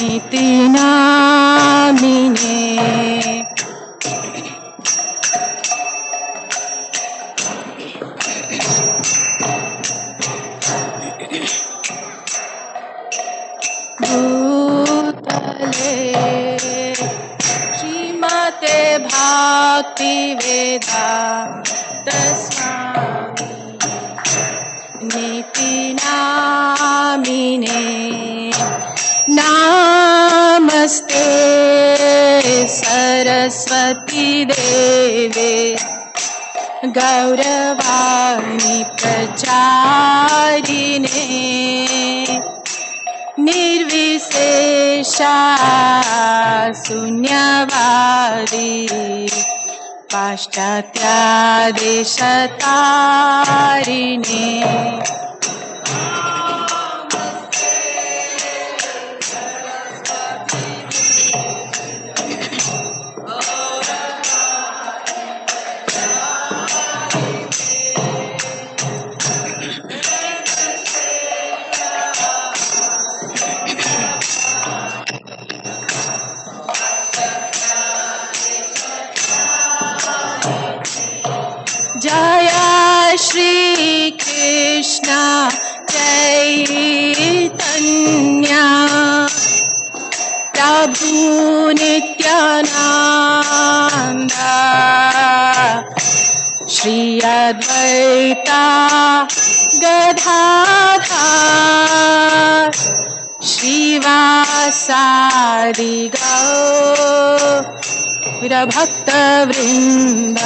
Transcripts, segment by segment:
नीति नामिने भूतले श्रीमते भक्ति वेदांत स्वामी नीति नामिने नमस्ते सरस्वती देवे गौरवाणी प्रचारिणे निर्विशेषा शून्यवादी पाश्चात्यादेशतारिणे जय श्री कृष्ण चैतन्य प्रभु नित्यानंद श्री अद्वैता गदाधर श्रीवासादि गौर भक्त वृंद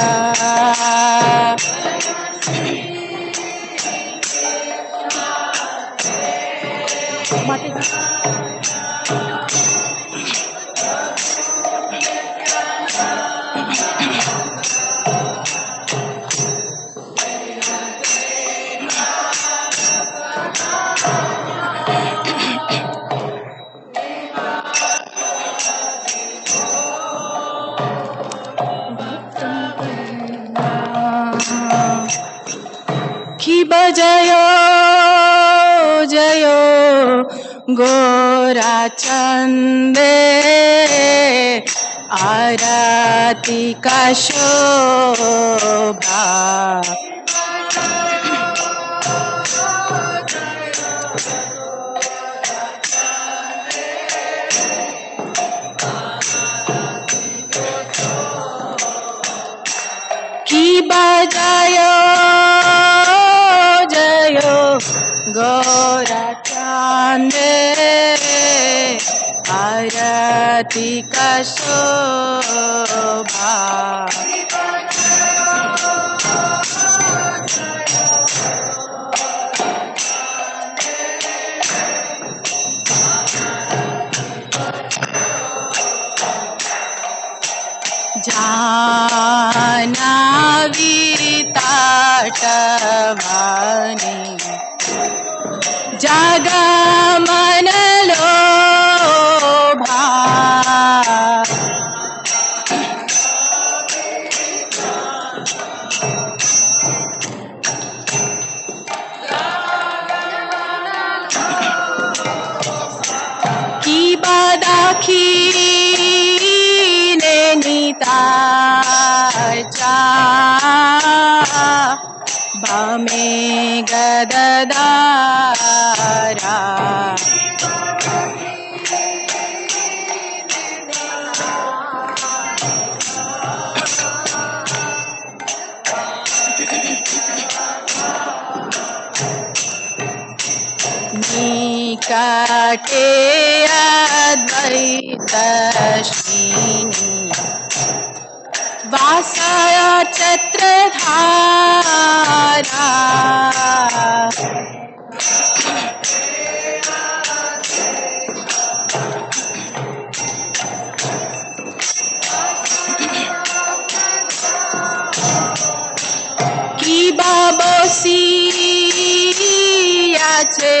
की बजयो जयो गोरा चंदे आरती का शोभा की बजायो जयो गोरा चांदे आरती का शोभा जाह्नवी तटवाणी जगमन लोभा की बदाखी ने नीता बामे गददारा निकटे अद्वैत श्रीनि वासाय छत्रधारा की बाबोसी आचे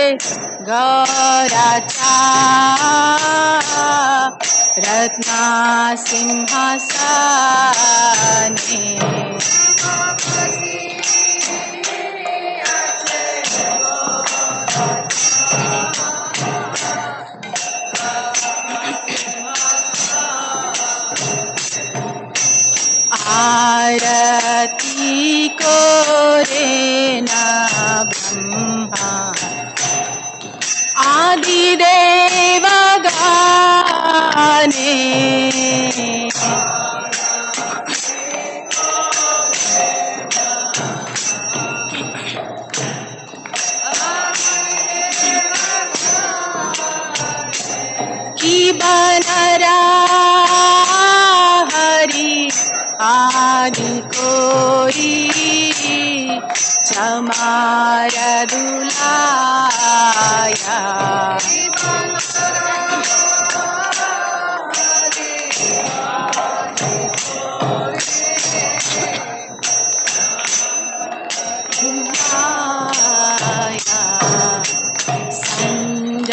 गौराचा रत्ना सिंहासने आरती को रे ना ब्रह्मा आदिदेव गाने की बनरा हरि आदि कोई चमार दुलाया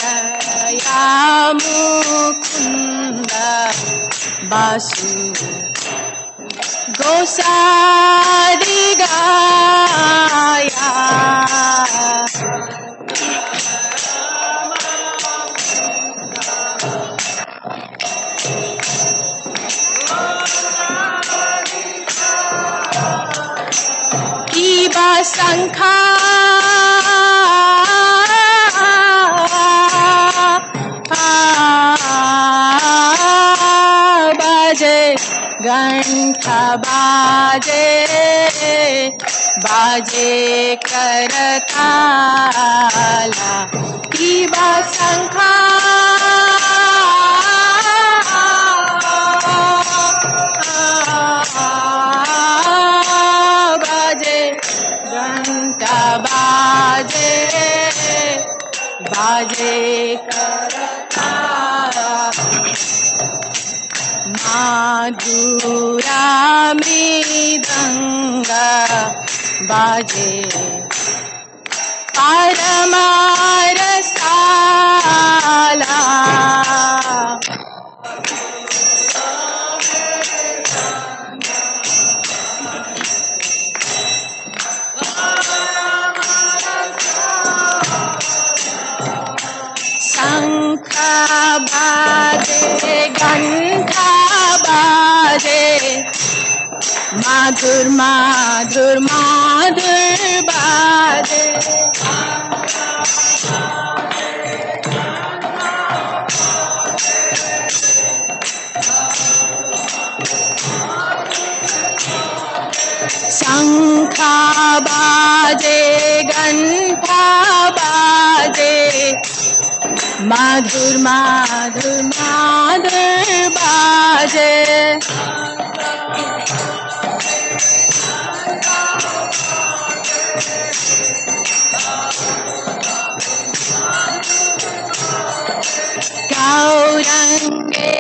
संजया मुकुंद बासु गोसादी गाया की बसंखा बाजे घंटा बाजे बाजे करताला की बसंखा बाजे घंटा बाजे बाजे करताला माधुरा मृदंग बाजे परमारसाला शंख बाजे घंटा बाजे माधुर माधुर माधुर बाजे शंख बाजे घंटा बाजे माधुर माधुर माधुर बाजे गौरंगे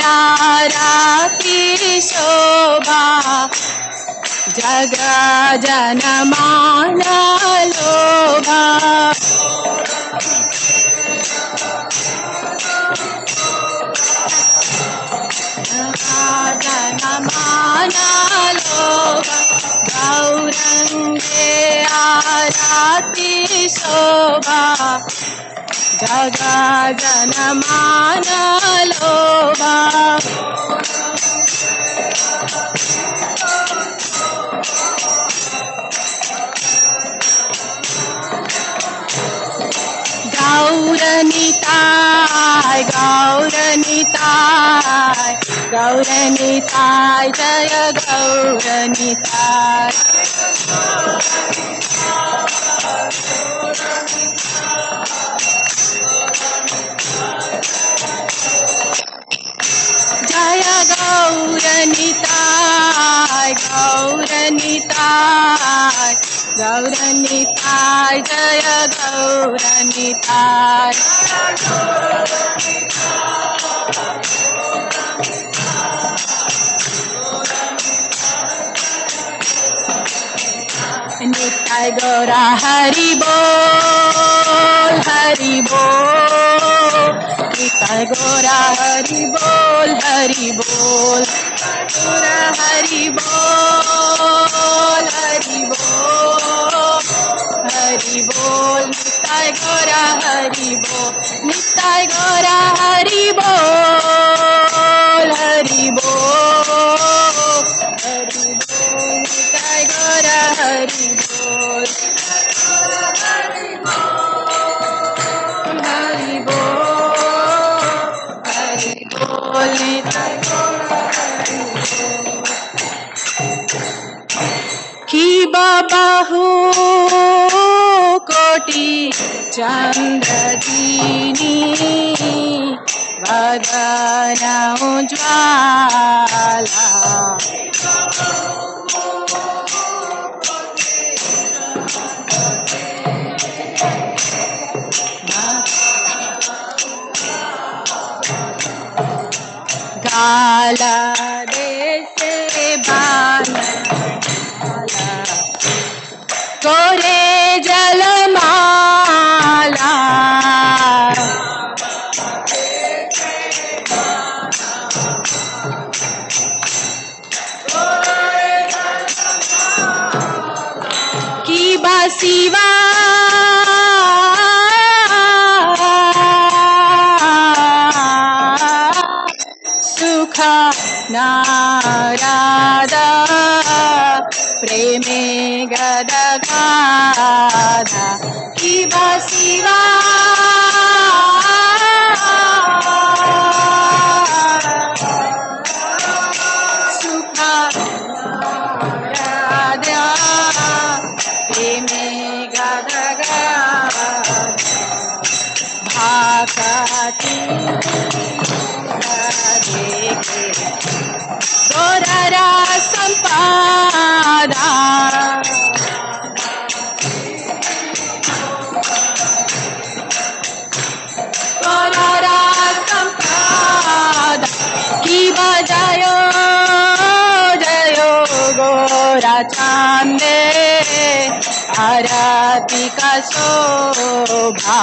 आरती शोभा जग जन मान लोभा जन मान लोभा गौरंगे आरती शोभा जग जन मान लोभा गौरनिताय गौरनिताय गौरनिताय जय गौरनिताय जय गौरनिताय गौरनिताय गौरनिताय जय गौरनिताय निताय गौरा हरि बोल हरि बोल निताय गौरा हरि बोल हरि बोल गौरा हरि बोल हरि बोल हरि बोल निताय गौरा हरि बोल निताय गौरा हरि बोल हरि बोल हरि कि बाहु कोटि चन्द्रदीनी वदन उज्ज्वला गाला देशे बाला गोरे जलमाला की बासीवा सुख नारादा प्रेमे गदगाधा की बासीवा सुख नारादा प्रेमे गदगाधा भाकती देखे गोररा संपादा गोररा संपादा की बजायो जयो गोरा चांदे आरती का शोभा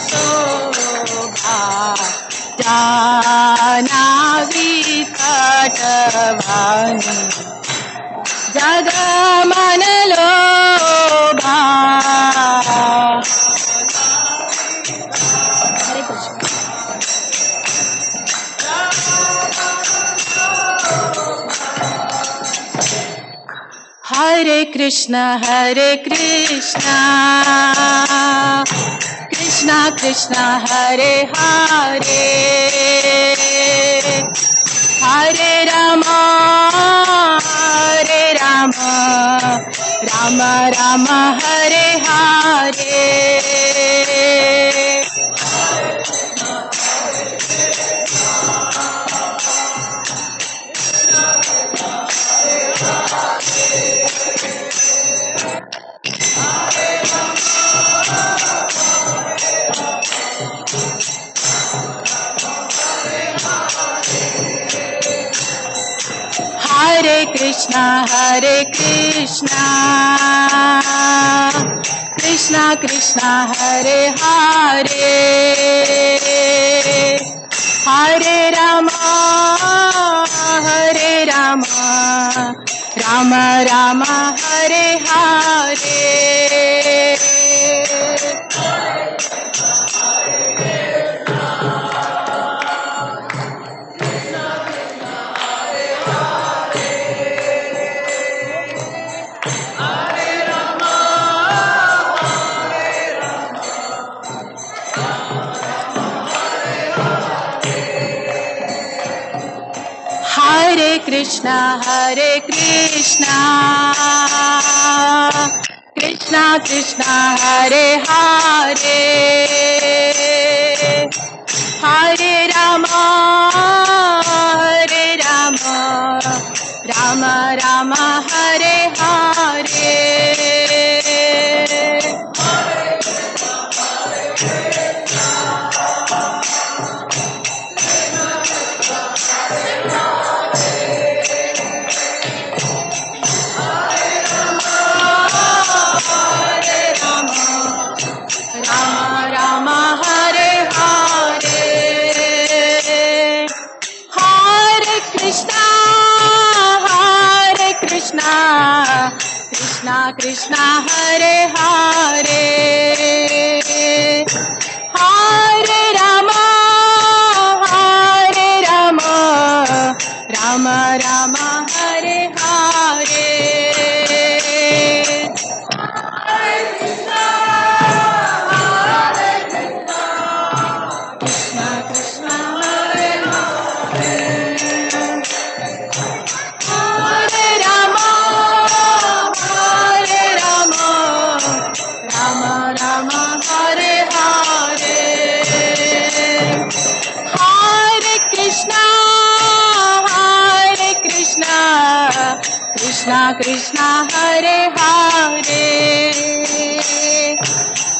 शोभा जानावी तटवानी जगमन लोभा हरे Krishna Krishna Krishna Hare Hare Hare Ram Ram Ram Hare Hare Hare Krishna Krishna Krishna Hare Hare Hare Ram Ram Ram Hare Hare Hare Krishna Krishna Krishna Hare Hare Hare Ram Ram Ram Hare Hare Krishna Hare Hare Hare Ram Ram Ram Hare Hare Krishna Krishna Krishna Hare Hare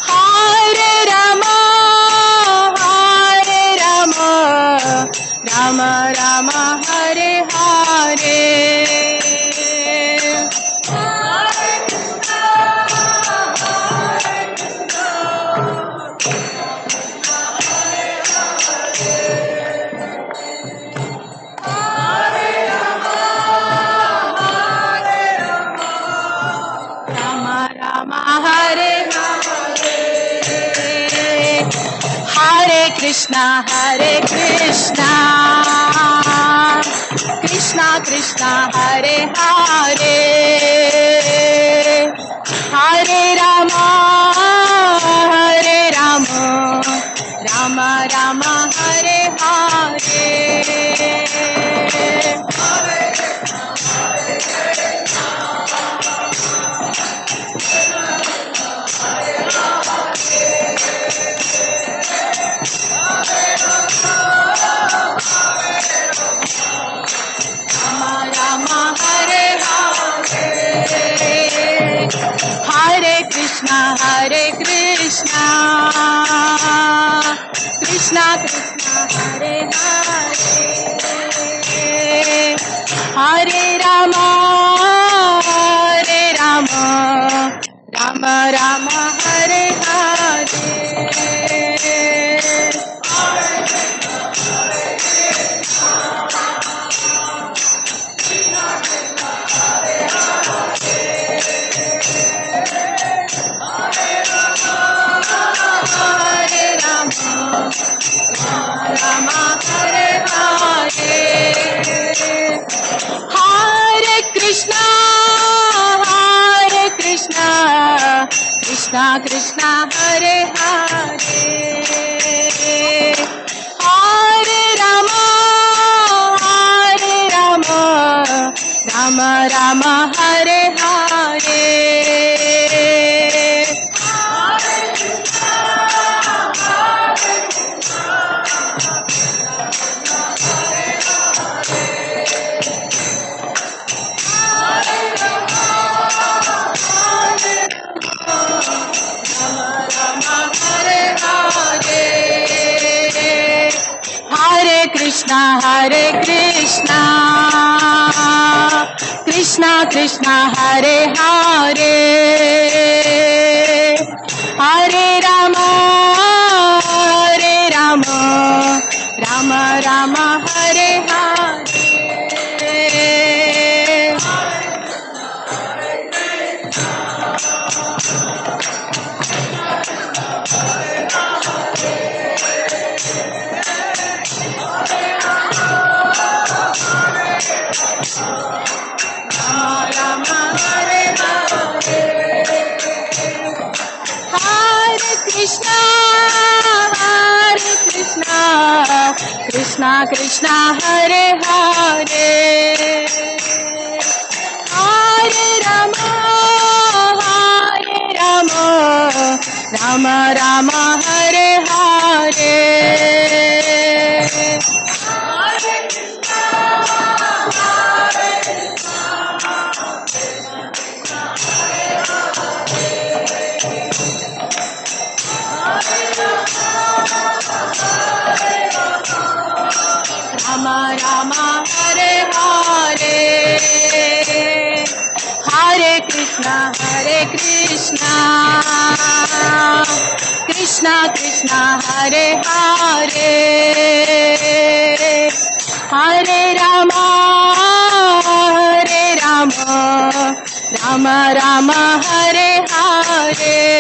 Hare Rama Hare Rama Rama Rama Hare Hare Krishna Hare Krishna Krishna Krishna Hare Hare Hare Rama Hare Rama Rama Rama Hare Hare Krishna Hare Krishna Krishna Krishna Hare Hare Hare Rama Hare Rama Rama Rama Hare Hare Rama Hare Hare Hare Krishna Krishna Krishna Hare Hare Hare Rama Rama Rama Hare Hare Krishna Hare Krishna Krishna Krishna Hare Hare Hare Rama Rama Rama Hare Hare Krishna Krishna Hare Hare Hare Rama Rama Rama Hare Hare Rama Rama Hare Hare Hare Krishna Krishna Krishna Hare Hare Hare Rama Rama Rama Hare Hare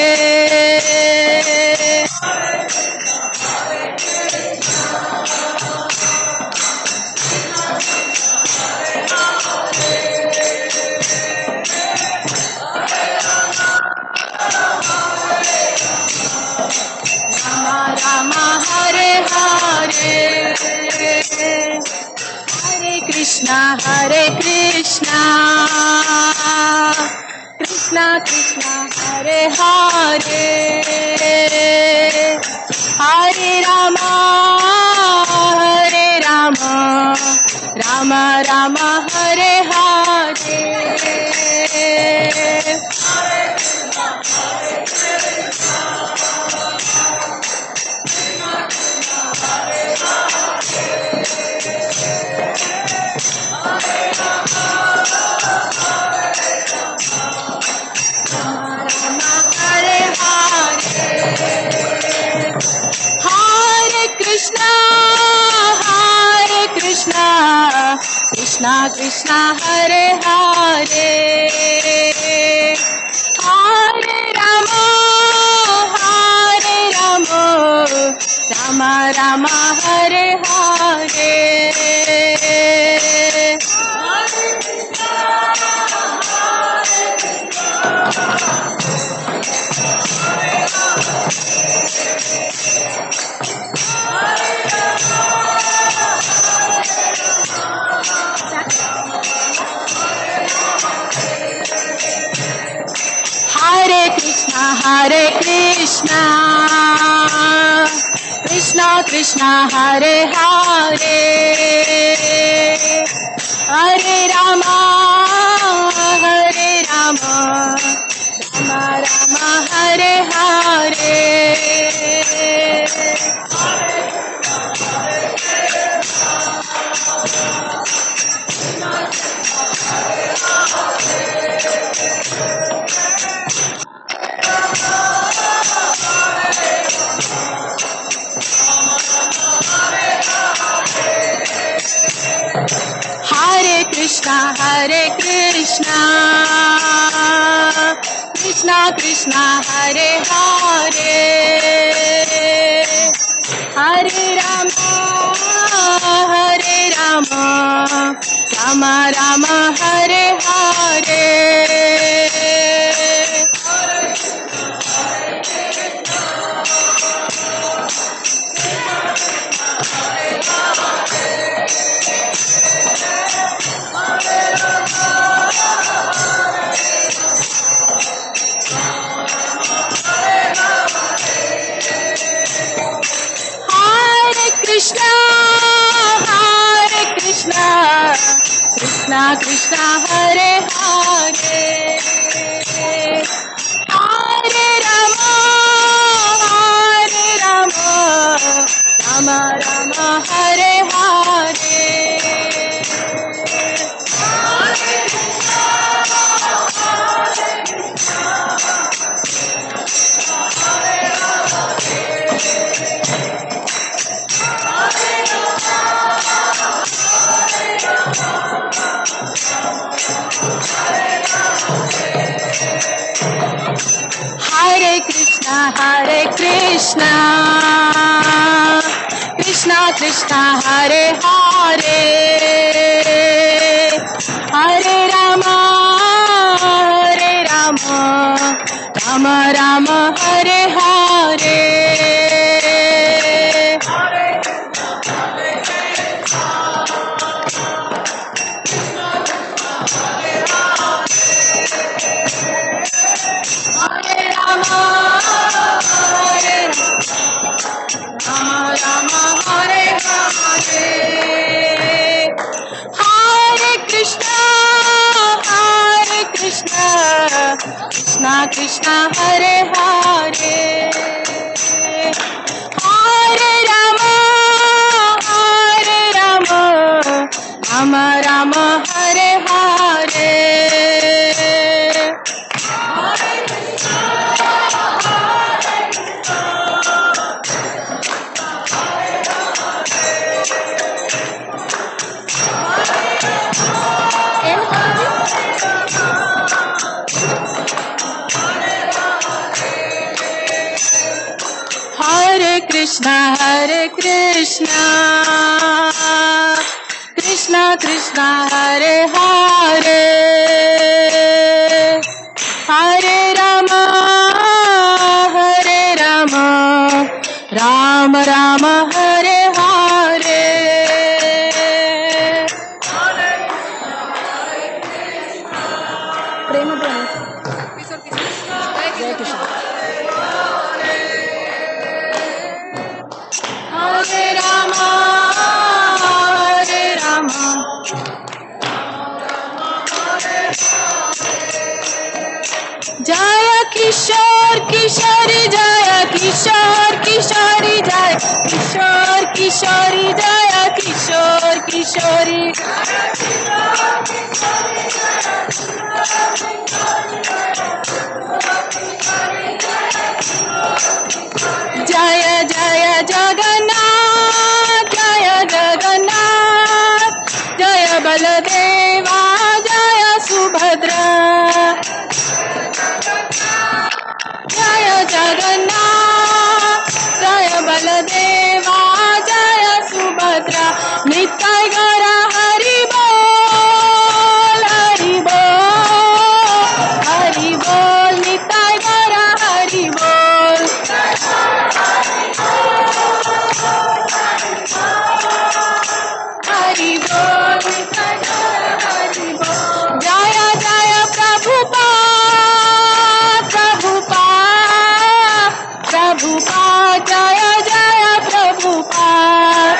Rama Hare Hare Hare Krishna Krishna Krishna Hare Hare Hare Rama Rama Rama Hare Hare Krishna Krishna Hare Hare Hare Rama Rama Rama Hare Hare Hare Krishna Krishna Krishna Hare Hare Hare Rama Rama Rama Hare Hare Hare Krishna Krishna Krishna Hare Hare Hare Rama Rama Rama Hare Hare Krishna Krishna Krishna Hare Hare Hare Rama Rama Rama Hare Hare Hare Krishna Krishna Krishna Hare Hare Hare Rama Rama Rama Hare Hare Krishna Krishna Hare Hare Hare Rama Rama Rama Hare Hare Krishna Krishna Krishna Hare Hare Hare Rama Rama Rama Hare Hare Prema Prema Jai Krishna Hare Rama Jaya Kishore Kishori Jaya Kishore Kishori Jaya Kishore Kishori Jaya Kishore Kishori Jaya Jaya Jagannath Jaya Jagannath Jaya Baladev Jagannath जय बलदेवा जय सुभद्रा नित्य गौर हरि बोल नित्य गौर हरि बोल हरि बोल नित्य गौर हरि बोल जय जय प्रभुपाद जय जय प्रभुपाद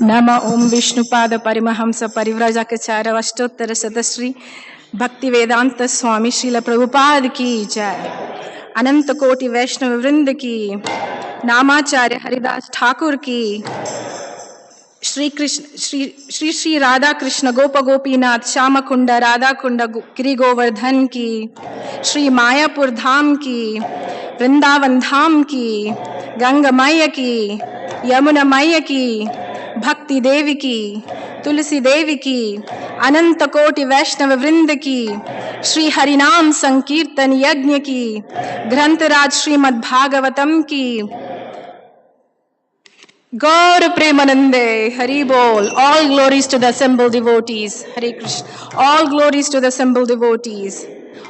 नम ओम विष्णुपाद परिमहंस परिव्राजकाचार्य अष्टोत्तर शतश्री भक्ति वेदांत स्वामी श्रील प्रभुपाद की जय। अनंत कोटि वैष्णव वृंद की, नामाचार्य हरिदास ठाकुर की, श्री कृष्ण श्री राधा कृष्ण गोप गोपीनाथ श्याम कुंड राधा कुंड गिरि गोवर्धन की, श्री मायापुर धाम की, वृंदावन धाम की, गंगा मैया की, यमुना मैया की, भक्ति देवी की, तुलसी देवी की, अनंत कोटि वैष्णव वृंद की, श्री हरिनाम संकीर्तन यज्ञ की, ग्रंथराज श्रीमद् भागवतम की, गौर प्रेमानंदे हरि बोल। All glories to the assembled devotees. Hare Krishna. All glories to the assembled devotees.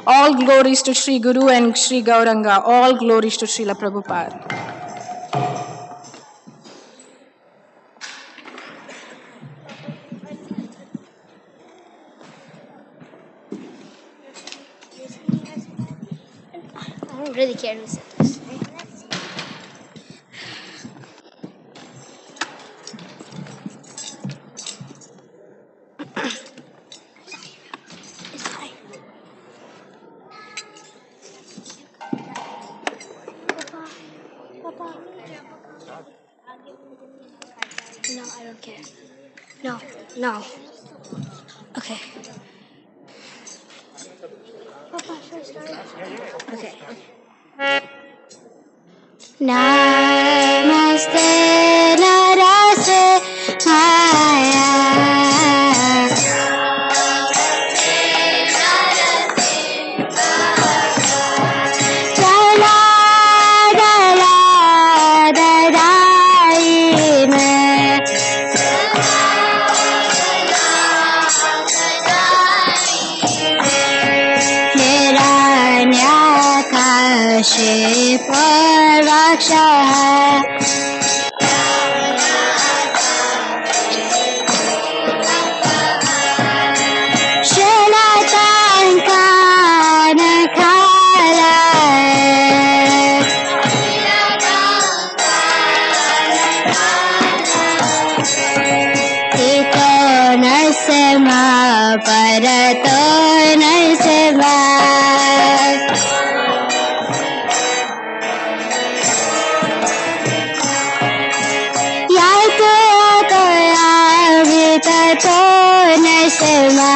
All glories to Sri Guru and Sri Gauranga. All glories to Srila Prabhupada. I don't really care who said this. It's fine. Papa. No, I don't care. No. Okay. Papa, should I start? Okay. Namaste Narase Maya Chala Dala Dadai Mein Niranyakashi Parvaksha Parato Narseva Yato Vitato Narseva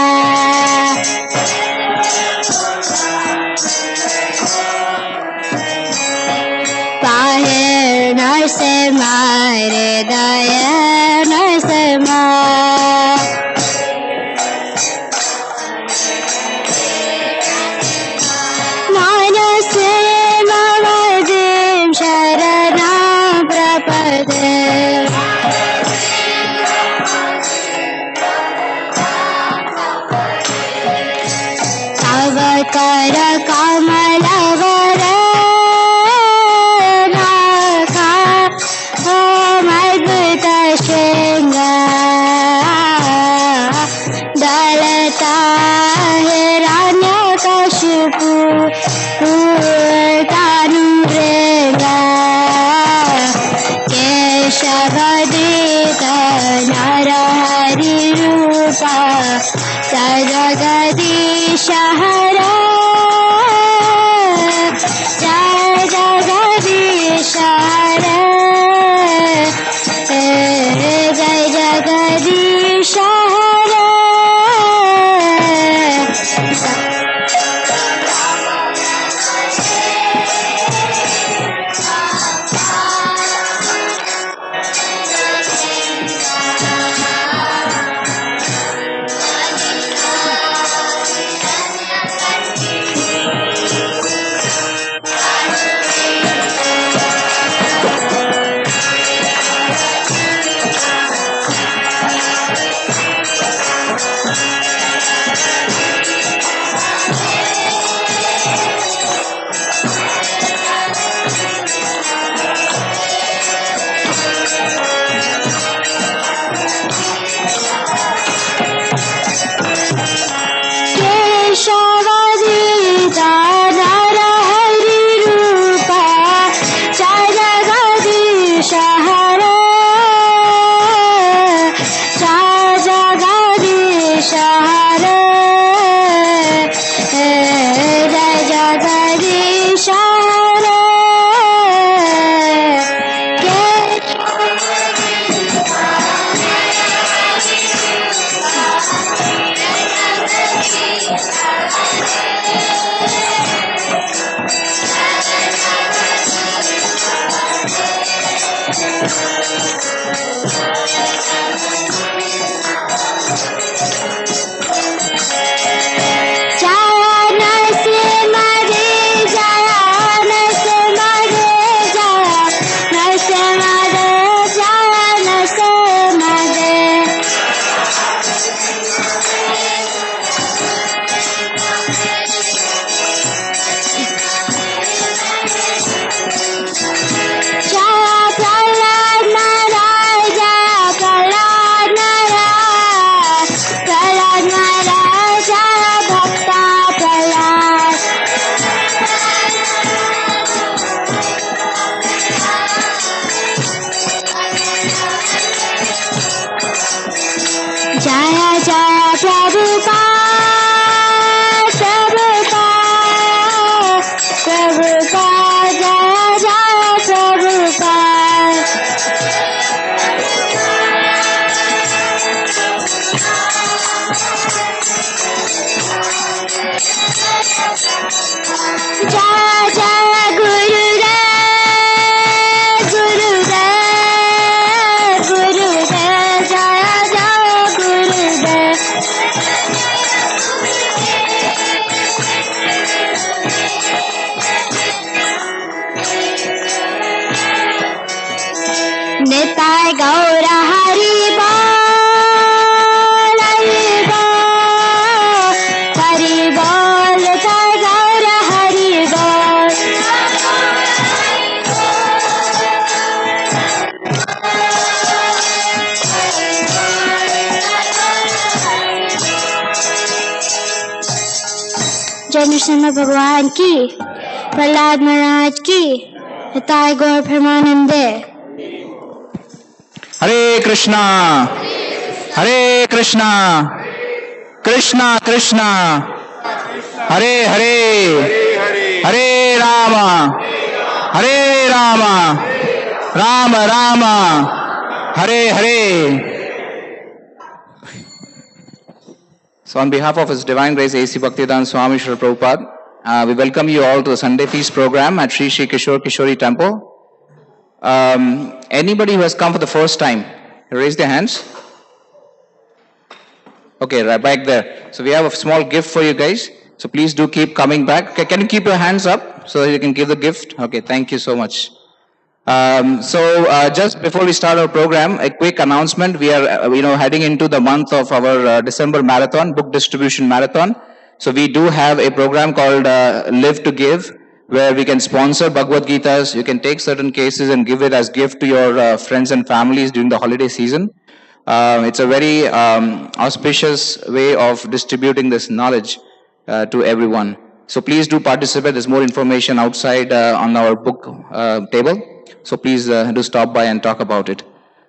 Pahir Narseva Hridaya Narseva Avakara Kamalavara Nakha Om Advaita Shringa Dalata Hiranyakashipu Tanurega Keshavadita Narahari Rupa Sajagadisha Hara Jagadisha Hara Jagadisha Hara Chandrashekhar भगवान की, प्रहलाद महाराज की, हिताय गौर प्रेमानंदे। हरे Krishna Krishna Krishna Hare Hare Hare Ram Ram Ram Hare Hare. So on behalf of His Divine Grace A.C. Bhaktivedanta Swami Srila Prabhupada, we welcome you all to the Sunday Feast program at Sri Sri Kishore Kishori Temple. Anybody who has come for the first time, raise their hands. Okay, right back there. So we have a small gift for you guys. So please do keep coming back. Okay, can you keep your hands up so that you can give the gift? Okay, thank you so much. Just before we start our program, a quick announcement. We are, heading into the month of our December marathon, book distribution marathon. So we do have a program called Live to Give, where we can sponsor Bhagavad Gitas. You can take certain cases and give it as gift to your friends and families during the holiday season. It's a very auspicious way of distributing this knowledge to everyone. So please do participate. There's more information outside on our book table. So please do stop by and talk about it.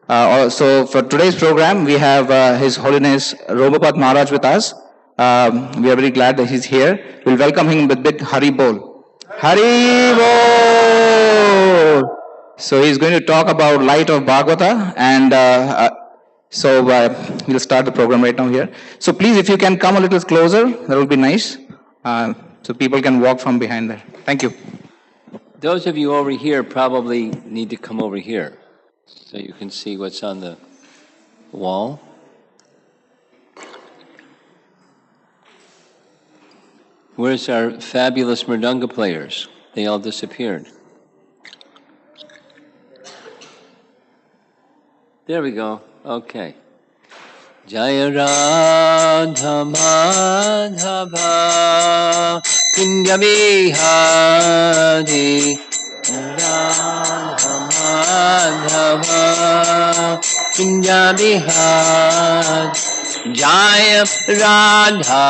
Also, for today's program, we have His Holiness Robapad Maharaj with us. We are very glad that he's here. We'll welcome him with big Hari Bol. Hari Bol! So he's going to talk about light of Bhagavata, and we'll start the program right now here. So please, if you can come a little closer, that would be nice. So people can walk from behind there. Thank you. Those of you over here probably need to come over here so you can see what's on the wall. Where's our fabulous mridanga players? They all disappeared. There we go. Okay. Jaya Radha Madhava Kunja Bihari Radha Madhava Kunja Bihari Jaya Radha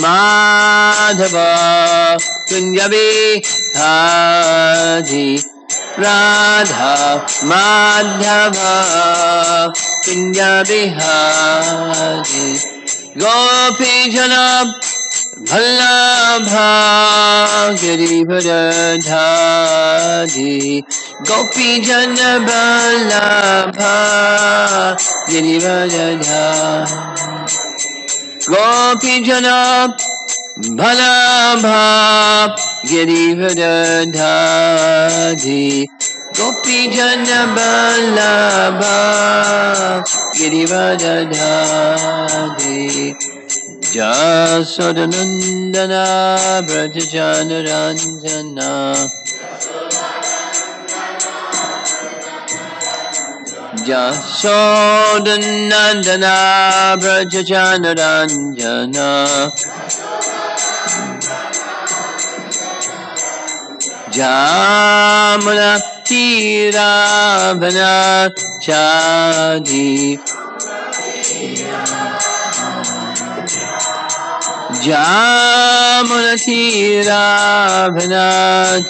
Madhava Kunja Bihari Radha Madhava Kunja Bihari Gopi Jana Vallabha Girivardhari Gopi Jana Vallabha Girivardhari Gopi Jana Vallabha Girivardhari Gopi Jana Vallabha Girivardhari Jasodanandana Brajajanaranjana Jasodanandana Brajajanaranjana Jamana Tiravana Chadi Jamana Tiravana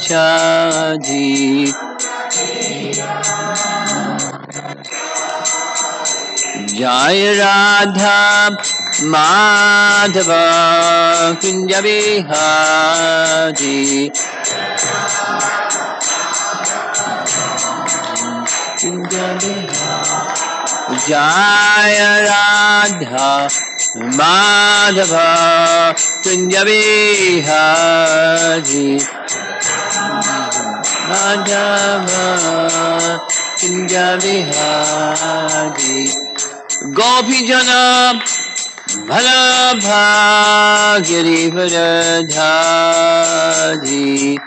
Chadi Jaya Radha Madhava Kunja Bihari Jaya Radha Madhava Kunja Bihari Madhava Kunja Bihari Gopi Jana Vallabha Girivardhari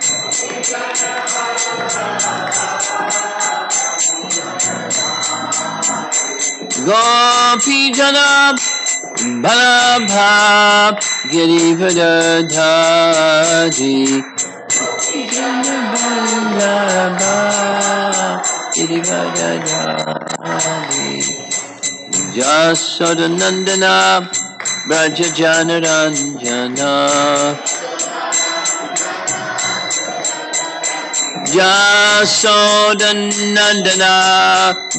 Gopi Jana Vallabha Girivardhari Vallabha Girivardhari Jasodanandana Brajajanaranjana Jasodhanandana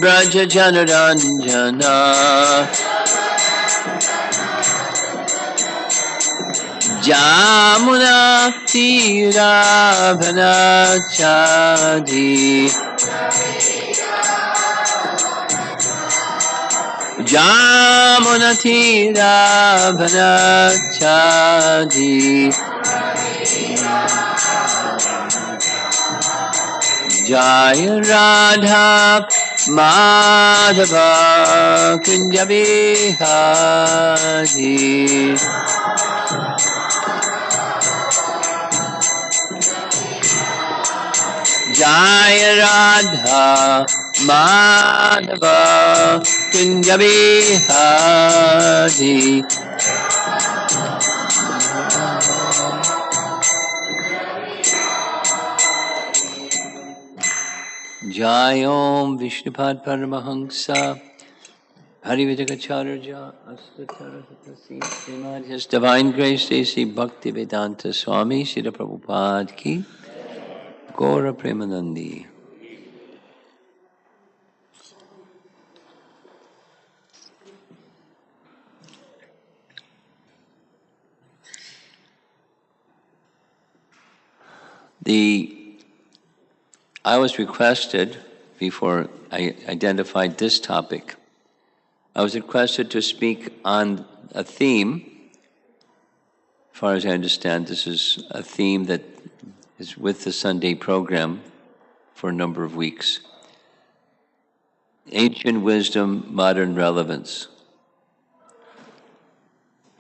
Braja Janaranjana Jamuna Tira Bhanachadi Jamuna Tira Bhanachadi Jaya Radha Madhava Kunja Bihari Jaya Radha Madhava Kunja Bihari Jayom Vishnupad Paramahansa Harivijagacharya Astataratatasi Srimad His Divine Grace Sri Bhakti Vedanta Swami Srila Prabhupada Ki Gaura Premanandi. I was requested, before I identified this topic, I was requested to speak on a theme. As far as I understand, this is a theme that is with the Sunday program for a number of weeks. Ancient wisdom, modern relevance.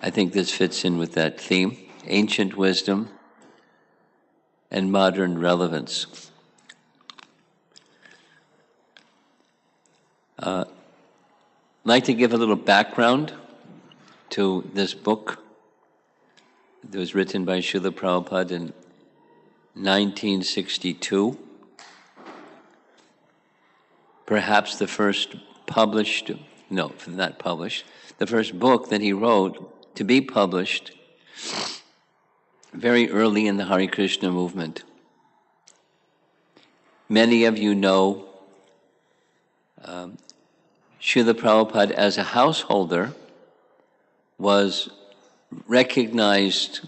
I think this fits in with that theme, ancient wisdom and modern relevance. I'd like to give a little background to this book that was written by Srila Prabhupada in 1962. Perhaps the first published, no, not published, the first book that he wrote to be published very early in the Hare Krishna movement. Many of you know Srila Prabhupada as a householder was recognized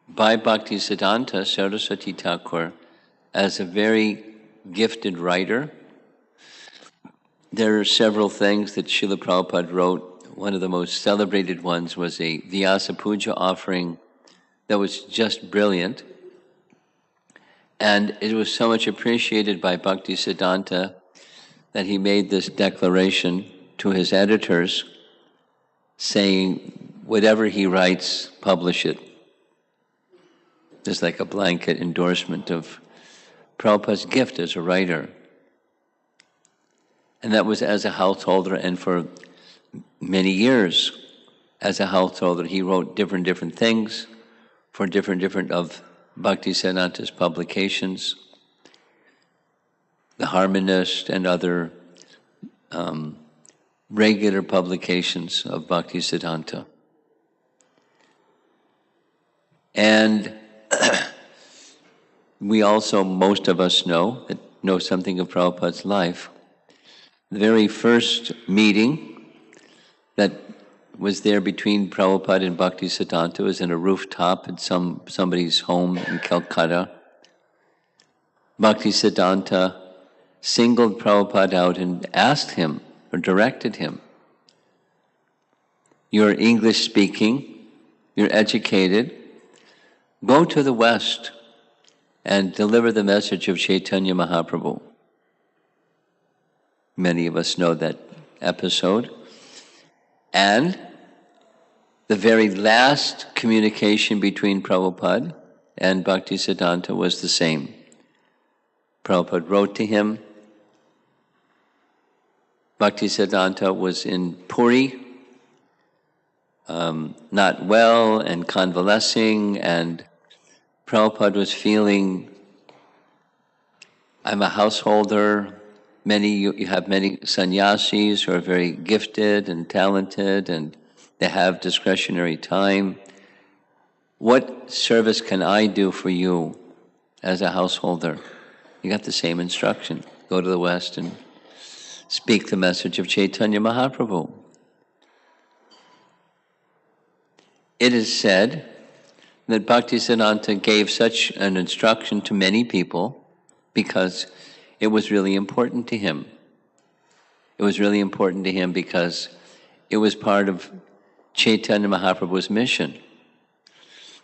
by Bhaktisiddhanta Saraswati Thakur as a very gifted writer. There are several things that Srila Prabhupada wrote. One of the most celebrated ones was a Vyasa Puja offering that was just brilliant. And it was so much appreciated by Bhaktisiddhanta that he made this declaration to his editors saying, whatever he writes, publish it. Just like a blanket endorsement of Prabhupada's gift as a writer. And that was as a householder, and for many years as a householder, he wrote different things for different of Bhaktisiddhanta's publications, The Harmonist and other regular publications of Bhaktisiddhanta. And we also, most of us know something of Prabhupada's life. The very first meeting that was there between Prabhupada and Bhaktisiddhanta was in a rooftop at somebody's home in Calcutta. Bhaktisiddhanta singled Prabhupada out and asked him, or directed him, you're English speaking, you're educated, go to the West and deliver the message of Chaitanya Mahaprabhu. Many of us know that episode. And the very last communication between Prabhupada and Bhaktisiddhanta was the same. Prabhupada wrote to him. Bhaktisiddhanta was in Puri, not well and convalescing, and Prabhupada was feeling, I'm a householder. You have many sannyasis who are very gifted and talented, and they have discretionary time. What service can I do for you as a householder. You got the same instruction. Go to the West and speak the message of Chaitanya Mahaprabhu. It is said that Bhaktisiddhanta gave such an instruction to many people because it was really important to him. It was really important to him because it was part of Chaitanya Mahaprabhu's mission,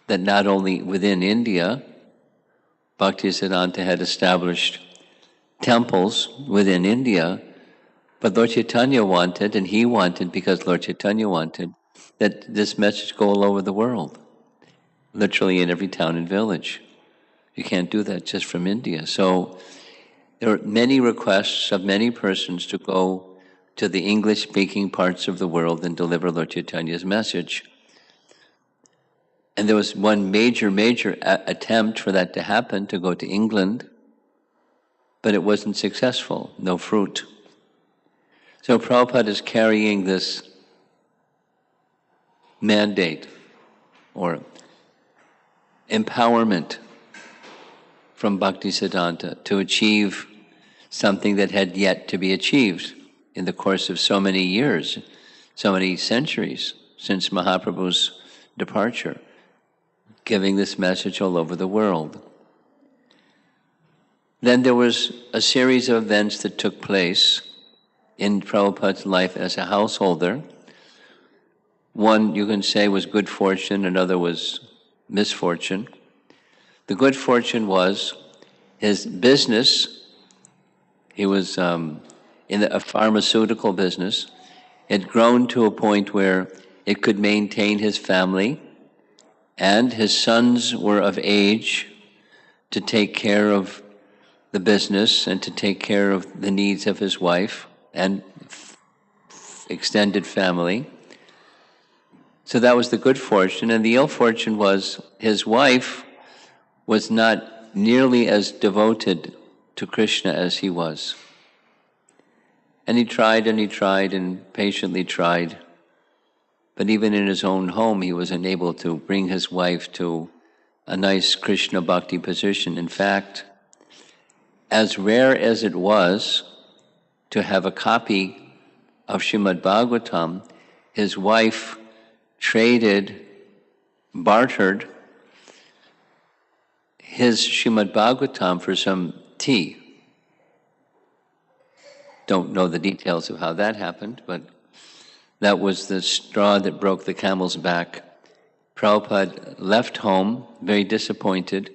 that not only within India, Bhaktisiddhanta had established temples within India, but Lord Chaitanya wanted, and he wanted because Lord Chaitanya wanted, that this message go all over the world, literally in every town and village. You can't do that just from India. So there are many requests of many persons to go to the English-speaking parts of the world and deliver Lord Chaitanya's message. And there was one major attempt for that to happen, to go to England, but it wasn't successful, no fruit. So Prabhupada is carrying this mandate or empowerment from Bhaktisiddhanta to achieve something that had yet to be achieved in the course of so many years, so many centuries since Mahaprabhu's departure, giving this message all over the world. Then there was a series of events that took place in Prabhupada's life as a householder. One, you can say, was good fortune, another was misfortune. The good fortune was his business. He was in a pharmaceutical business. It had grown to a point where it could maintain his family, and his sons were of age to take care of the business and to take care of the needs of his wife and extended family. So that was the good fortune. And the ill fortune was his wife was not nearly as devoted to Krishna as he was. And he tried and patiently tried. But even in his own home, he was unable to bring his wife to a nice Krishna bhakti position. In fact, as rare as it was to have a copy of Srimad Bhagavatam, his wife bartered his Srimad Bhagavatam for some tea. Don't know the details of how that happened, but that was the straw that broke the camel's back. Prabhupada left home very disappointed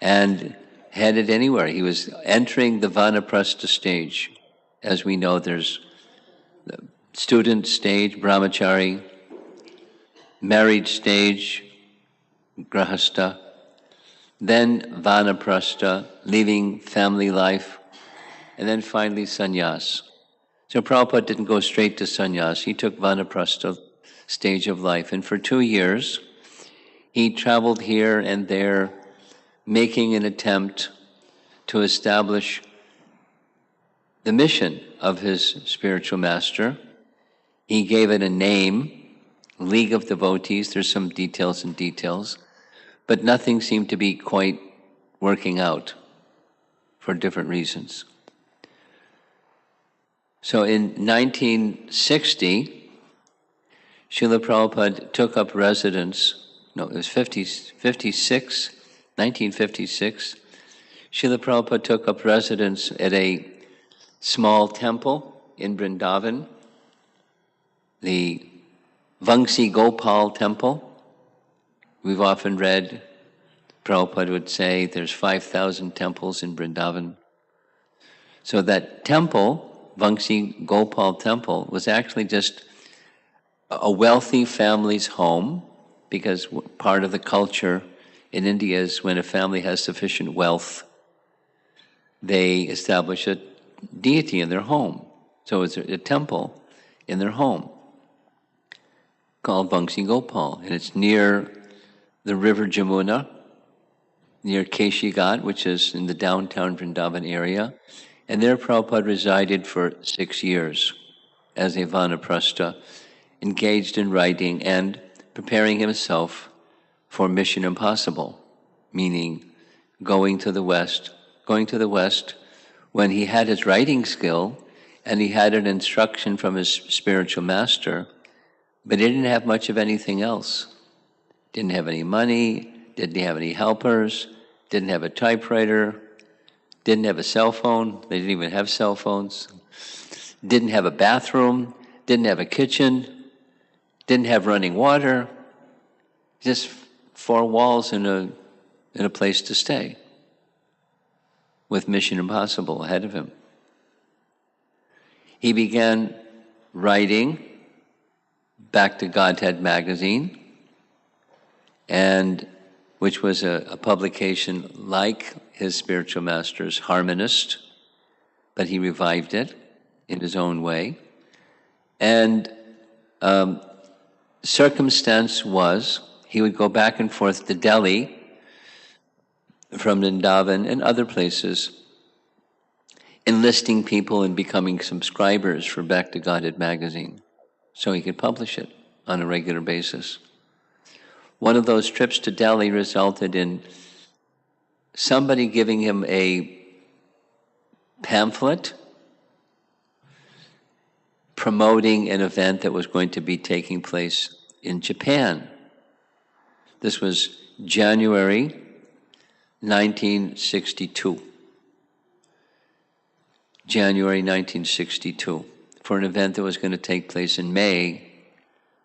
and headed anywhere. He was entering the Vanaprastha stage. As we know, there's the student stage, brahmachari, married stage, grahastha, then Vanaprastha, leaving family life, and then finally sannyas. So Prabhupada didn't go straight to sannyas. He took Vanaprastha stage of life. And for 2 years, he traveled here and there, making an attempt to establish the mission of his spiritual master. He gave it a name, League of Devotees. There's some details, but nothing seemed to be quite working out for different reasons. So in 1960, Srila Prabhupada took up residence, no, it was 1956, Srila Prabhupada took up residence at a small temple in Vrindavan, the Vangsi Gopal temple. We've often read, Prabhupada would say, there's 5,000 temples in Vrindavan. So that temple, Vangsi Gopal temple, was actually just a wealthy family's home, because part of the culture in India is when a family has sufficient wealth, they establish a deity in their home. So it's a temple in their home called Vangsi Gopal, and it's near the river Jamuna, near Keshigat, which is in the downtown Vrindavan area. And there Prabhupada resided for 6 years as a Vanaprastha, engaged in writing and preparing himself for Mission Impossible, meaning going to the West when he had his writing skill and he had an instruction from his spiritual master, but he didn't have much of anything else. Didn't have any money, didn't have any helpers, didn't have a typewriter, didn't have a cell phone. They didn't even have cell phones. Didn't have a bathroom, didn't have a kitchen, didn't have running water, just four walls and a place to stay, with Mission Impossible ahead of him. He began writing Back to Godhead magazine, and which was a publication like his spiritual master's Harmonist, but he revived it in his own way. And circumstance was he would go back and forth to Delhi from Vrindavan and other places, enlisting people and becoming subscribers for Back to Godhead magazine so he could publish it on a regular basis. One of those trips to Delhi resulted in somebody giving him a pamphlet promoting an event that was going to be taking place in Japan. This was January 1962. January 1962, for an event that was going to take place in May,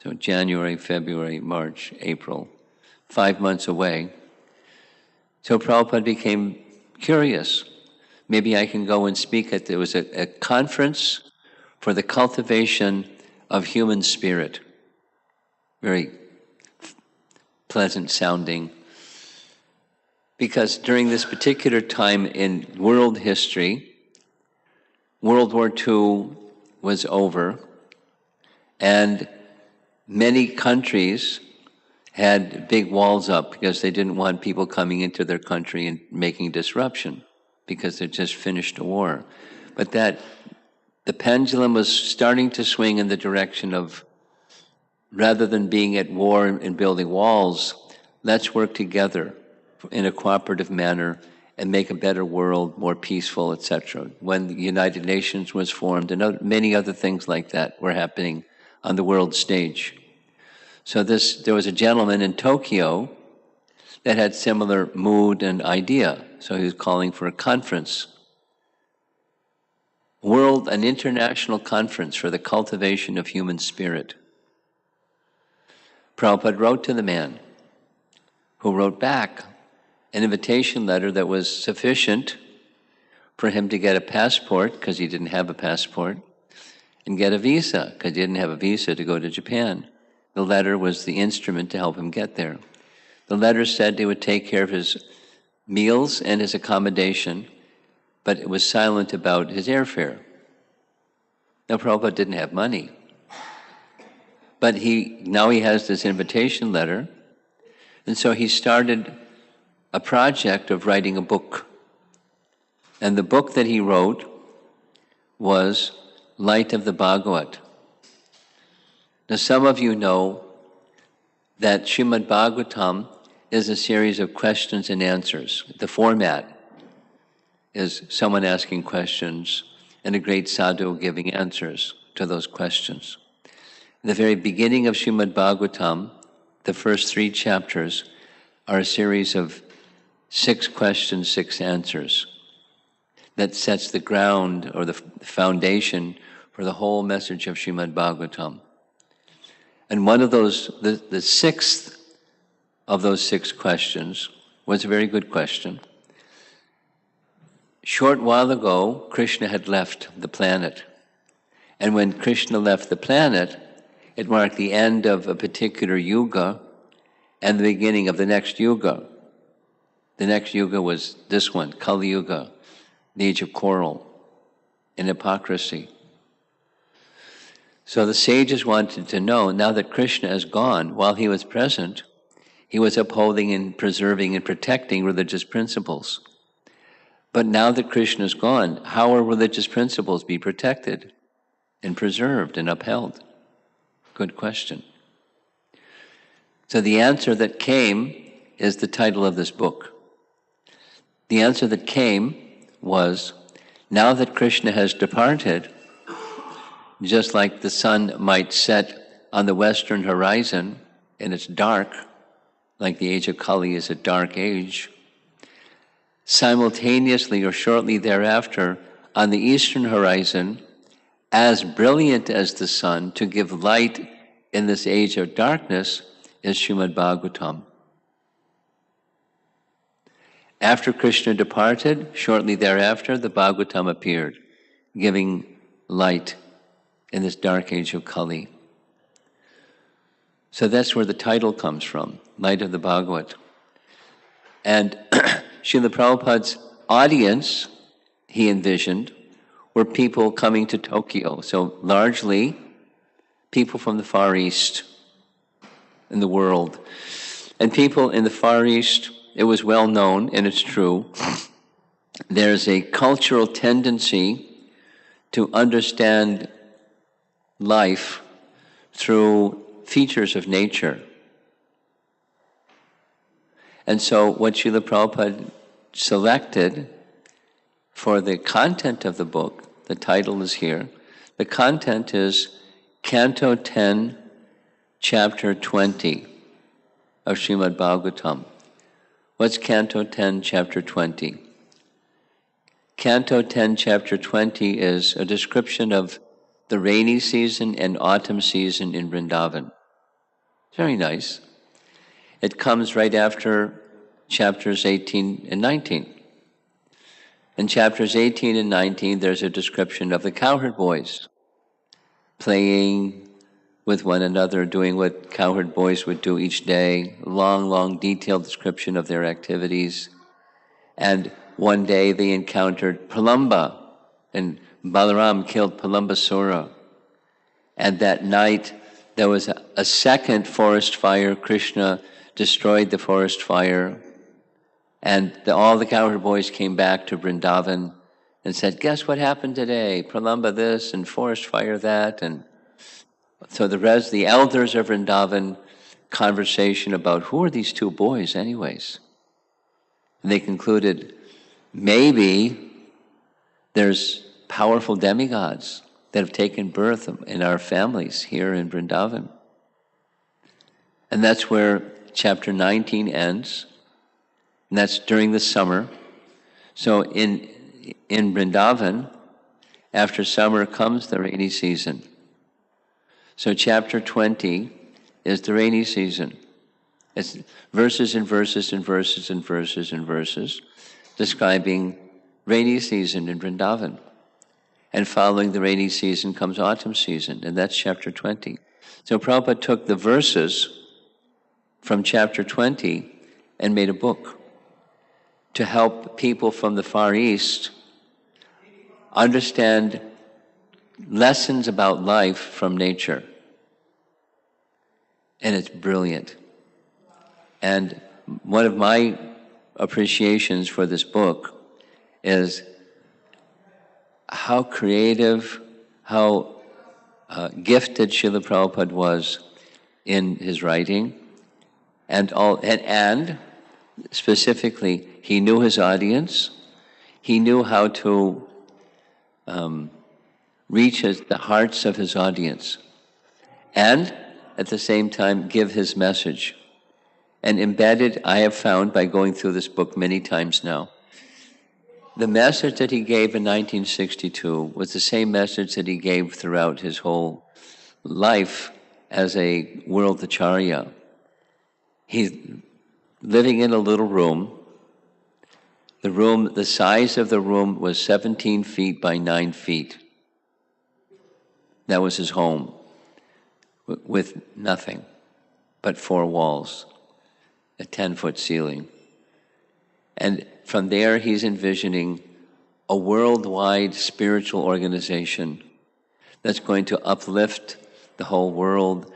so January, February, March, April, 5 months away. So Prabhupada became curious. Maybe I can go and speak at, there was a conference for the cultivation of human spirit. Very pleasant sounding. Because during this particular time in world history, World War II was over, and many countries had big walls up because they didn't want people coming into their country and making disruption because they just finished a war. But that the pendulum was starting to swing in the direction of, rather than being at war and building walls, let's work together in a cooperative manner and make a better world, more peaceful, etc. When the United Nations was formed and many other things like that were happening on the world stage. So there was a gentleman in Tokyo that had similar mood and idea. So he was calling for a conference. An international conference for the cultivation of human spirit. Prabhupada wrote to the man, who wrote back an invitation letter that was sufficient for him to get a passport, because he didn't have a passport, and get a visa, because he didn't have a visa to go to Japan. The letter was the instrument to help him get there. The letter said they would take care of his meals and his accommodation, but it was silent about his airfare. Now, Prabhupada didn't have money, but now he has this invitation letter, and so he started a project of writing a book. And the book that he wrote was Light of the Bhagavat. Now, some of you know that Srimad Bhagavatam is a series of questions and answers. The format is someone asking questions and a great sadhu giving answers to those questions. In the very beginning of Srimad Bhagavatam, the first 3 chapters are a series of 6 questions, 6 answers that sets the ground or the foundation for the whole message of Srimad Bhagavatam. And one of those, the 6th of those 6 questions was a very good question. Short while ago, Krishna had left the planet. And when Krishna left the planet, it marked the end of a particular yuga and the beginning of the next yuga. The next yuga was this one, Kali Yuga, the age of quarrel and hypocrisy. So the sages wanted to know, now that Krishna is gone, while he was present, he was upholding and preserving and protecting religious principles. But now that Krishna is gone, how will religious principles be protected and preserved and upheld? Good question. So the answer that came is the title of this book. The answer that came was, now that Krishna has departed, just like the sun might set on the western horizon and it's dark, like the age of Kali is a dark age, simultaneously or shortly thereafter, on the eastern horizon, as brilliant as the sun to give light in this age of darkness, is Srimad Bhagavatam. After Krishna departed, shortly thereafter, the Bhagavatam appeared, giving light in this dark age of Kali. So that's where the title comes from, Light of the Bhagavat. And Srila Prabhupada's audience, he envisioned, were people coming to Tokyo. So largely, people from the Far East in the world. And people in the Far East, it was well known, and it's true, there's a cultural tendency to understand life through features of nature. And so what Srila Prabhupada selected for the content of the book, the title is here, the content is Canto 10, Chapter 20 of Srimad Bhagavatam. What's Canto 10, Chapter 20? Canto 10, Chapter 20 is a description of the rainy season and autumn season in Vrindavan. Very nice. It comes right after chapters 18 and 19. In chapters 18 and 19, there's a description of the cowherd boys playing with one another, doing what cowherd boys would do each day, long, detailed description of their activities. And one day they encountered Pralamba, and Balaram killed Palambasura. And that night there was a second forest fire. Krishna destroyed the forest fire. And all the cowherd boys came back to Vrindavan and said, guess what happened today? Pralamba this and forest fire that. And so the elders of Vrindavan, conversation about who are these two boys anyways? And they concluded, maybe there's powerful demigods that have taken birth in our families here in Vrindavan. And that's where chapter 19 ends. And that's during the summer. So in Vrindavan, after summer comes the rainy season. So chapter 20 is the rainy season. It's verses and verses and verses and verses and verses describing rainy season in Vrindavan. And following the rainy season comes autumn season, and that's chapter 20. So Prabhupada took the verses from chapter 20 and made a book to help people from the Far East understand lessons about life from nature. And it's brilliant. And one of my appreciations for this book is how creative, how gifted Srila Prabhupada was in his writing, and specifically, he knew his audience. He knew how to reach the hearts of his audience, and at the same time give his message. And embedded, I have found by going through this book many times now, the message that he gave in 1962 was the same message that he gave throughout his whole life as a world acharya. He's living in a little room. The size of the room was 17 feet by 9 feet. That was his home, with nothing but 4 walls, a 10-foot ceiling. And from there, he's envisioning a worldwide spiritual organization that's going to uplift the whole world,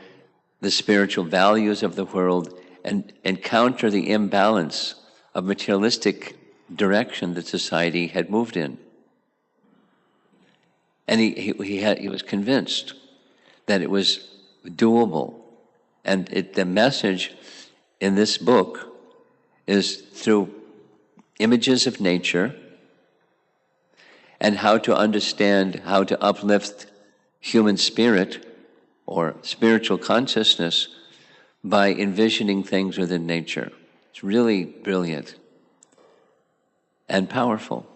the spiritual values of the world, and counter the imbalance of materialistic direction that society had moved in. And he was convinced that it was doable. And the message in this book is through images of nature, and how to understand how to uplift human spirit or spiritual consciousness by envisioning things within nature. It's really brilliant and powerful.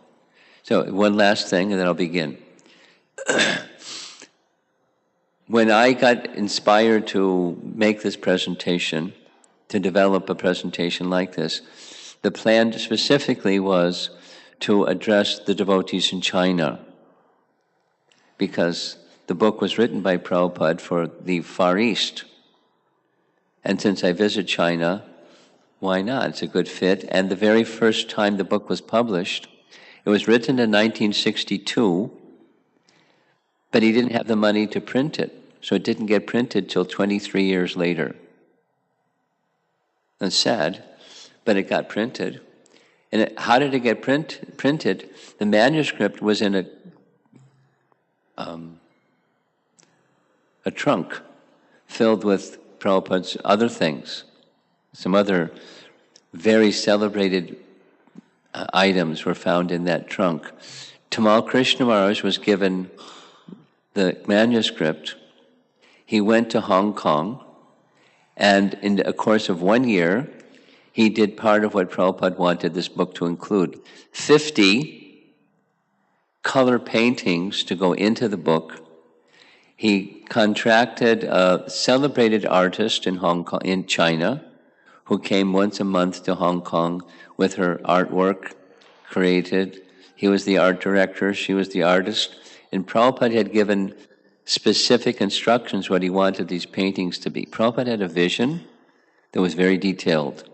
So one last thing, and then I'll begin. When I got inspired to make this presentation, to develop a presentation like this, the plan specifically was to address the devotees in China, because the book was written by Prabhupada for the Far East. And since I visit China, why not? It's a good fit. And the very first time the book was published, it was written in 1962, but he didn't have the money to print it. So it didn't get printed till 23 years later. That's sad, but it got printed. And how did it get printed? The manuscript was in a trunk filled with Prabhupada's other things. Some other very celebrated items were found in that trunk. Tamal Krishna Maharaj was given the manuscript. He went to Hong Kong, and in a course of 1 year, he did part of what Prabhupada wanted this book to include. 50 color paintings to go into the book. He contracted a celebrated artist in Hong Kong, in China, who came once a month to Hong Kong with her artwork created. He was the art director, she was the artist, and Prabhupada had given specific instructions what he wanted these paintings to be. Prabhupada had a vision that was very detailed.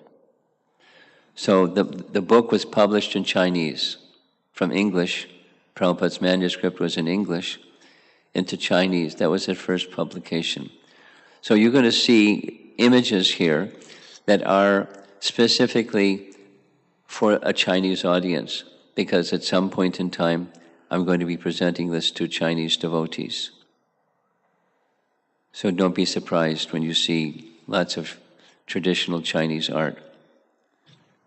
So the book was published in Chinese from English. Prabhupada's manuscript was in English into Chinese. That was his first publication. So you're going to see images here that are specifically for a Chinese audience, because at some point in time, I'm going to be presenting this to Chinese devotees. So don't be surprised when you see lots of traditional Chinese art,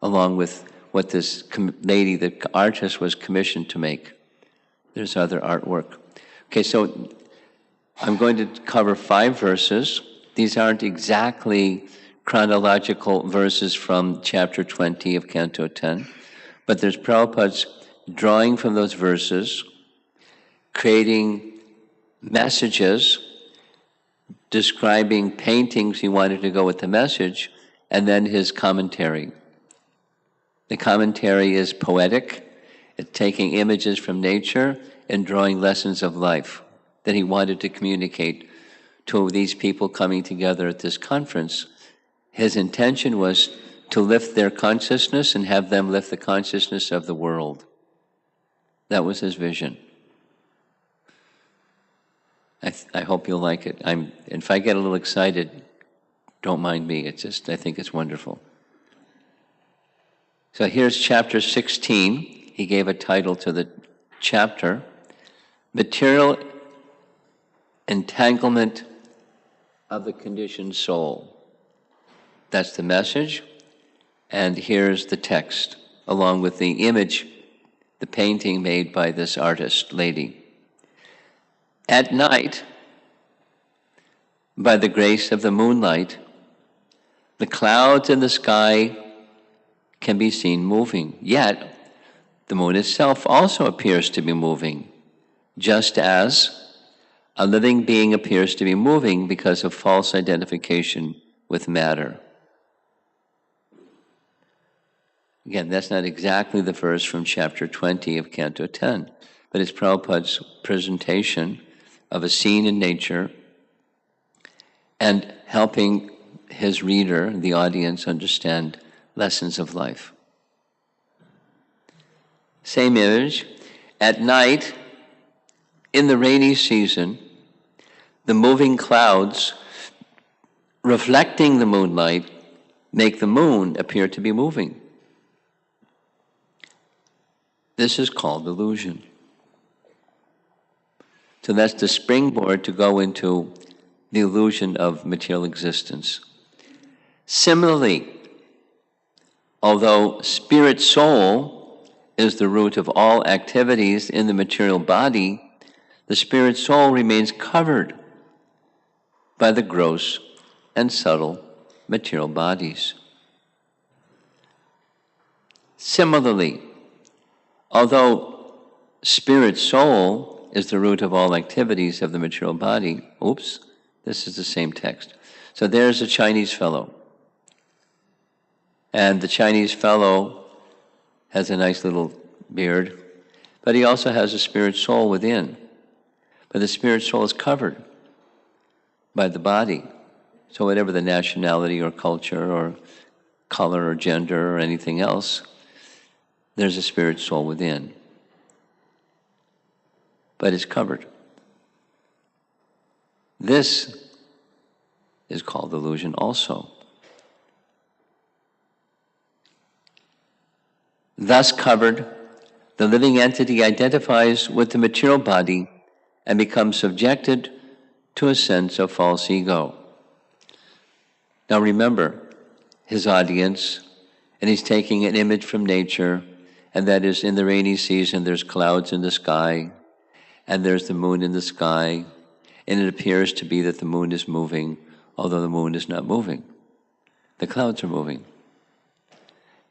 along with what this lady, the artist, was commissioned to make. There's other artwork. Okay, so I'm going to cover 5 verses. These aren't exactly chronological verses from chapter 20 of Canto 10, but there's Prabhupada's drawing from those verses, creating messages, describing paintings he wanted to go with the message, and then his commentary. The commentary is poetic. It's taking images from nature and drawing lessons of life that he wanted to communicate to these people coming together at this conference. His intention was to lift their consciousness and have them lift the consciousness of the world. That was his vision. I hope you'll like it. If I get a little excited, don't mind me. It's just, I think it's wonderful. So here's chapter 16. He gave a title to the chapter, Material Entanglement of the Conditioned Soul. That's the message. And here's the text, along with the image, the painting made by this artist lady. At night, by the grace of the moonlight, the clouds in the sky can be seen moving. Yet, the moon itself also appears to be moving, just as a living being appears to be moving because of false identification with matter. Again, that's not exactly the verse from chapter 20 of Canto 10, but it's Prabhupada's presentation of a scene in nature and helping his reader, the audience, understand lessons of life. Same image. At night, in the rainy season, the moving clouds reflecting the moonlight make the moon appear to be moving. This is called illusion. So that's the springboard to go into the illusion of material existence. Similarly, although spirit soul is the root of all activities in the material body, the spirit soul remains covered by the gross and subtle material bodies. Similarly, although spirit soul is the root of all activities of the material body, this is the same text. So there's a Chinese fellow. And the Chinese fellow has a nice little beard, but he also has a spirit soul within. But the spirit soul is covered by the body. So whatever the nationality or culture or color or gender or anything else, there's a spirit soul within. But it's covered. This is called illusion also. Thus covered, the living entity identifies with the material body and becomes subjected to a sense of false ego. Now remember, his audience, and he's taking an image from nature, and that is in the rainy season there's clouds in the sky, and there's the moon in the sky, and it appears to be that the moon is moving, although the moon is not moving. The clouds are moving.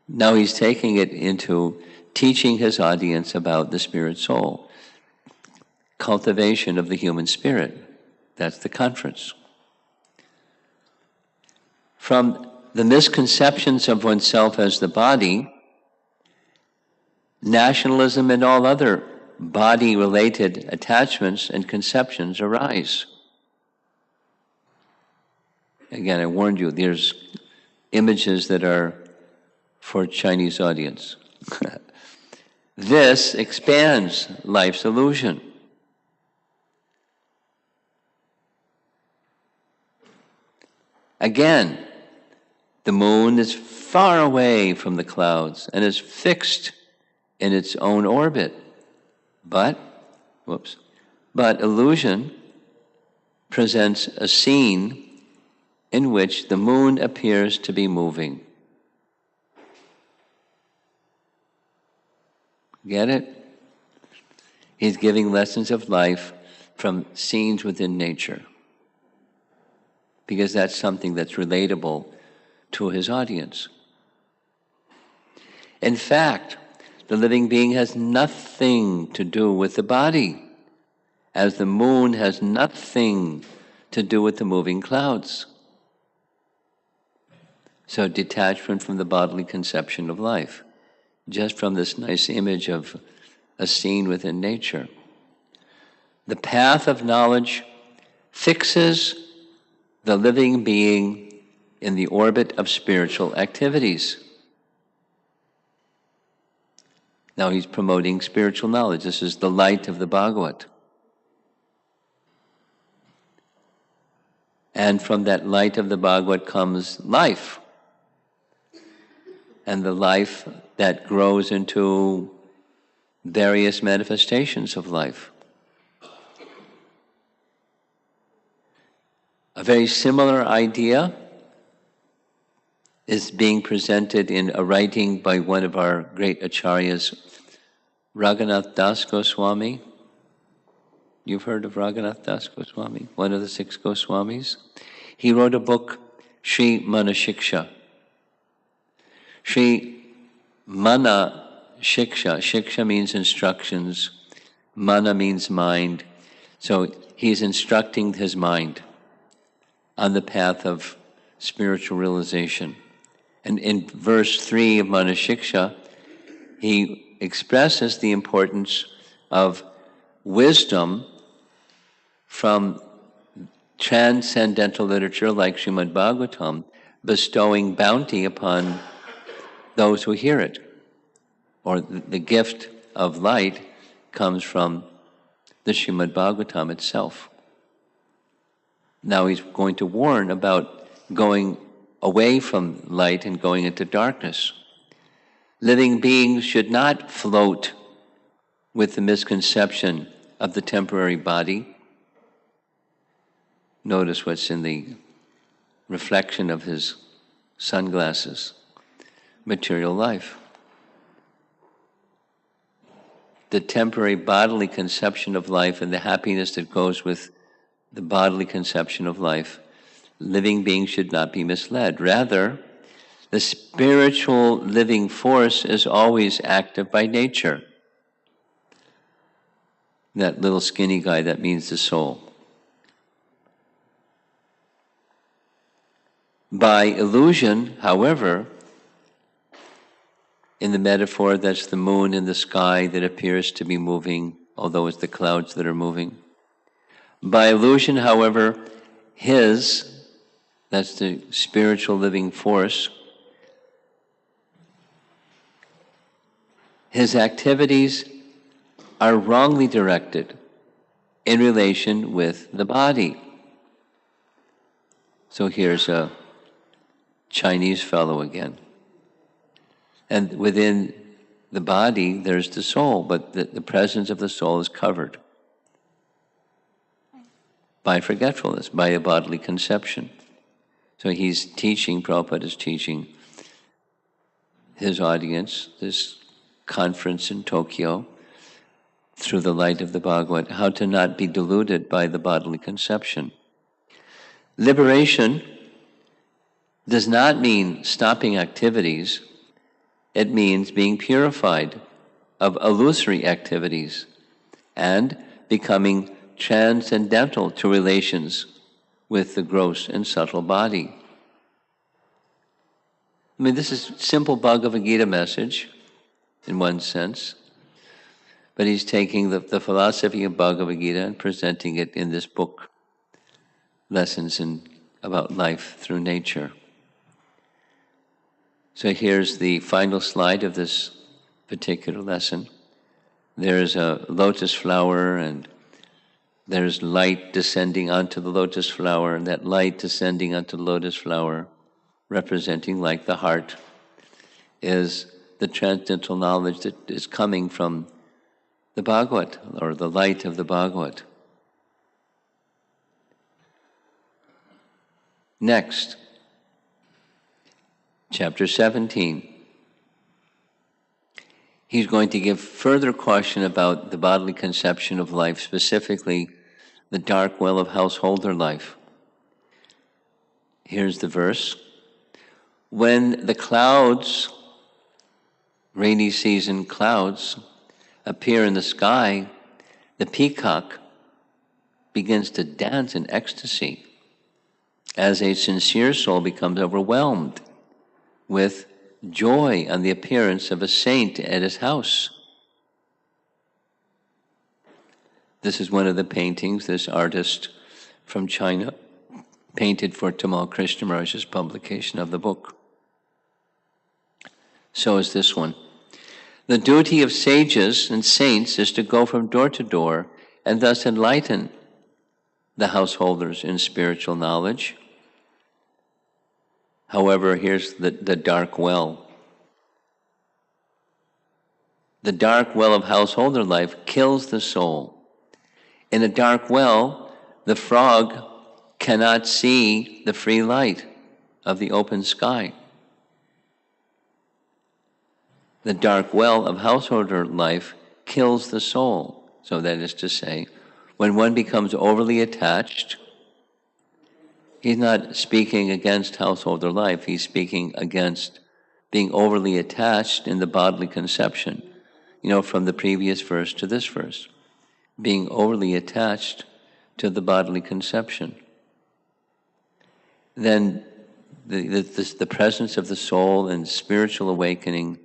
Now he's taking it into teaching his audience about the spirit soul, cultivation of the human spirit. That's the conference. From the misconceptions of oneself as the body, nationalism and all other body-related attachments and conceptions arise. Again, I warned you, there's images that are for Chinese audience. This expands life's illusion. Again, the moon is far away from the clouds and is fixed in its own orbit. But illusion presents a scene in which the moon appears to be moving. Get it? He's giving lessons of life from scenes within nature, because that's something that's relatable to his audience. In fact, the living being has nothing to do with the body, as the moon has nothing to do with the moving clouds. So detachment from the bodily conception of life, just from this nice image of a scene within nature. The path of knowledge fixes the living being in the orbit of spiritual activities. Now he's promoting spiritual knowledge. This is the light of the Bhagavat. And from that light of the Bhagavat comes life. And the life that grows into various manifestations of life. A very similar idea is being presented in a writing by one of our great acharyas, Raghunath Das Goswami. You've heard of Raghunath Das Goswami, one of the 6 Goswamis? He wrote a book, Sri Mana Shiksha. Sri Mana Shiksha, Shiksha means instructions, Mana means mind. So he's instructing his mind on the path of spiritual realization. And in verse 3 of Mana Shiksha, he expresses the importance of wisdom from transcendental literature like Srimad Bhagavatam, bestowing bounty upon those who hear it. Or the gift of light comes from the Srimad Bhagavatam itself. Now he's going to warn about going away from light and going into darkness. Living beings should not float with the misconception of the temporary body. Notice what's in the reflection of his sunglasses. Material life. the temporary bodily conception of life and the happiness that goes with the bodily conception of life, living beings should not be misled. Rather, the spiritual living force is always active by nature. That little skinny guy, that means the soul. By illusion, however, in the metaphor, that's the moon in the sky that appears to be moving, although it's the clouds that are moving. By illusion, however, that's the spiritual living force, his activities are wrongly directed in relation with the body. So here's a Chinese fellow again. And within the body, there's the soul, but the presence of the soul is covered by forgetfulness, by a bodily conception. So he's teaching, Prabhupada is teaching his audience, this conference in Tokyo, through the light of the Bhagavad, how to not be deluded by the bodily conception. Liberation does not mean stopping activities. It means being purified of illusory activities and becoming transcendental to relations with the gross and subtle body. I mean, this is simple Bhagavad Gita message in one sense, but he's taking the philosophy of Bhagavad Gita and presenting it in this book, Lessons about Life Through Nature. So here's the final slide of this particular lesson. There's a lotus flower, and there's light descending onto the lotus flower, and that light descending onto the lotus flower, representing like the heart, is the transcendental knowledge that is coming from the Bhagavad, or the light of the Bhagavad. Next, chapter 17. He's going to give further caution about the bodily conception of life, specifically the dark well of householder life. Here's the verse. When the clouds, rainy season clouds, appear in the sky, the peacock begins to dance in ecstasy as a sincere soul becomes overwhelmed with joy on the appearance of a saint at his house. This is one of the paintings this artist from China painted for Tamal Krishna Maharaj's publication of the book. So is this one. The duty of sages and saints is to go from door to door and thus enlighten the householders in spiritual knowledge. However, here's the dark well. The dark well of householder life kills the soul. In a dark well, the frog cannot see the free light of the open sky. The dark well of householder life kills the soul. So that is to say, when one becomes overly attached, he's not speaking against householder life, he's speaking against being overly attached in the bodily conception. You know, from the previous verse to this verse, being overly attached to the bodily conception. Then the presence of the soul and spiritual awakening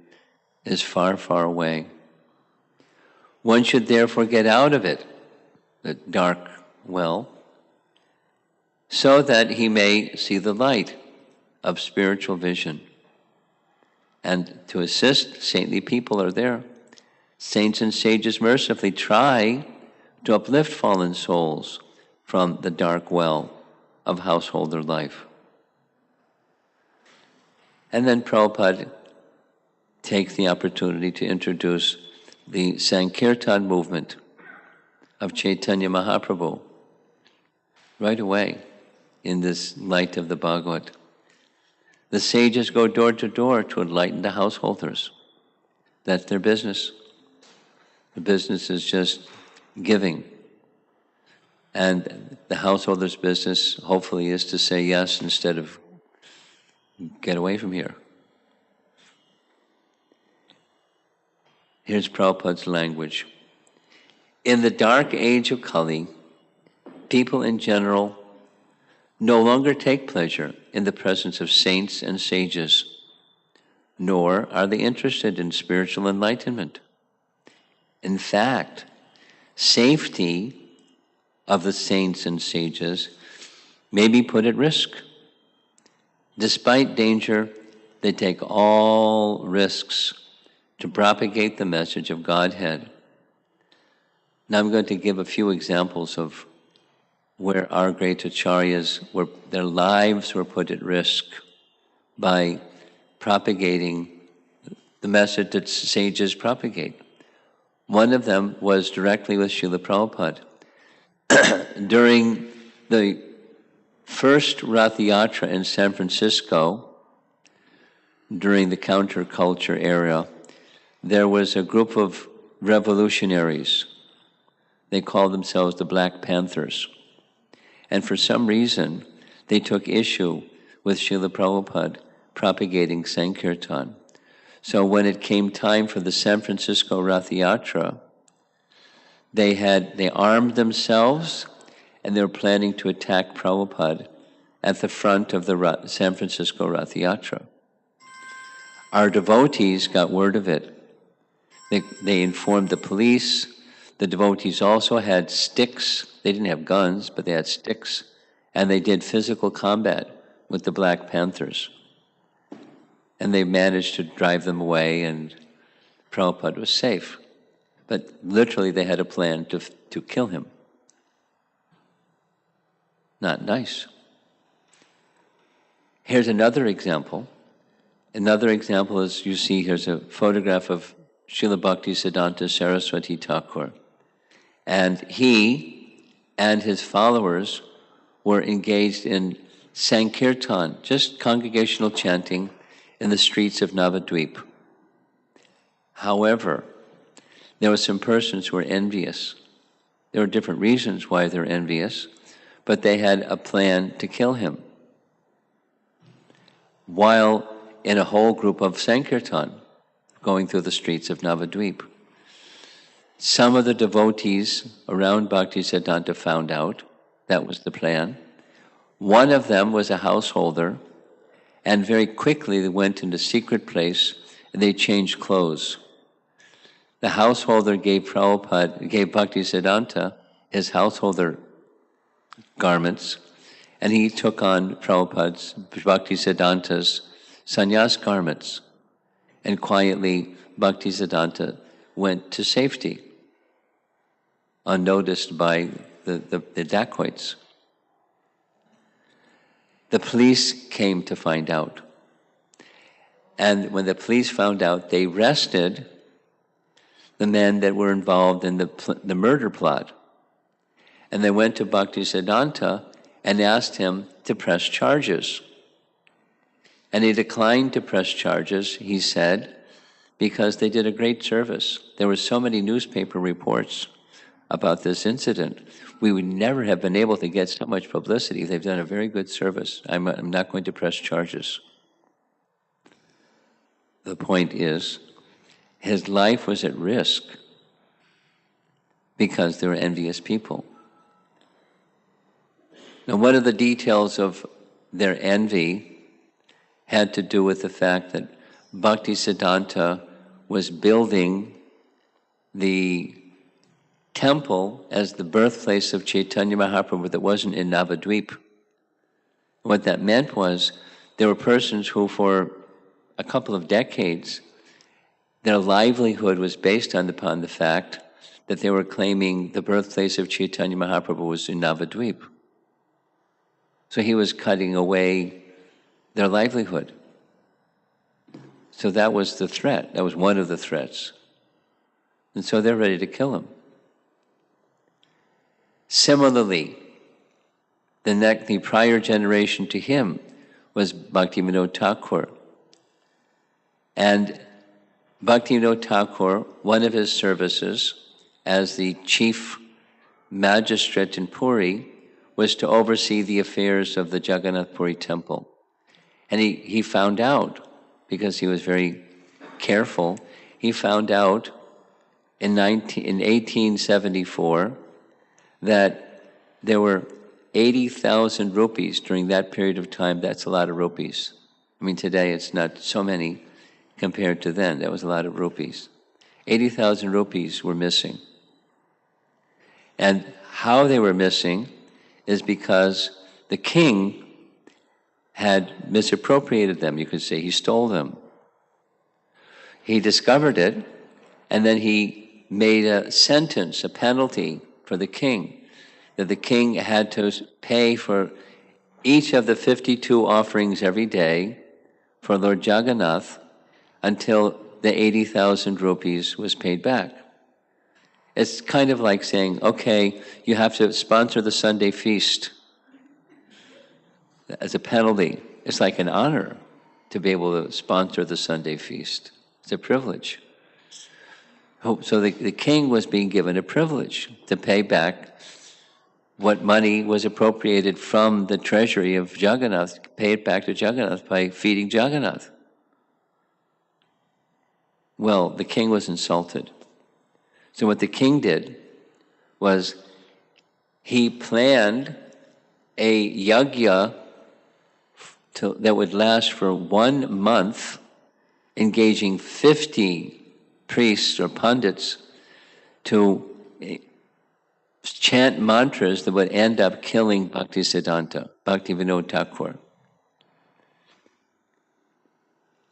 is far, far away. One should therefore get out of it, the dark well, so that he may see the light of spiritual vision. And to assist, saintly people are there. Saints and sages mercifully try to uplift fallen souls from the dark well of householder life. And then Prabhupada takes the opportunity to introduce the Sankirtan movement of Chaitanya Mahaprabhu right away in this light of the Bhagavad. The sages go door to door to enlighten the householders. That's their business. The business is just giving. And the householder's business, hopefully, is to say yes instead of get away from here. Here's Prabhupada's language. In the dark age of Kali, people in general no longer take pleasure in the presence of saints and sages, nor are they interested in spiritual enlightenment. In fact, safety of the saints and sages may be put at risk. Despite danger, they take all risks to propagate the message of Godhead. Now I'm going to give a few examples of where our great acharyas, where their lives were put at risk by propagating the message that sages propagate. One of them was directly with Srila Prabhupada. During the first Rath Yatra in San Francisco, during the counterculture era, there was a group of revolutionaries. They called themselves the Black Panthers. And for some reason, they took issue with Srila Prabhupada propagating Sankirtan. So when it came time for the San Francisco Rath Yatra, they armed themselves and they were planning to attack Prabhupada at the front of the San Francisco Rath Yatra. Our devotees got word of it. They informed the police. The devotees also had sticks. They didn't have guns, but they had sticks. And they did physical combat with the Black Panthers. And they managed to drive them away, and Prabhupada was safe. But literally they had a plan to kill him. Not nice. Here's another example. Another example is, you see, here's a photograph of Srila Bhaktisiddhanta Saraswati Thakur. And he and his followers were engaged in Sankirtan, just congregational chanting in the streets of Navadvip. However, there were some persons who were envious. There were different reasons why they're envious, but they had a plan to kill him while in a whole group of Sankirtan going through the streets of Navadvip. Some of the devotees around Bhaktisiddhanta found out that was the plan. One of them was a householder, and very quickly they went into a secret place and they changed clothes. The householder gave Bhaktisiddhanta his householder garments, and he took on Bhaktisiddhanta's sannyas garments. And quietly, Bhaktisiddhanta went to safety, unnoticed by the dacoits. The police came to find out. And when the police found out, they arrested the men that were involved in the murder plot. And they went to Bhaktisiddhanta and asked him to press charges. And he declined to press charges, he said, because they did a great service. There were so many newspaper reports about this incident. We would never have been able to get so much publicity. They've done a very good service. I'm not going to press charges. The point is, his life was at risk because there were envious people. Now, one of the details of their envy had to do with the fact that Bhaktisiddhanta was building the temple as the birthplace of Chaitanya Mahaprabhu that wasn't in Navadvip. What that meant was there were persons who for a couple of decades, their livelihood was based upon the fact that they were claiming the birthplace of Chaitanya Mahaprabhu was in Navadvip. So he was cutting away their livelihood. So that was the threat. That was one of the threats. And so they're ready to kill him. Similarly, the prior generation to him was Bhaktivinoda Thakur. And Bhaktivinoda Thakur, one of his services as the chief magistrate in Puri was to oversee the affairs of the Jagannath Puri temple. And he found out, because he was very careful, he found out in 1874 that there were 80,000 rupees during that period of time. That's a lot of rupees. I mean, today it's not so many compared to then. That was a lot of rupees. 80,000 rupees were missing. And how they were missing is because the king had misappropriated them, you could say. He stole them. He discovered it, and then he made a sentence, a penalty for the king, that the king had to pay for each of the 52 offerings every day for Lord Jagannath until the 80,000 rupees was paid back. It's kind of like saying, okay, you have to sponsor the Sunday feast as a penalty. It's like an honor to be able to sponsor the Sunday feast. It's a privilege. So the king was being given a privilege to pay back what money was appropriated from the treasury of Jagannath, pay it back to Jagannath by feeding Jagannath. Well, the king was insulted. So what the king did was he planned a yajna that would last for 1 month, engaging 50 priests or pundits to chant mantras that would end up killing Bhaktivinoda Thakur.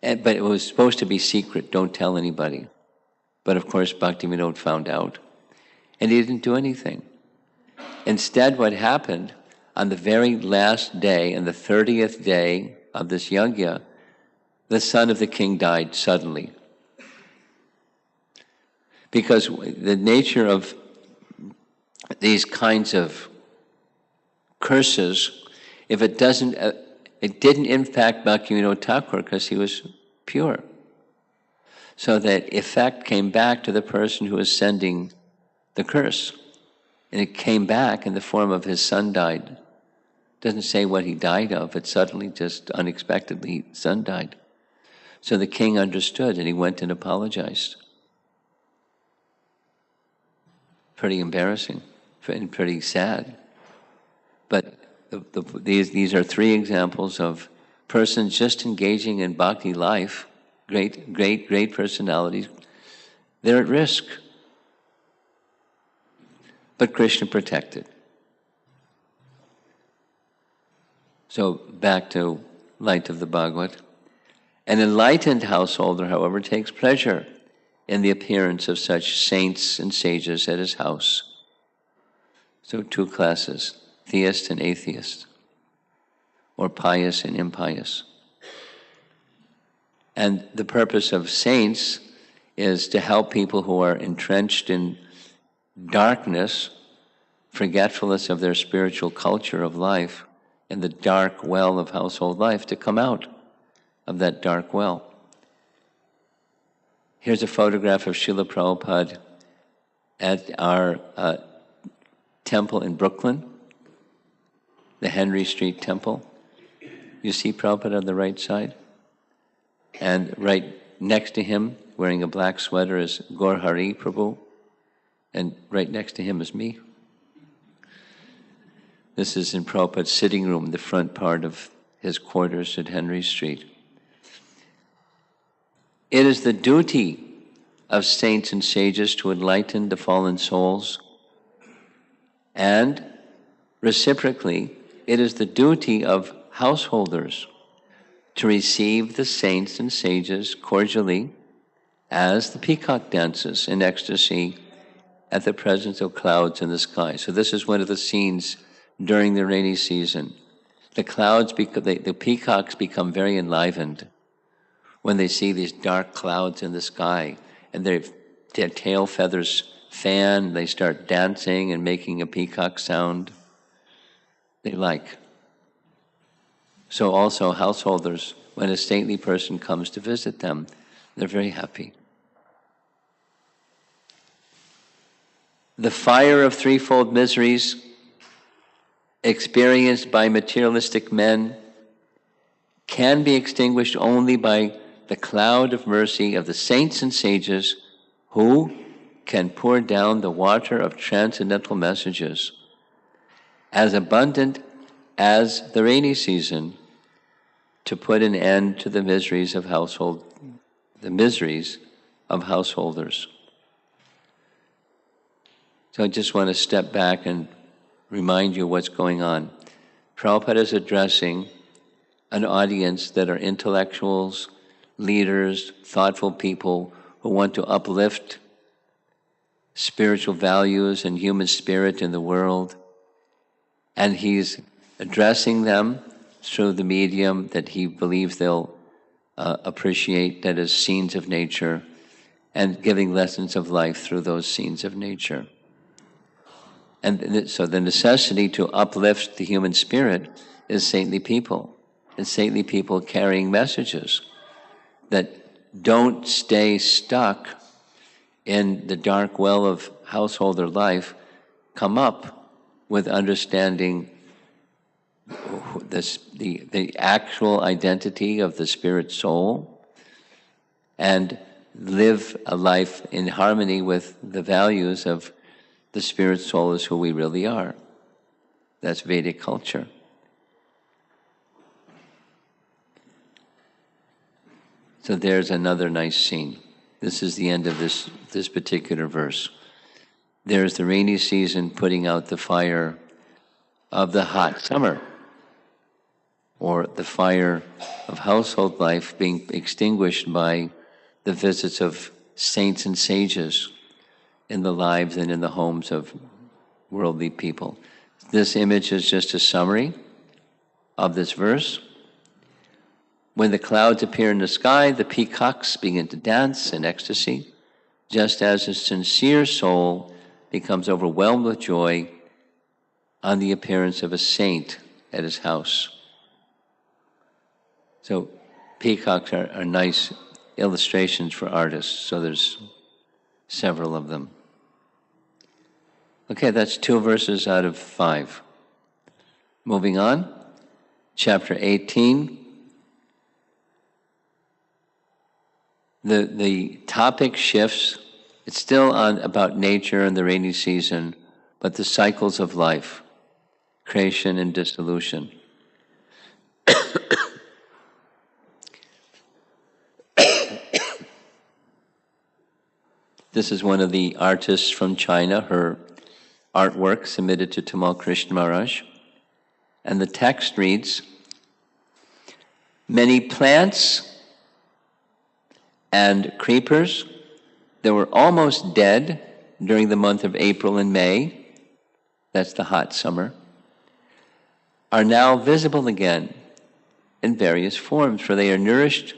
But it was supposed to be secret, don't tell anybody. But of course, Bhaktivinoda found out, and he didn't do anything. Instead, what happened, on the very last day, and the 30th day of this yajna, the son of the king died suddenly. Because the nature of these kinds of curses, if it doesn't, it didn't impact Bhaktivinoda Thakur because he was pure. So that effect came back to the person who was sending the curse. And it came back in the form of his son died. It doesn't say what he died of, it suddenly just unexpectedly, his son died. So the king understood and he went and apologized. Pretty embarrassing and pretty sad. But these are 3 examples of persons just engaging in bhakti life, great personalities. They're at risk. But Krishna protected. So back to light of the Bhagavad. An enlightened householder, however, takes pleasure in the appearance of such saints and sages at his house. So 2 classes, theist and atheist, or pious and impious. And the purpose of saints is to help people who are entrenched in darkness, forgetfulness of their spiritual culture of life, and the dark well of household life, to come out of that dark well. Here's a photograph of Srila Prabhupada at our temple in Brooklyn, the Henry Street Temple. You see Prabhupada on the right side? And right next to him, wearing a black sweater, is Gaur Hari Prabhu. And right next to him is me. This is in Prabhupada's sitting room, the front part of his quarters at Henry Street. It is the duty of saints and sages to enlighten the fallen souls, and reciprocally, it is the duty of householders to receive the saints and sages cordially as the peacock dances in ecstasy at the presence of clouds in the sky. So this is one of the scenes during the rainy season. The clouds, the peacocks become very enlivened when they see these dark clouds in the sky, and their tail feathers fan, they start dancing and making a peacock sound. They like. So also householders, when a saintly person comes to visit them, they're very happy. The fire of threefold miseries experienced by materialistic men can be extinguished only by the cloud of mercy of the saints and sages who can pour down the water of transcendental messages as abundant as the rainy season to put an end to the miseries of householders. So I just want to step back and remind you what's going on. Prabhupada is addressing an audience that are intellectuals, leaders, thoughtful people who want to uplift spiritual values and human spirit in the world. And he's addressing them through the medium that he believes they'll appreciate, that is scenes of nature, and giving lessons of life through those scenes of nature. And so the necessity to uplift the human spirit is saintly people, and saintly people carrying messages that don't stay stuck in the dark well of householder life, come up with understanding the actual identity of the spirit soul, and live a life in harmony with the values of the spirit soul is who we really are. That's Vedic culture. So there's another nice scene. This is the end of this particular verse. There's the rainy season putting out the fire of the hot summer, or the fire of household life being extinguished by the visits of saints and sages in the lives and in the homes of worldly people. This image is just a summary of this verse. When the clouds appear in the sky, the peacocks begin to dance in ecstasy, just as a sincere soul becomes overwhelmed with joy on the appearance of a saint at his house. So peacocks are nice illustrations for artists, so there's several of them. Okay, that's 2 verses out of 5. Moving on, chapter 18. The topic shifts. It's still on about nature and the rainy season, but the cycles of life, creation and dissolution. This is one of the artists from China, her artwork submitted to Tamal Krishna Maharaj. And the text reads, "Many plants and creepers that were almost dead during the month of April and May," that's the hot summer, "are now visible again in various forms, for they are nourished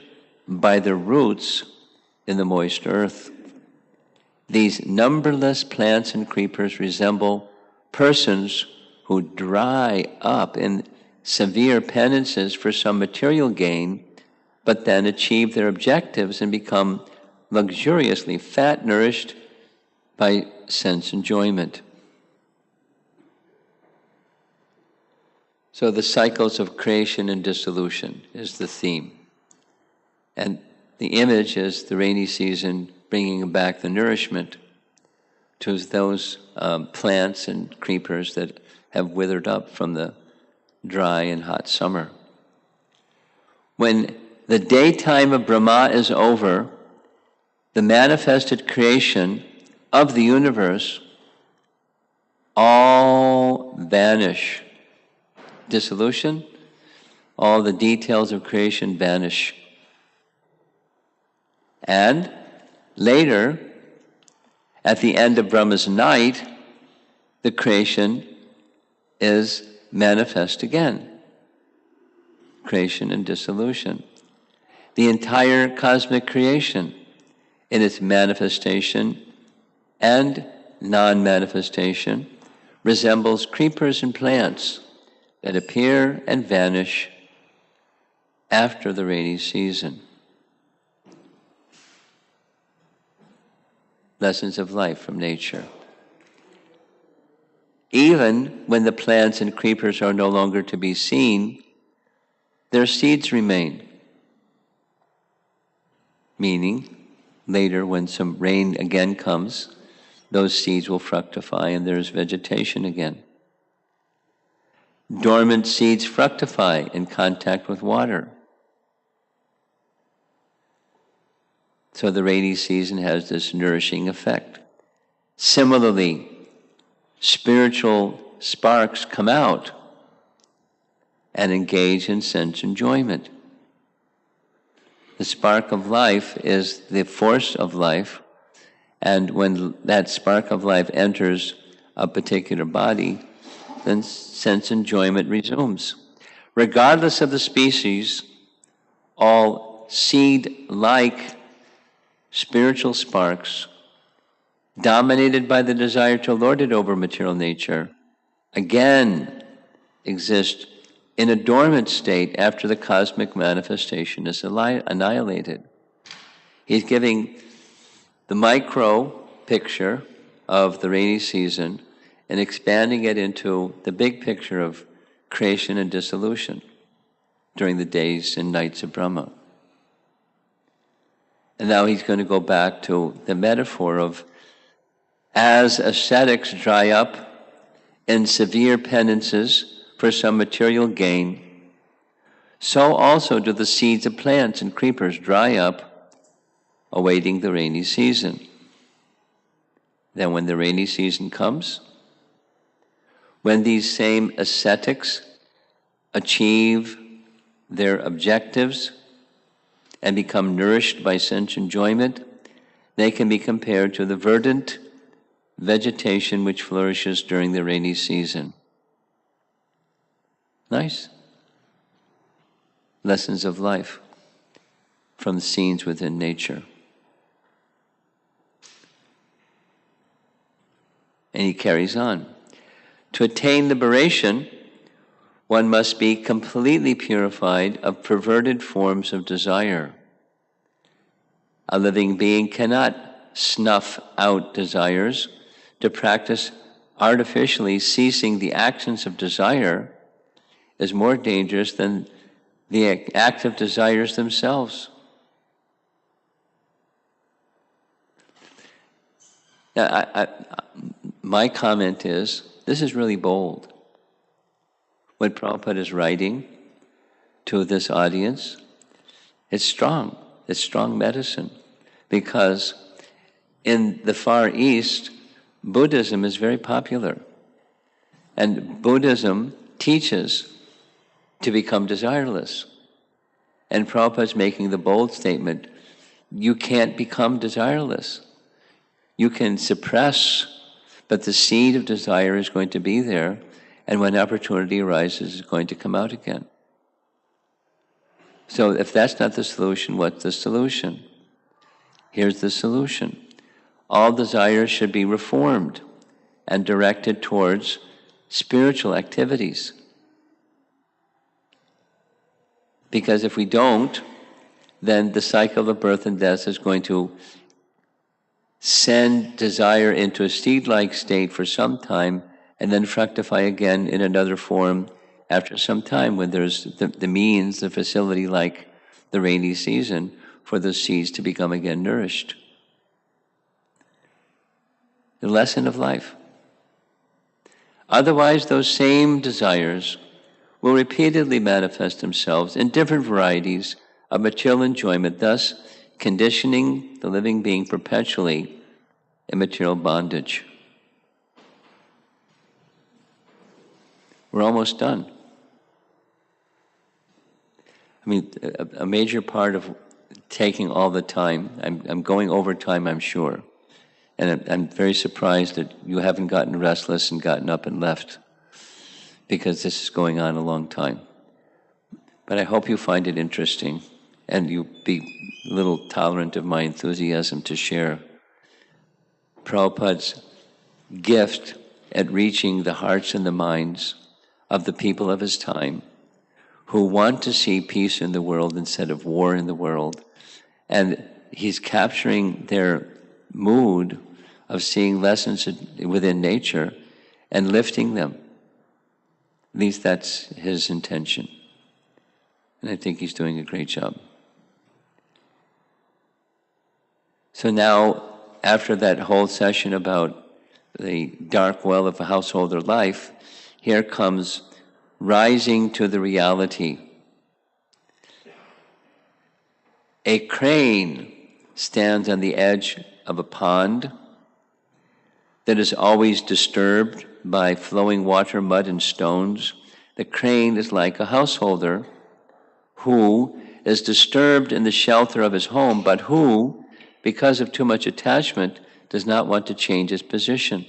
by their roots in the moist earth. These numberless plants and creepers resemble persons who dry up in severe penances for some material gain, but then achieve their objectives and become luxuriously fat, nourished by sense enjoyment." So the cycles of creation and dissolution is the theme. And the image is the rainy season bringing back the nourishment to those plants and creepers that have withered up from the dry and hot summer. When the daytime of Brahma is over, the manifested creation of the universe all vanish. Dissolution, all the details of creation vanish. And later, at the end of Brahma's night, the creation is manifest again. Creation and dissolution. The entire cosmic creation in its manifestation and non-manifestation resembles creepers and plants that appear and vanish after the rainy season. Lessons of life from nature. even when the plants and creepers are no longer to be seen, their seeds remain. Meaning, later when some rain again comes, those seeds will fructify and there's vegetation again. Dormant seeds fructify in contact with water. So the rainy season has this nourishing effect. Similarly, spiritual sparks come out and engage in sense enjoyment. The spark of life is the force of life, and when that spark of life enters a particular body, then sense enjoyment resumes. Regardless of the species, all seed-like spiritual sparks, dominated by the desire to lord it over material nature, again exist in a dormant state after the cosmic manifestation is annihilated. He's giving the micro picture of the rainy season and expanding it into the big picture of creation and dissolution during the days and nights of Brahma. And now he's going to go back to the metaphor of, as ascetics dry up in severe penances for some material gain, so also do the seeds of plants and creepers dry up, awaiting the rainy season. Then when the rainy season comes, when these same ascetics achieve their objectives and become nourished by sense enjoyment, they can be compared to the verdant vegetation which flourishes during the rainy season. Nice. Lessons of life from the scenes within nature. And he carries on. To attain liberation, one must be completely purified of perverted forms of desire. A living being cannot snuff out desires. To practice artificially ceasing the actions of desire is more dangerous than the active desires themselves. Now, my comment is, this is really bold. What Prabhupada is writing to this audience, it's strong. It's strong medicine. Because in the Far East, Buddhism is very popular. And Buddhism teaches to become desireless. And Prabhupada is making the bold statement, you can't become desireless. You can suppress, but the seed of desire is going to be there, and when opportunity arises, it's going to come out again. So if that's not the solution, what's the solution? Here's the solution. All desires should be reformed and directed towards spiritual activities. Because if we don't, then the cycle of birth and death is going to send desire into a seed-like state for some time and then fructify again in another form after some time when there's the means, the facility like the rainy season for the seeds to become again nourished. The lesson of life. Otherwise, those same desires will repeatedly manifest themselves in different varieties of material enjoyment, thus conditioning the living being perpetually in material bondage. We're almost done. I mean, a major part of taking all the time, I'm going over time, I'm sure, and I'm very surprised that you haven't gotten restless and gotten up and left, because this is going on a long time. But I hope you find it interesting, and you be a little tolerant of my enthusiasm to share Prabhupada's gift at reaching the hearts and the minds of the people of his time who want to see peace in the world instead of war in the world. And he's capturing their mood of seeing lessons within nature and lifting them. At least that's his intention. And I think he's doing a great job. So now, after that whole session about the dark well of a householder life, here comes rising to the reality. A crane stands on the edge of a pond that is always disturbed by flowing water, mud, and stones. The crane is like a householder who is disturbed in the shelter of his home, but who, because of too much attachment, does not want to change his position.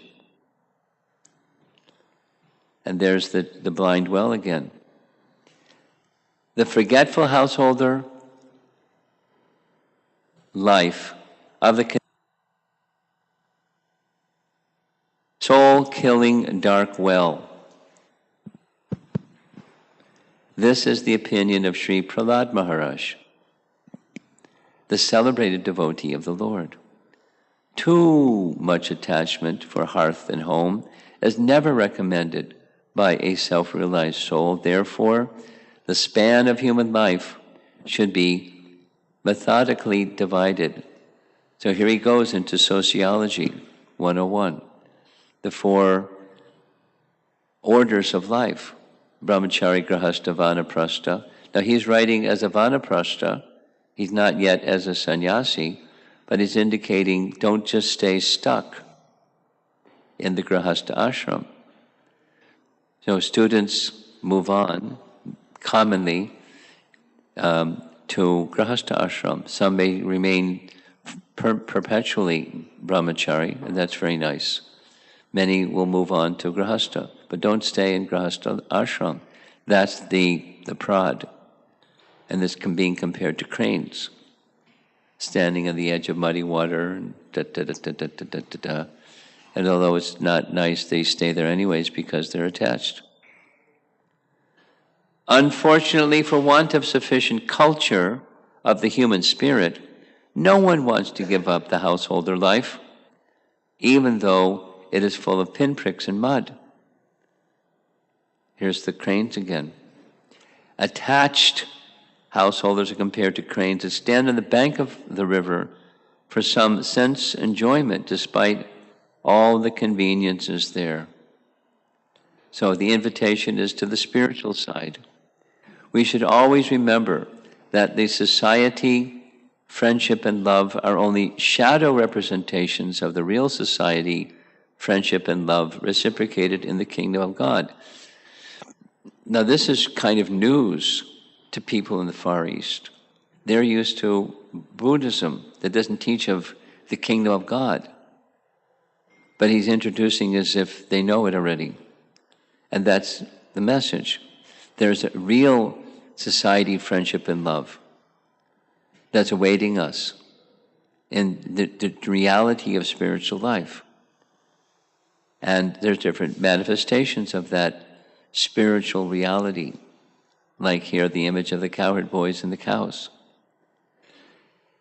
And there's the blind well again. The forgetful householder life of the soul-killing dark well. This is the opinion of Sri Prahlad Maharaj, the celebrated devotee of the Lord. Too much attachment for hearth and home is never recommended by a self-realized soul. Therefore, the span of human life should be methodically divided. So here he goes into Sociology 101, the 4 orders of life, Brahmachari, Grahastha, Vanaprastha. Now he's writing as a Vanaprastha, he's not yet as a sannyasi, but he's indicating don't just stay stuck in the Grahastha ashram. So students move on commonly to Grahastha ashram. Some may remain perpetually Brahmachari, and that's very nice. Many will move on to Grahastha, but don't stay in Grahastha ashram. That's the prad. And this being compared to cranes, standing on the edge of muddy water, and da-da-da-da-da-da-da-da. And although it's not nice, they stay there anyways because they're attached. Unfortunately, for want of sufficient culture of the human spirit, no one wants to give up the householder life, even though it is full of pinpricks and mud. Here's the cranes again. Attached householders are compared to cranes that stand on the bank of the river for some sense enjoyment, despite all the conveniences there. So the invitation is to the spiritual side. We should always remember that the society, friendship, and love are only shadow representations of the real society, friendship, and love reciprocated in the kingdom of God. Now this is kind of news to people in the Far East. They're used to Buddhism that doesn't teach of the kingdom of God. But he's introducing as if they know it already. And that's the message. There's a real society, friendship, and love that's awaiting us in the reality of spiritual life. And there's different manifestations of that spiritual reality, like here the image of the cowherd boys and the cows.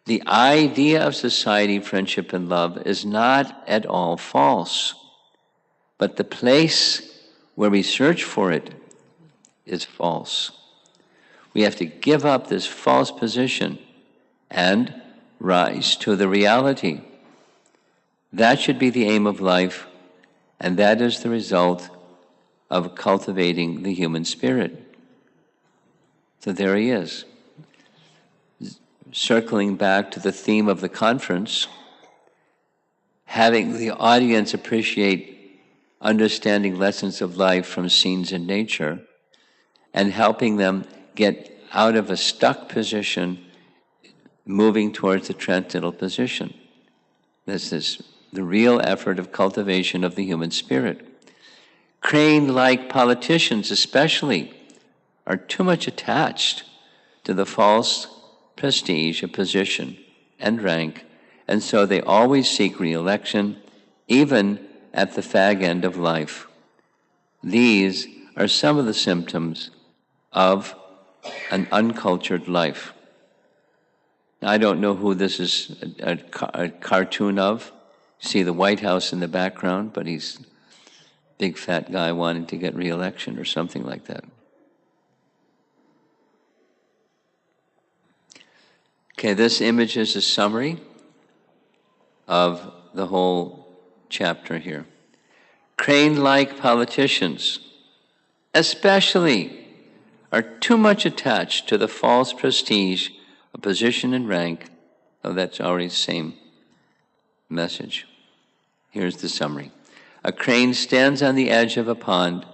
The idea of society, friendship, and love is not at all false, but the place where we search for it is false. We have to give up this false position and rise to the reality. That should be the aim of life, and that is the result of cultivating the human spirit. So there he is. Circling back to the theme of the conference, having the audience appreciate understanding lessons of life from scenes in nature, and helping them get out of a stuck position, moving towards the transcendental position. This is the real effort of cultivation of the human spirit. Crane-like politicians especially are too much attached to the false prestige of position and rank, and so they always seek re-election, even at the fag end of life. These are some of the symptoms of an uncultured life. I don't know who this is a cartoon of. You see the White House in the background, but he's big fat guy wanting to get re-election or something like that. Okay, this image is a summary of the whole chapter here. Crane-like politicians, especially, are too much attached to the false prestige of position and rank. Oh, that's already the same message. Here's the summary. A crane stands on the edge of a pond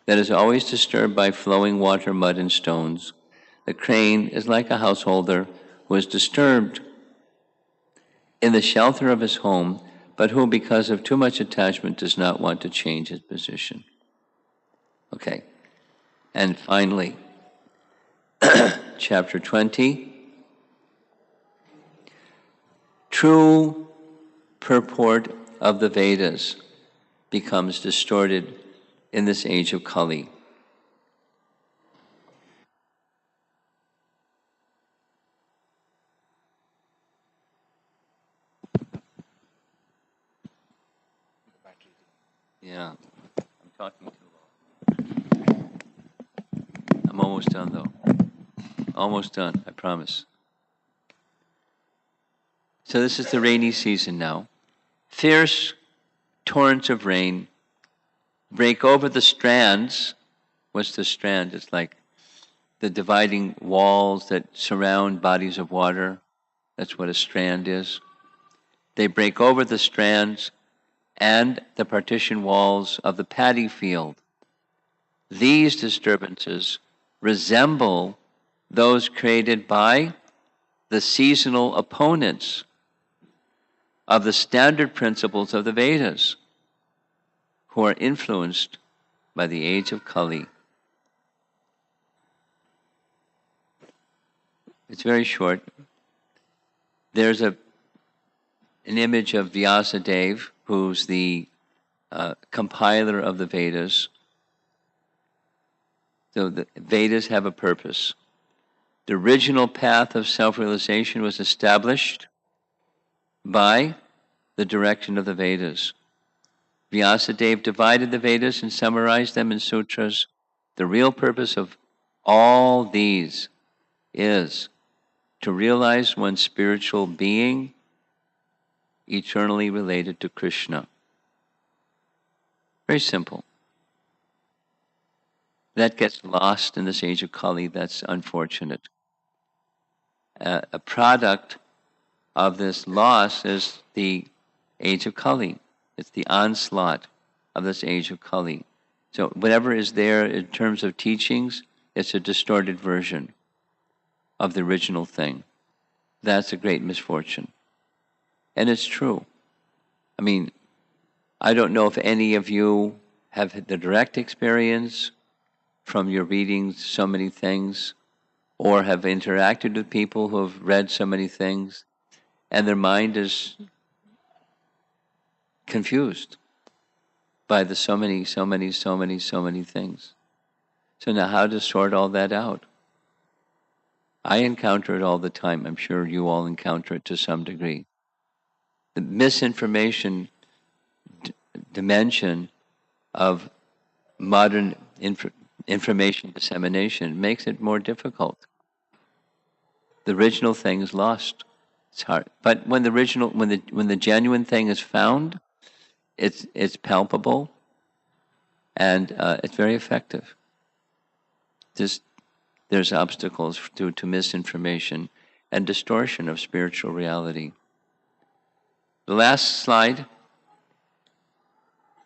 that is always disturbed by flowing water, mud, and stones. The crane is like a householder who is disturbed in the shelter of his home, but who, because of too much attachment, does not want to change his position. Okay. And finally, chapter 20. True purport of the Vedas becomes distorted in this age of Kali. Yeah, I'm talking too long. I'm almost done, though. Almost done, I promise. So this is the rainy season now. Fierce torrents of rain break over the strands. What's the strand? It's like the dividing walls that surround bodies of water. That's what a strand is. They break over the strands and the partition walls of the paddy field. These disturbances resemble those created by the seasonal opponents of the standard principles of the Vedas, who are influenced by the age of Kali. It's very short. There's an image of Vyasadeva, who's the compiler of the Vedas. So the Vedas have a purpose. The original path of self-realization was established by the direction of the Vedas. Vyasadeva divided the Vedas and summarized them in sutras. The real purpose of all these is to realize one's spiritual being eternally related to Krishna. Very simple. That gets lost in this age of Kali. That's unfortunate. A product of this loss is the age of Kali. It's the onslaught of this age of Kali. So whatever is there in terms of teachings, it's a distorted version of the original thing. That's a great misfortune. And it's true. I mean, I don't know if any of you have had the direct experience from your reading so many things, or have interacted with people who have read so many things, and their mind is confused by the so many things. So now how to sort all that out? I encounter it all the time. I'm sure you all encounter it to some degree. The misinformation dimension of modern information dissemination makes it more difficult. The original thing is lost. It's hard. But when the genuine thing is found, it's palpable, and it's very effective. There's obstacles due to misinformation and distortion of spiritual reality. The last slide.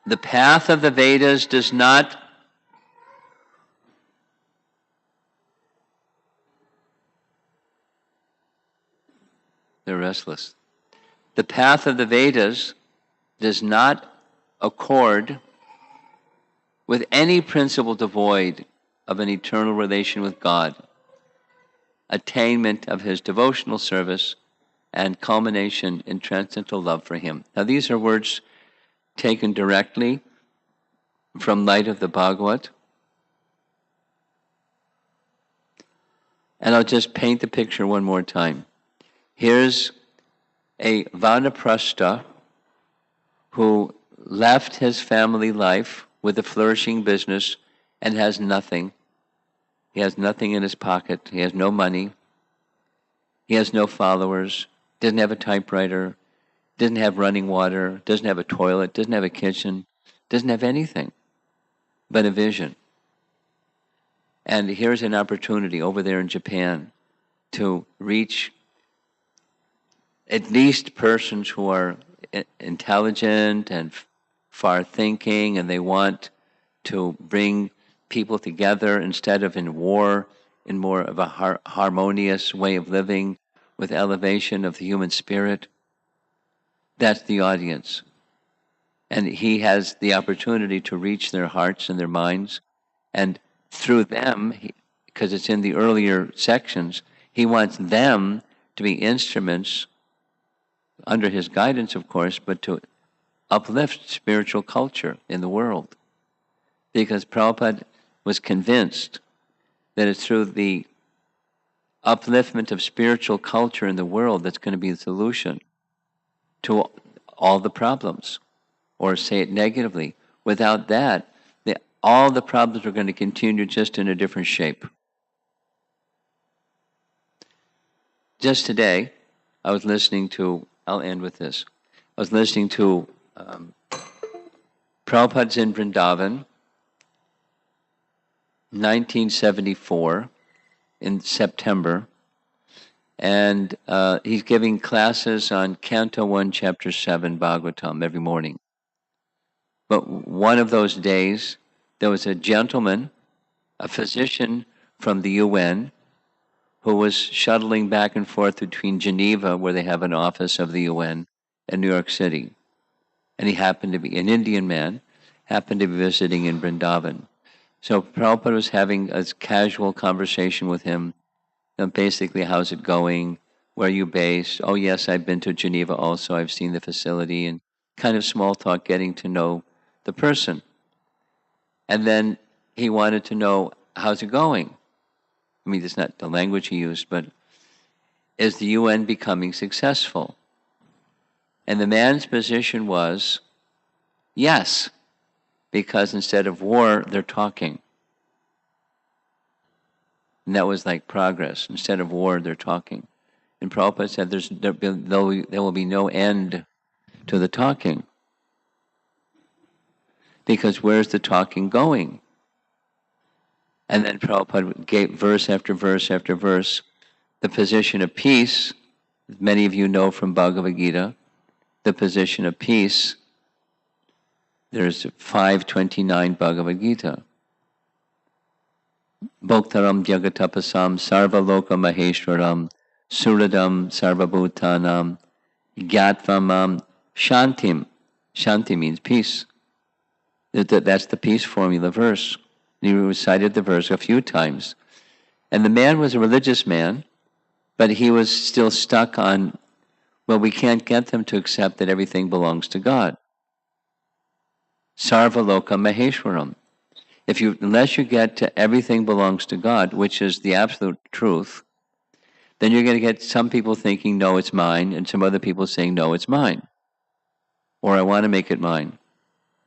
The path of the Vedas does not they're restless. The path of the Vedas does not accord with any principle devoid of an eternal relation with God, attainment of His devotional service, and culmination in transcendental love for Him. Now these are words taken directly from Light of the Bhagavat. And I'll just paint the picture one more time. Here's a vanaprastha who left his family life with a flourishing business and has nothing. He has nothing in his pocket. He has no money. He has no followers. Doesn't have a typewriter. Doesn't have running water. Doesn't have a toilet. Doesn't have a kitchen. Doesn't have anything but a vision. And here's an opportunity over there in Japan to reach at least persons who are intelligent and far-thinking, and they want to bring people together instead of in war, in more of a harmonious way of living with elevation of the human spirit. That's the audience. And he has the opportunity to reach their hearts and their minds. And through them, because it's in the earlier sections, he wants them to be instruments, under his guidance, of course, but to uplift spiritual culture in the world. Because Prabhupada was convinced that it's through the upliftment of spiritual culture in the world that's going to be the solution to all the problems. Or say it negatively, without that, all the problems are going to continue just in a different shape. Just today, I was listening to, I'll end with this, I was listening to Prabhupada's in Vrindavan, 1974, in September, and he's giving classes on Canto 1, Chapter 7, Bhagavatam, every morning. But one of those days, there was a gentleman, a physician from the UN, who was shuttling back and forth between Geneva, where they have an office of the UN, and New York City. And he happened to be an Indian man, happened to be visiting in Vrindavan. So Prabhupada was having a casual conversation with him, and basically, how's it going? Where are you based? Oh yes, I've been to Geneva also, I've seen the facility, and kind of small talk, getting to know the person. And then he wanted to know, how's it going? I mean, it's not the language he used, but is the UN becoming successful? And the man's position was, yes, because instead of war, they're talking. And that was like progress. Instead of war, they're talking. And Prabhupada said there will be no end to the talking. Because where's the talking going? And then Prabhupada gave verse after verse after verse. The position of peace, many of you know from Bhagavad Gita, the position of peace, there's 529 Bhagavad Gita. Bhoktaram Jagatapasam Sarvaloka Maheshwaram Suradam Sarvabhutanam Gyatvamam Shantim. Shanti means peace. That's the peace formula verse. He recited the verse a few times. And the man was a religious man, but he was still stuck on, well, we can't get them to accept that everything belongs to God. Sarvaloka Maheshwaram. Unless you get to everything belongs to God, which is the absolute truth, then you're going to get some people thinking, no, it's mine, and some other people saying, no, it's mine. Or I want to make it mine.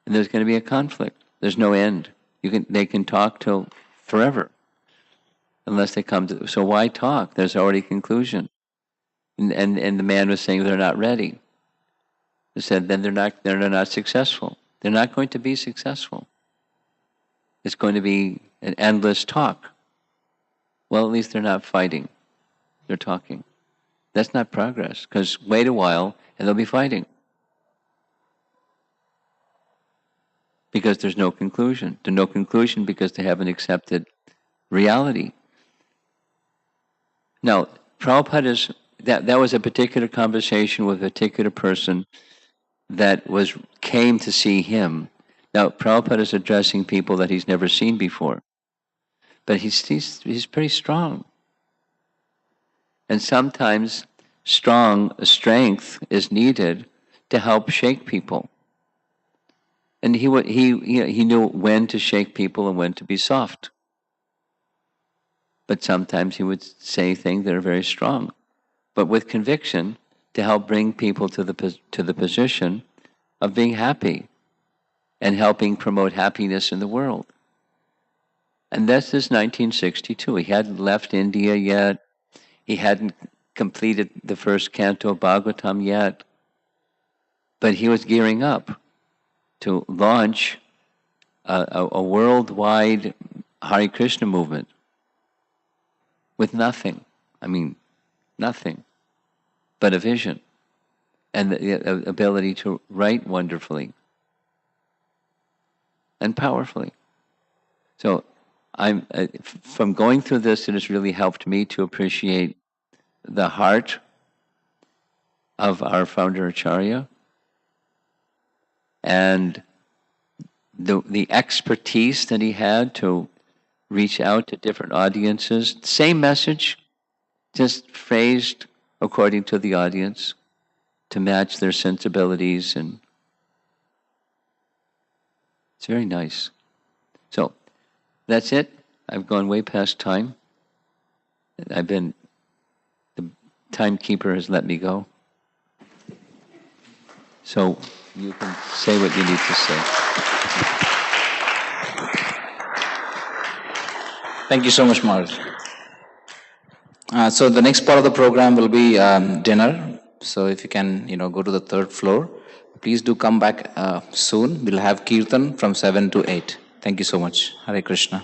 And there's going to be a conflict. There's no end. They can talk till forever, unless they come to. So why talk? There's already conclusion. And the man was saying they're not ready. He said then they're not successful. They're not going to be successful. It's going to be an endless talk. Well, at least they're not fighting. They're talking. That's not progress, because wait a while and they'll be fighting. Because there's no conclusion. There's no conclusion because they haven't accepted reality. Now, Prabhupada that was a particular conversation with a particular person that came to see him. Now, Prabhupada is addressing people that he's never seen before. But he's pretty strong. And sometimes strength is needed to help shake people. And he knew when to shake people and when to be soft. But sometimes he would say things that are very strong, but with conviction to help bring people to the position of being happy and helping promote happiness in the world. And this is 1962. He hadn't left India yet. He hadn't completed the first canto of Bhagavatam yet. But he was gearing up to launch a worldwide Hare Krishna movement with nothing. I mean, nothing but a vision and the ability to write wonderfully and powerfully. So I'm from going through this, it has really helped me to appreciate the heart of our founder Acharya and the expertise that he had to reach out to different audiences. Same message, just phrased according to the audience to match their sensibilities, and it's very nice. So that's it. I've gone way past time. The timekeeper has let me go. So you can say what you need to say. Thank you so much, Maharaj. So the next part of the program will be dinner. So if you can, go to the third floor. Please do come back soon. We'll have Kirtan from 7 to 8. Thank you so much. Hare Krishna.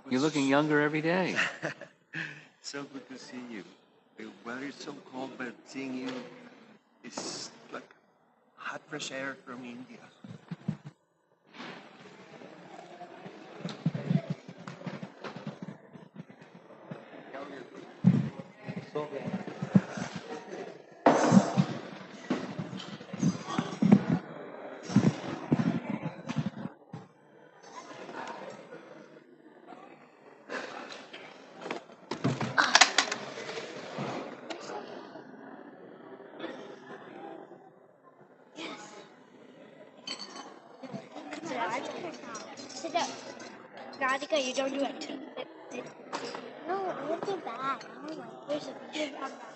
You're looking younger every day. So good to see you. The weather is so cold, but seeing you is like hot fresh air from India. Sit down. Radhika, you don't do it. No, look at that. Oh my, there's a picture on that.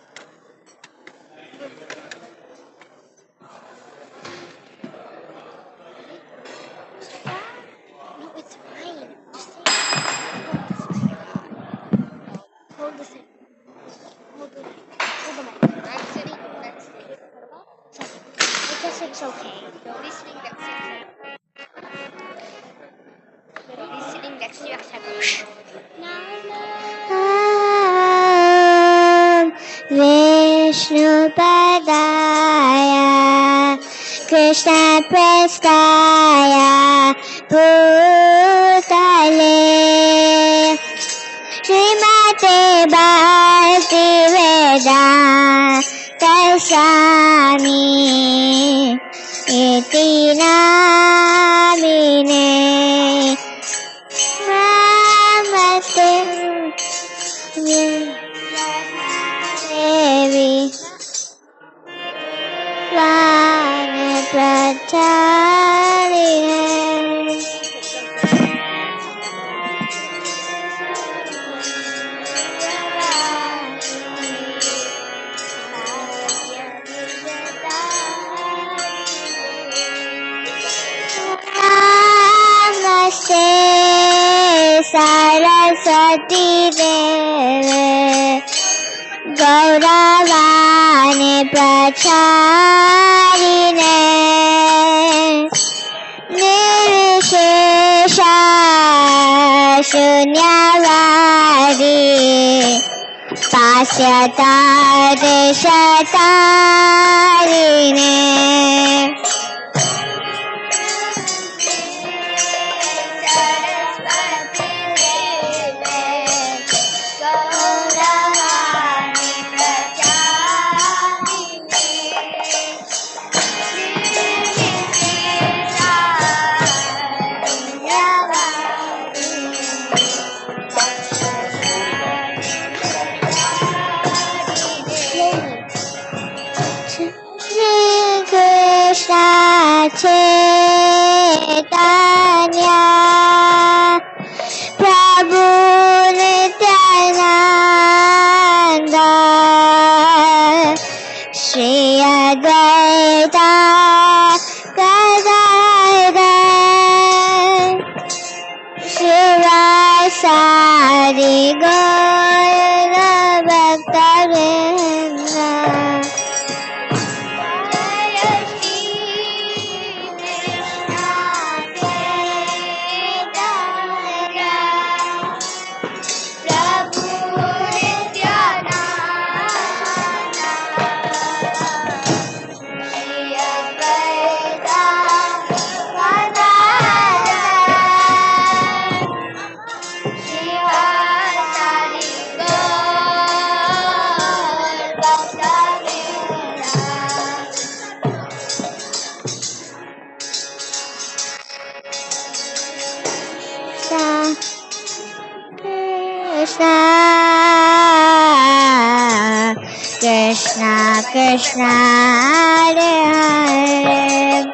No, it's fine. Just say hold this in. Hold the mic. Hold the mic. I'm sitting next to you. I guess it's okay. Nobody's sitting next to you. Nobody's sitting next to you except Vishnu Padaya Krishna Prestaya Bhutale Srimate Bhakti Vedanta Swami Iti Namine Namaste Devi Vani Prachaline Namaste Saraswati Deve Gauravani Pracharine Nirvishesha Shunyavadi Pasyata Deshatarine Chaitanya Prabhu Nityananda Shri Hari Gaura Bhakta Vrinda Jaya Shri Krishna Chaitanya Prabhu Nityananda Shri Advaita Gadadhara Shivasari Gaur Bhaktavrinda Krishna Krishna Krishna Hare Hare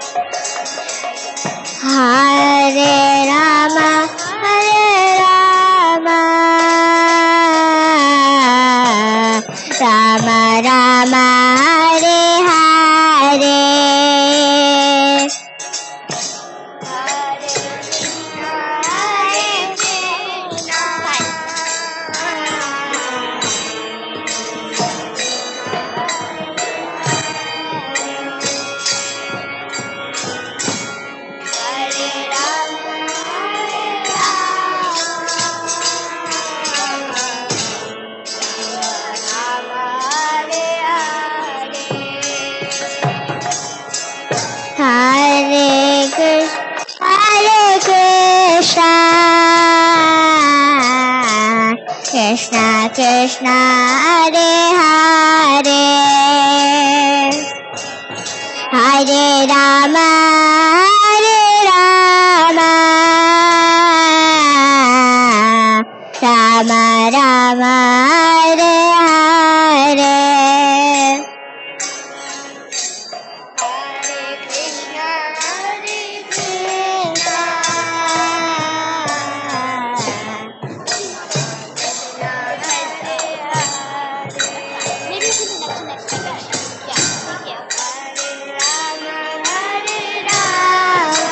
Hare Rama Hare Rama Rama Rama Hare Hare Hare Krishna Hare Rama Rama Hare Hare Hare Krishna Krishna Krishna Hare Hare Hare Rama Rama Rama Hare Hare Hare Krishna Maybe you can do next to next. Yeah, thank you. Hare Rama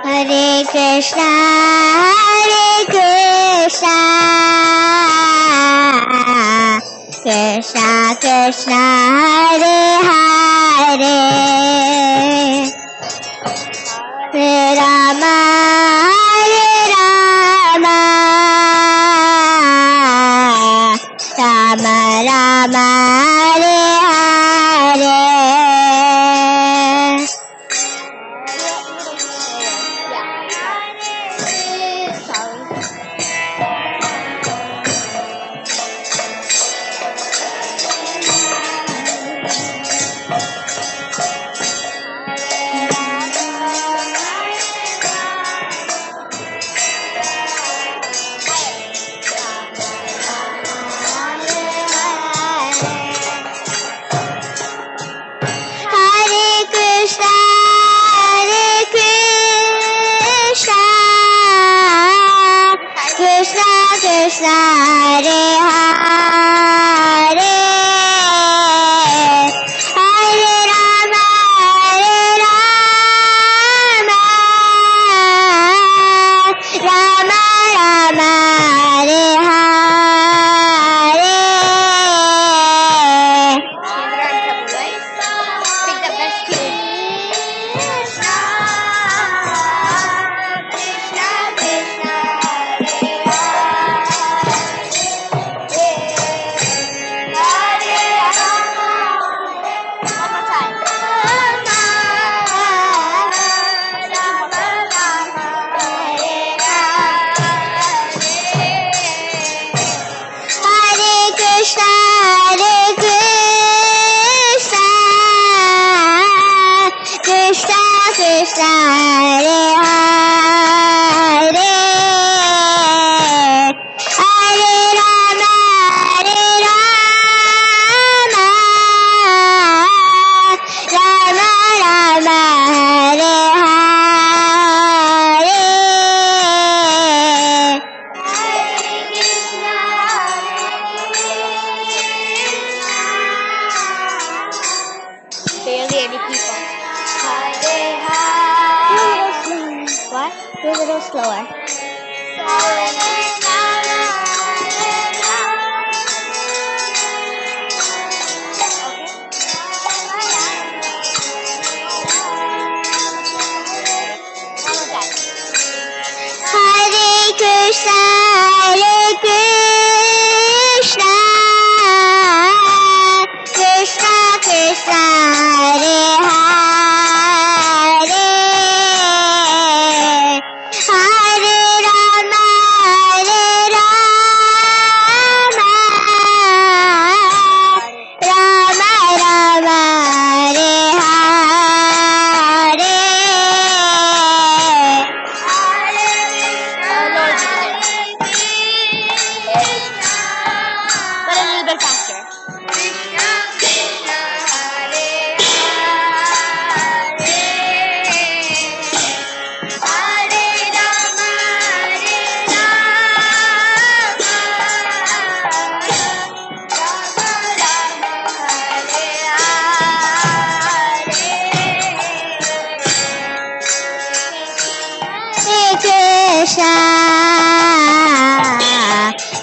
Hare Krishna Krishna Krishna Hare Hare Hare Rama Rama Rama Hare Hare barely any people. Hare Hare. What? Do a little slower. Hare Krishna, Hare Krishna, Krishna Krishna, Hare Hare, Hare Rama, Hare Rama, Rama Rama, Hare Hare. But a little bit faster.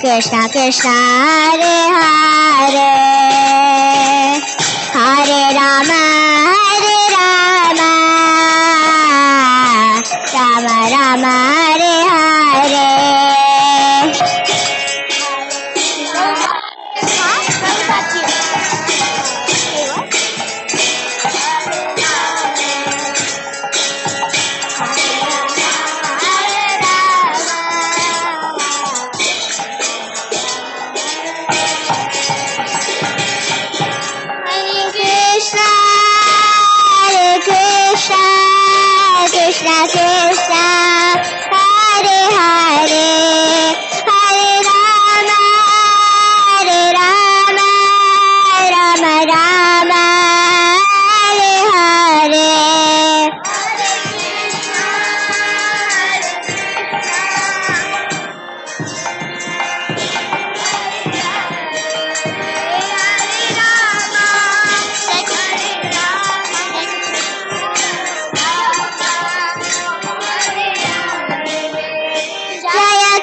Krishna Krishna Hare Hare, Hare Rama Rama, Rama Rama Hare Hare. Krishna Krishna, Hare Hare, Hare Rama, Rama Rama, Hare Hare.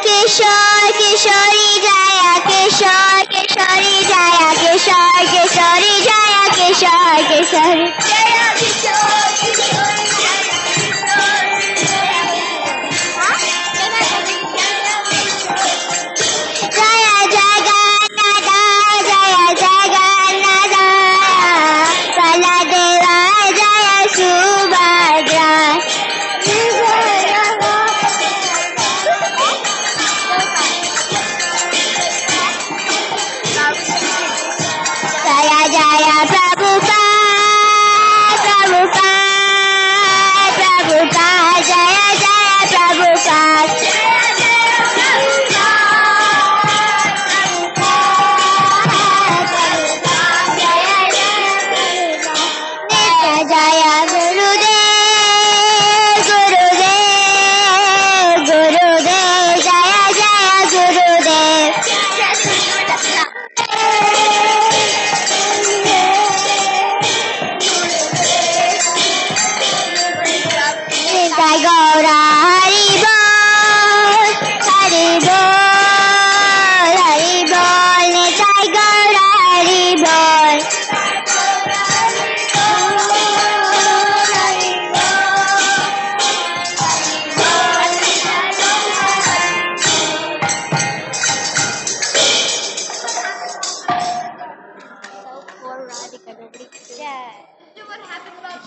Kishore Kishori Jaya Kishore Kishori Jaya Kishore Kishori Jaya Kishore Kishori Jaya Kishore Kishori Jaya Jagannatha Jaya Jagannatha Baladeva Jaya Subhadra. Jaya Jaya Prabhupada, Prabhupada, Prabhupada, Jaya Jaya Prabhupada. Nitya Jaya Gurudev, Gurudev, Gurudev, Jaya Jaya Gurudev. Nitai Gaura Hari Bol, Hari Bol, Hari Bol, Nitai Gaura Hari Bol.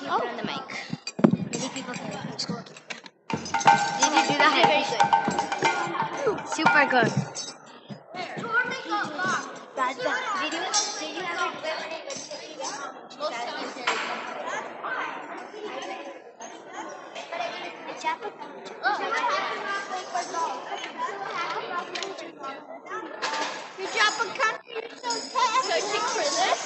Keep it on the mic. Many people can listen. Did you do that? Very good. Super good. That's the video. Did you have you drop a country, you're so fast. Searching for this?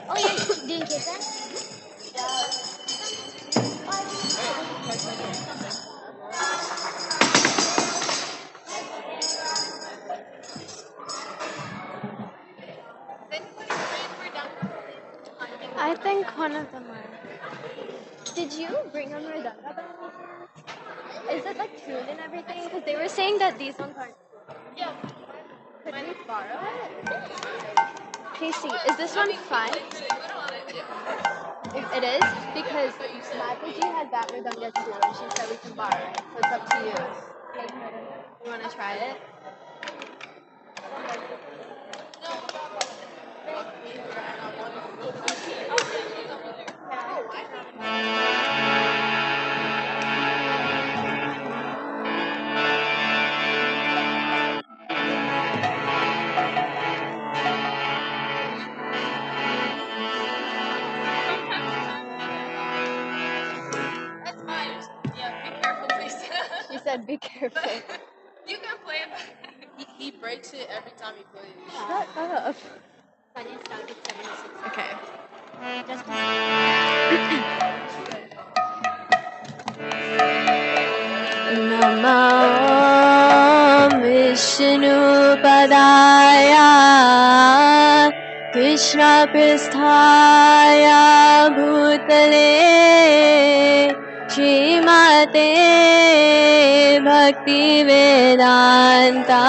Oh, you didn't get that? I think one of them are. Did you bring a mridanga by any chance? Is it like tuned and everything? Because they were saying that these ones aren't. Yeah. Could we borrow it? Casey, is this one fine? It is? Because Mataji has that mridanga too, and she said we can borrow it. So it's up to you. You want to try it? That's mine. Yeah, be careful, please. She said be careful. You can play it. He breaks it every time he plays. Shut up. Okay. Namo Vishnupadaya Krishna Pristhaya Bhutale Srimate Bhakti Vedanta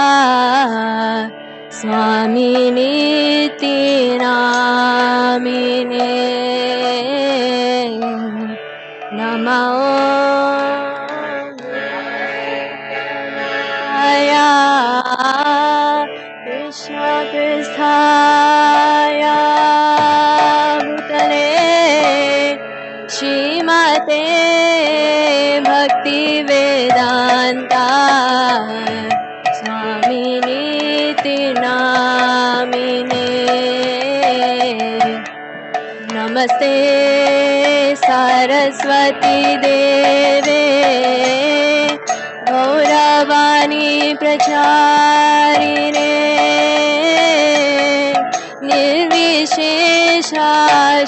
Swami Niti Namine Namo Krishna Kristhaya Bhutale Srimate Bhakti Vedanta Swami Niti Namine Namaste Saraswati Deve Gauravani Pracharine Nirvishesha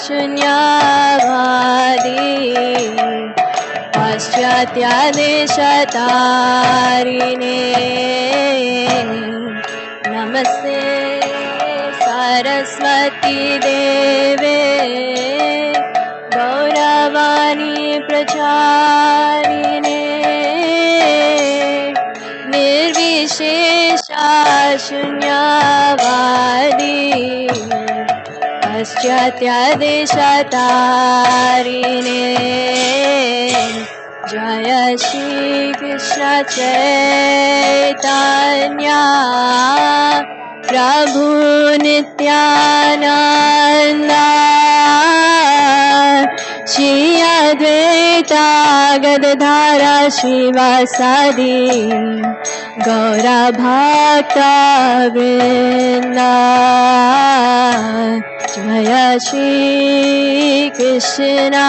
Shunyavadi Paschatya Deshatarine Namaste Saraswati Deve Gauravani Pracharine Nirvishesha Shunyavadi Paschatya Deshatarine Jaya Shri Krishna Chaitanya Prabhu Nityananda Shri Advaita Gadadhara Shivasadi Gaura Bhakta Vrinda Jaya Shri Krishna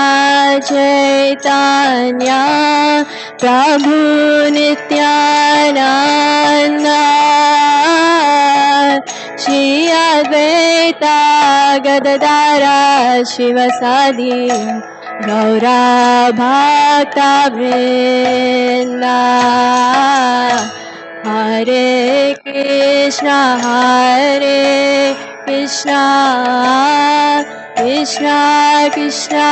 Chaitanya Prabhu Nityananda Shri Advaita Gadadhara Shivasadi Gaura Bhakta Vrinda Hare Krishna Krishna Krishna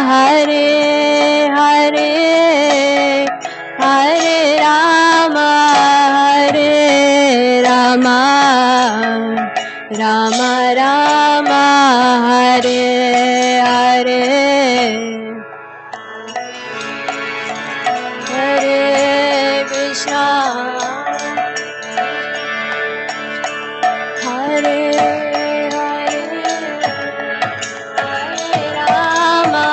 Hare Hare Hare Rama Rama Rama Hare Hare Hare Krishna Hare Hare Hare Rama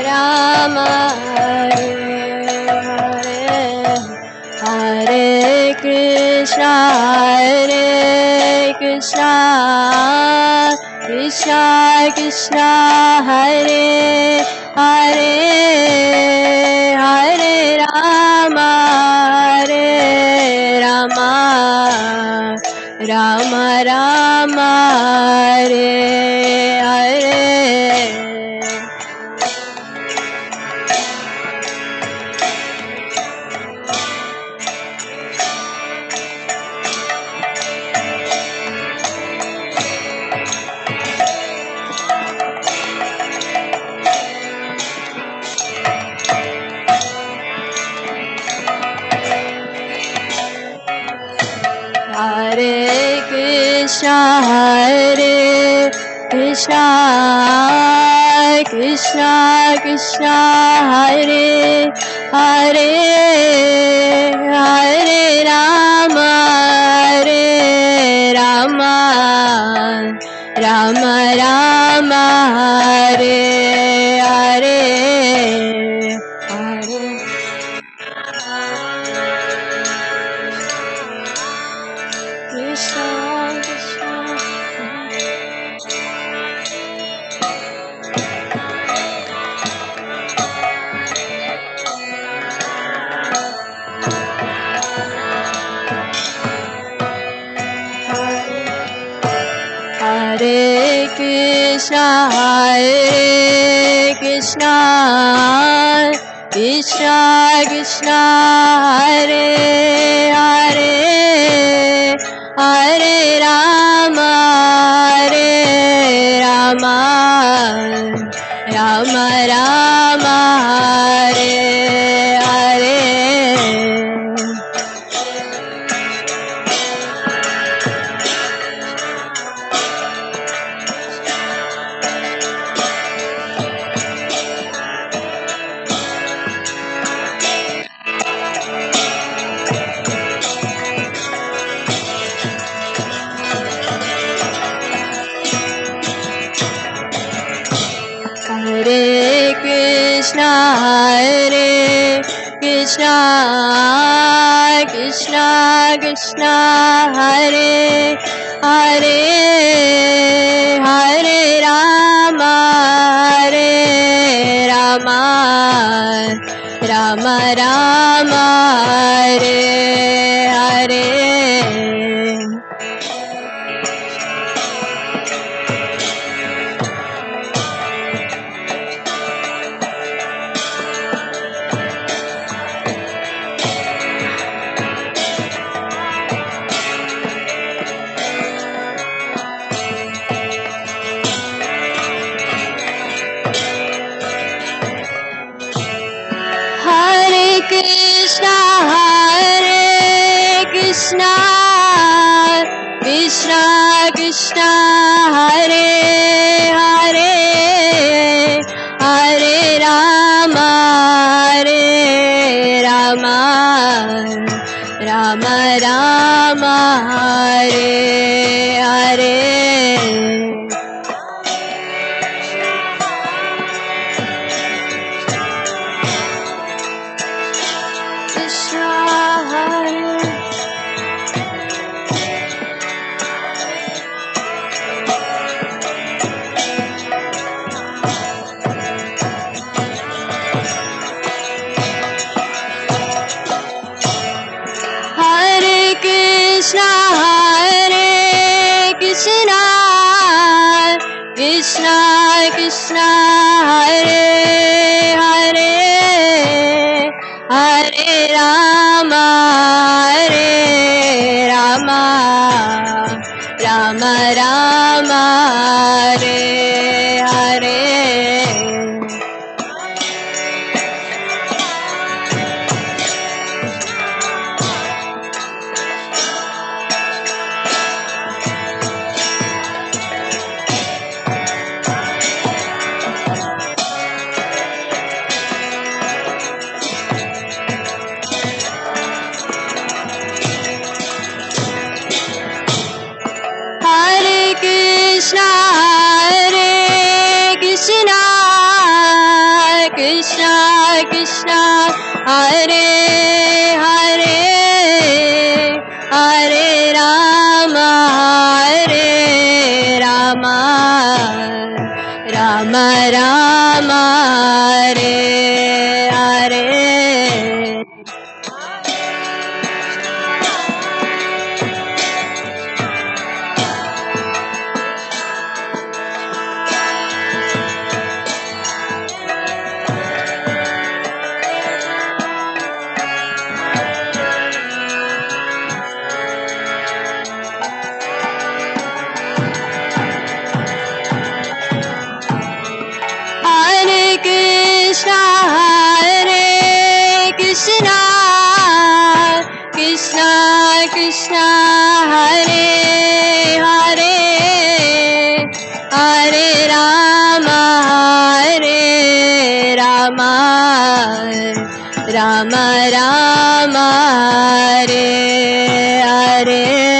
Rama Hare Hare Hare Krishna Krishna Krishna Hare Hare Hare Rama Rama Rama Hare Hare Hare Krishna, Krishna Krishna, Hare Hare, Hare Rama, Rama Rama, Hare Hare, Hare Krishna, Krishna. Hare Krishna, Krishna Krishna, Hare Hare, Hare Rama, Rama Rama, Hare Hare. Hare Krishna, Krishna Krishna, Hare Hare, Hare Rama, Rama Rama, Hare Hare. Hare Krishna, Krishna Krishna, Hare Hare, Hare Rama, Rama Rama, Hare Hare. Krishna, Hare Hare Krishna, Krishna Krishna, Hare Hare, Hare Rama, Rama Rama, Hare Hare. Hare Krishna, Krishna Krishna, Hare Hare, Hare Rama, Rama Rama, Hare Hare. Hare Krishna, Krishna Krishna, Rama Rama Hare Hare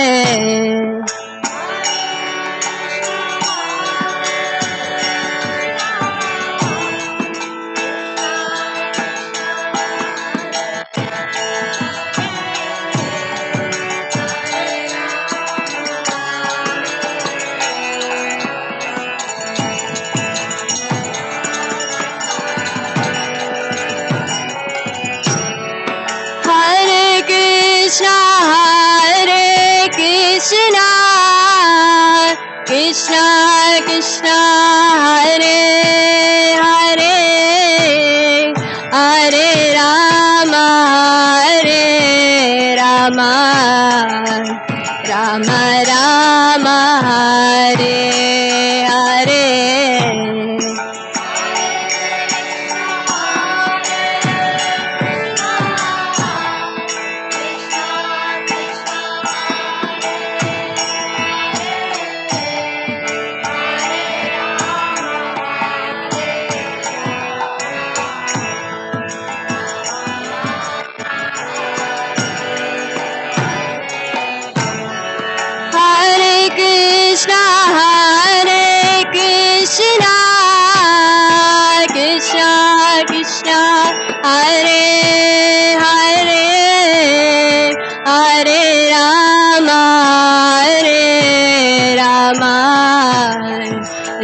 Krishna Krishna Hare Hare Hare Rama Rama Rama Hare Hare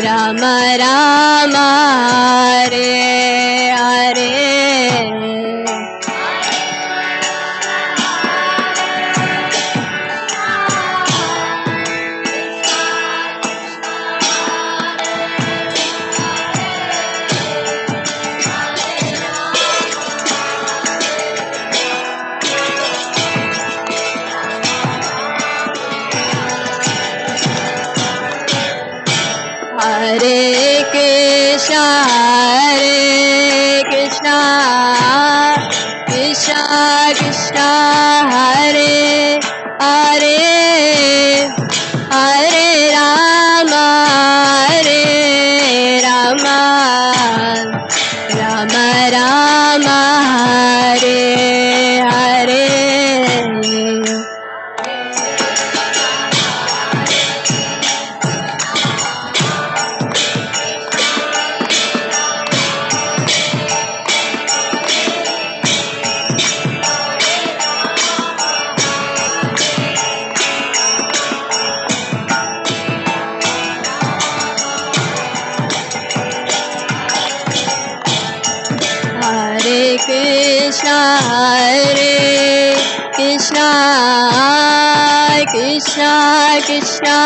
Rama Rama Hare Hare Hare Krishna Krishna Krishna Hare Hare Hare Rama Rama Rama Hare Hare Krishna Krishna Krishna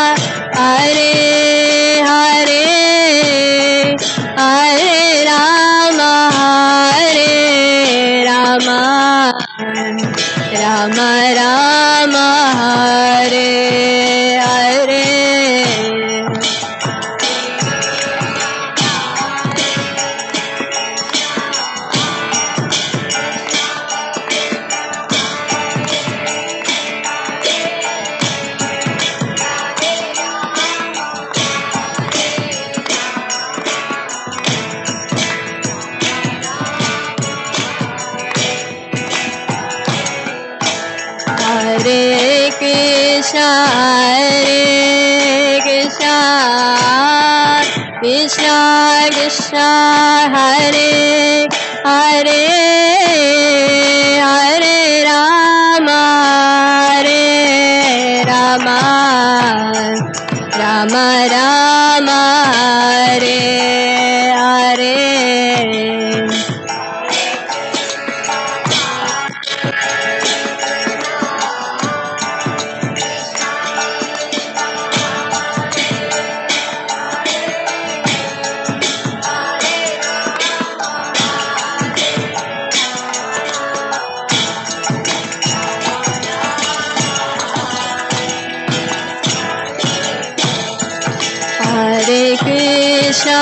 Hare Hare Hare Rama Rama Rama Hare Hare Hare Krishna Krishna Krishna Hare Hare Hare Rama Rama Rama Hare Hare Hare Krishna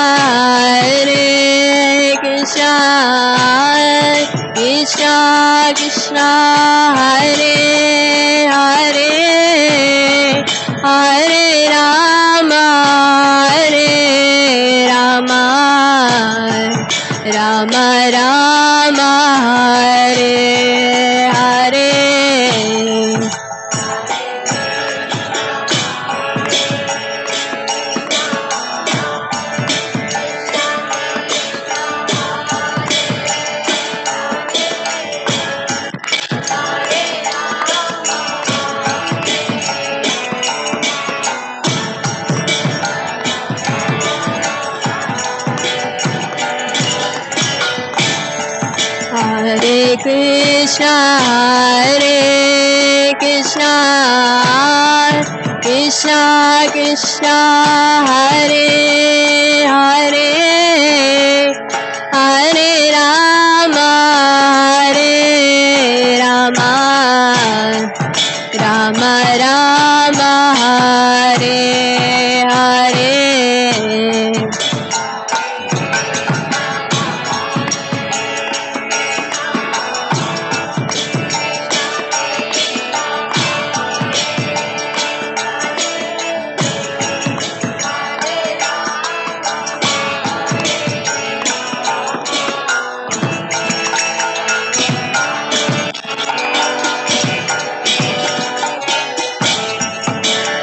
Krishna Krishna Hare Hare Rama Rama Hare Hare Hare Krishna Krishna Krishna Hare Hare Hare Rama Rama Rama Hare Hare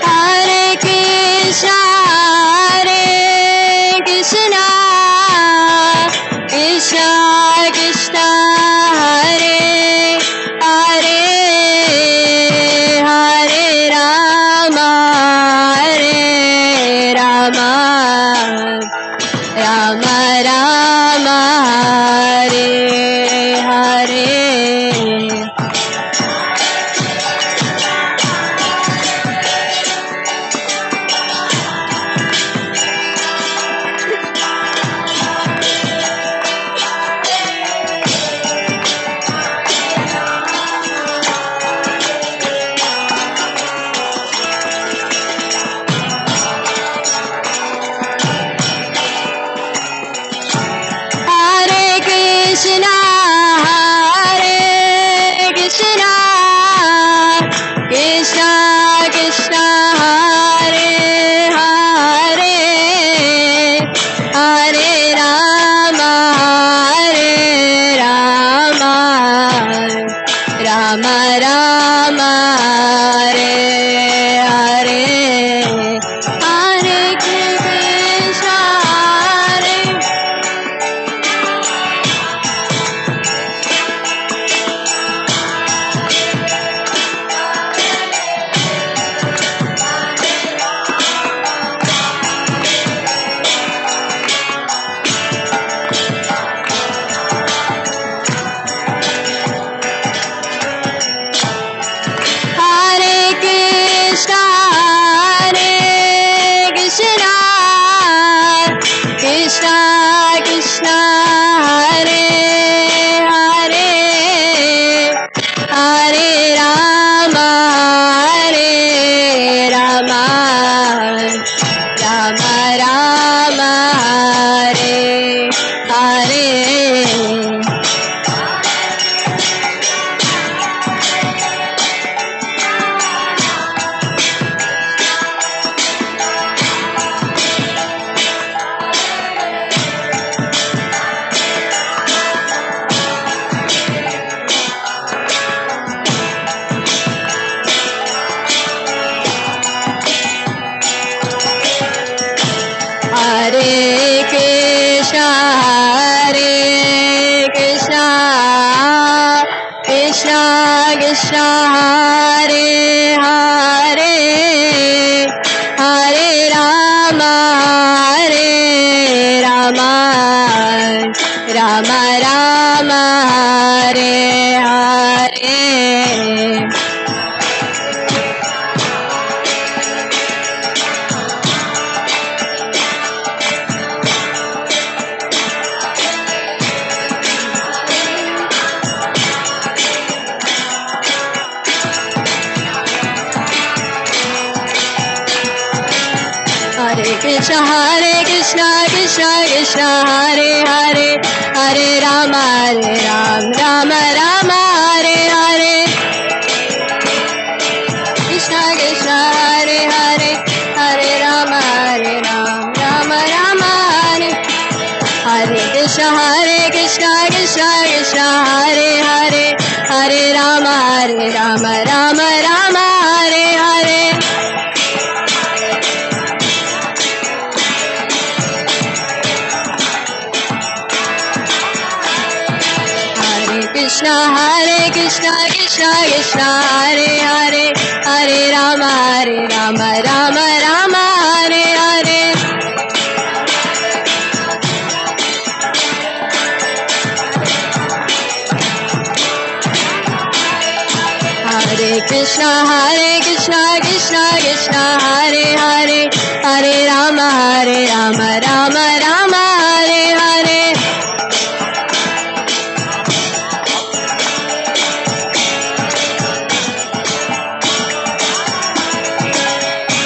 Hare Krishna Krishna Krishna Hare Hare Hare Rama Rama Rama Hare Hare Hare Krishna Krishna Krishna Hare Hare Hare Rama Rama Rama Hare Hare Hare Krishna Hare Krishna Krishna Hare Hare Hare Rama Rama Hare Hare Hare Krishna Krishna Krishna Hare Hare Hare Rama Rama Hare Hare Hare Krishna Krishna Krishna Hare Hare Hare Rama Rama Hare Hare Krishna Hare Hare Hare Rama Rama Hare Hare Krishna Hare Hare Hare Rama Rama Rama Hare Hare Krishna Krishna Krishna Hare Hare Hare Rama Rama Rama Hare Hare Hare Krishna Krishna Krishna Hare Hare Hare Rama Rama Rama Hare Hare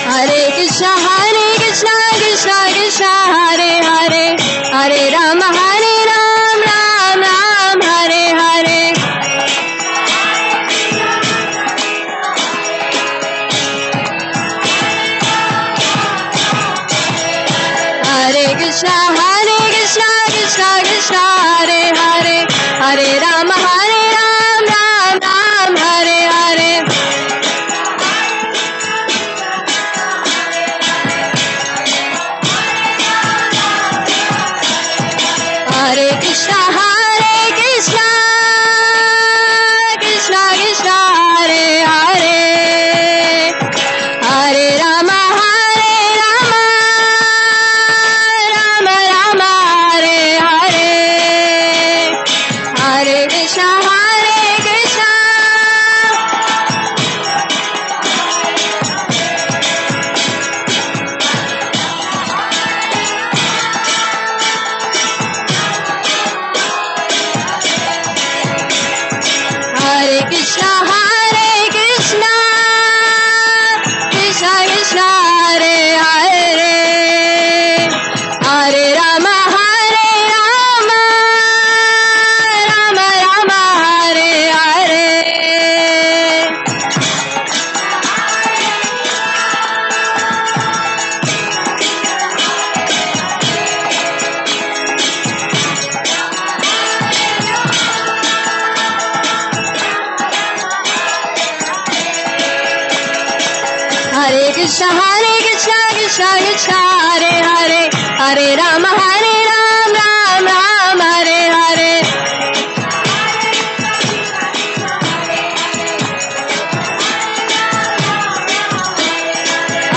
Hare Krishna Krishna Krishna Hare Hare Hare Rama Ram Ram Hare Hare Hare Krishna Krishna Krishna Hare Hare Hare Rama Ram Ram Hare Hare Hare Krishna Krishna Krishna Hare Hare Hare Rama Rama Rama Hare Hare Hare Krishna Hare Krishna Krishna Krishna Hare Hare Hare Rama Rama Rama Hare Hare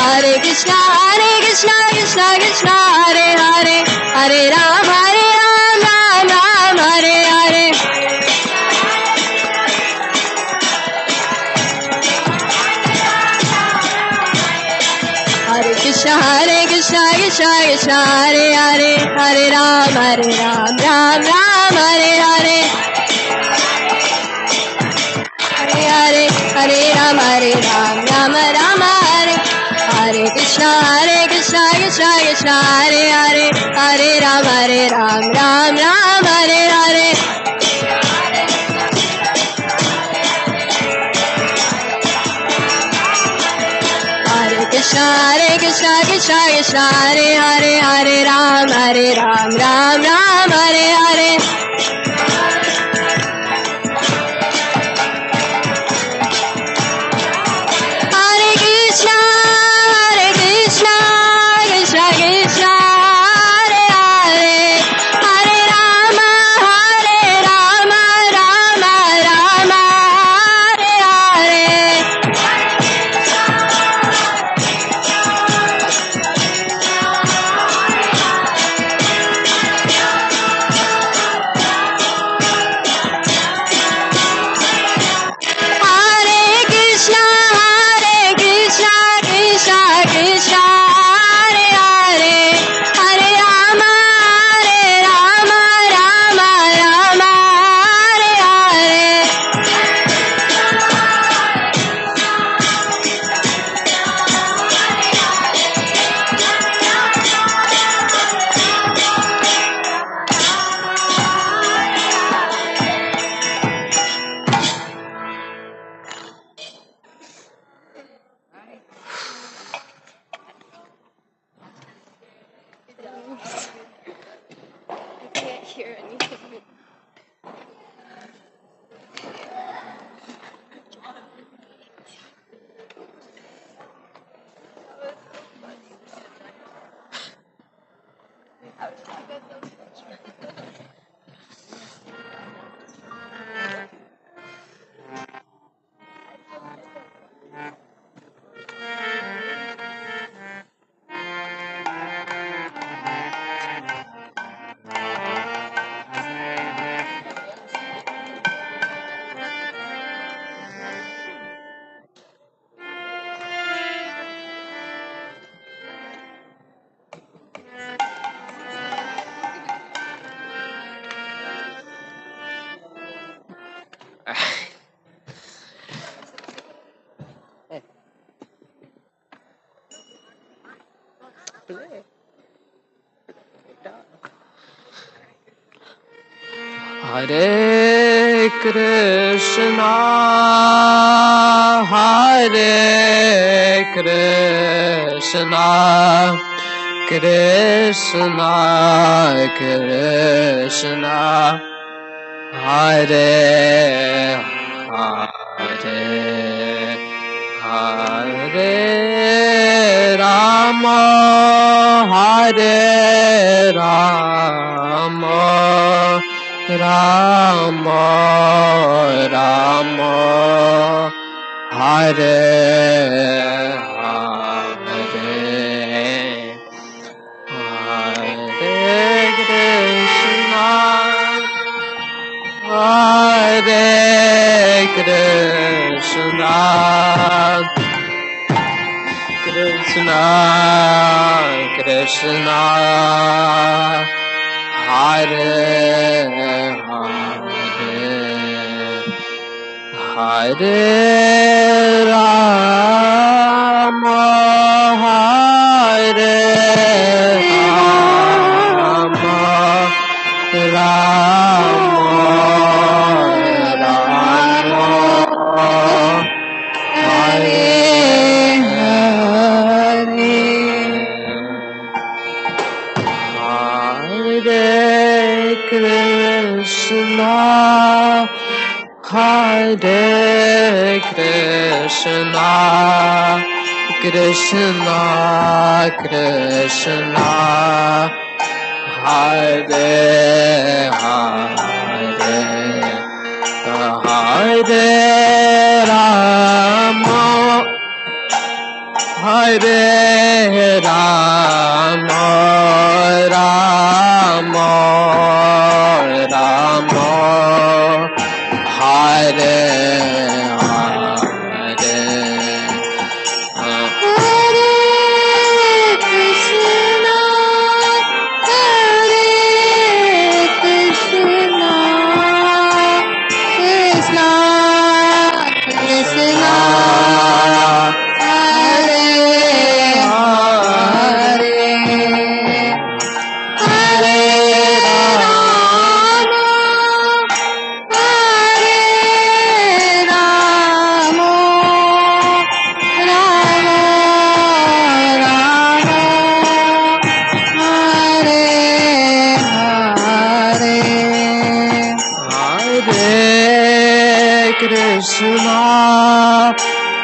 Hare Krishna Krishna Hare Hare Hare Rama Ram Hare Hare Hare Krishna Krishna Hare Hare Hare Rama Ram Hare Hare Hare Krishna Hare Hare Hare Rama Ram Hare Hare Hare Hare Rama Rama Hare Hare Krishna Krishna Hare Hare Hare Rama Ram Hare Hare Hare Krishna Hare Hare Hare Rama Ram Hare Hare Hare Krishna Krishna Krishna Hare Hare Hare Rama Rama Rama Hare Hare Hare Krishna, Hare Krishna, Krishna Krishna, Hare Hare, Hare Rama, Hare Rama, Rama Rama, Hare Hare, Hare Krishna, Hare Krishna, Krishna Krishna, Hare Hare, Hare Rama, Hare Rama, Rama Rama, Hare Hare, Hare Krishna, Hare Krishna, Krishna Krishna, Hare Hare, Hare Rama, Hare Rama, Rama Rama, Hare Hare, Krishna,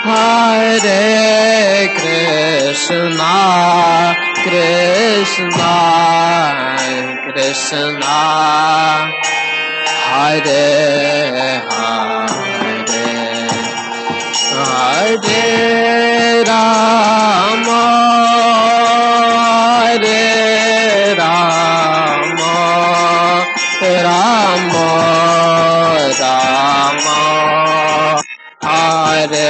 Hare Krishna, Krishna Krishna, Hare Hare, Hare Rama, Hare Rama, Rama Rama, Hare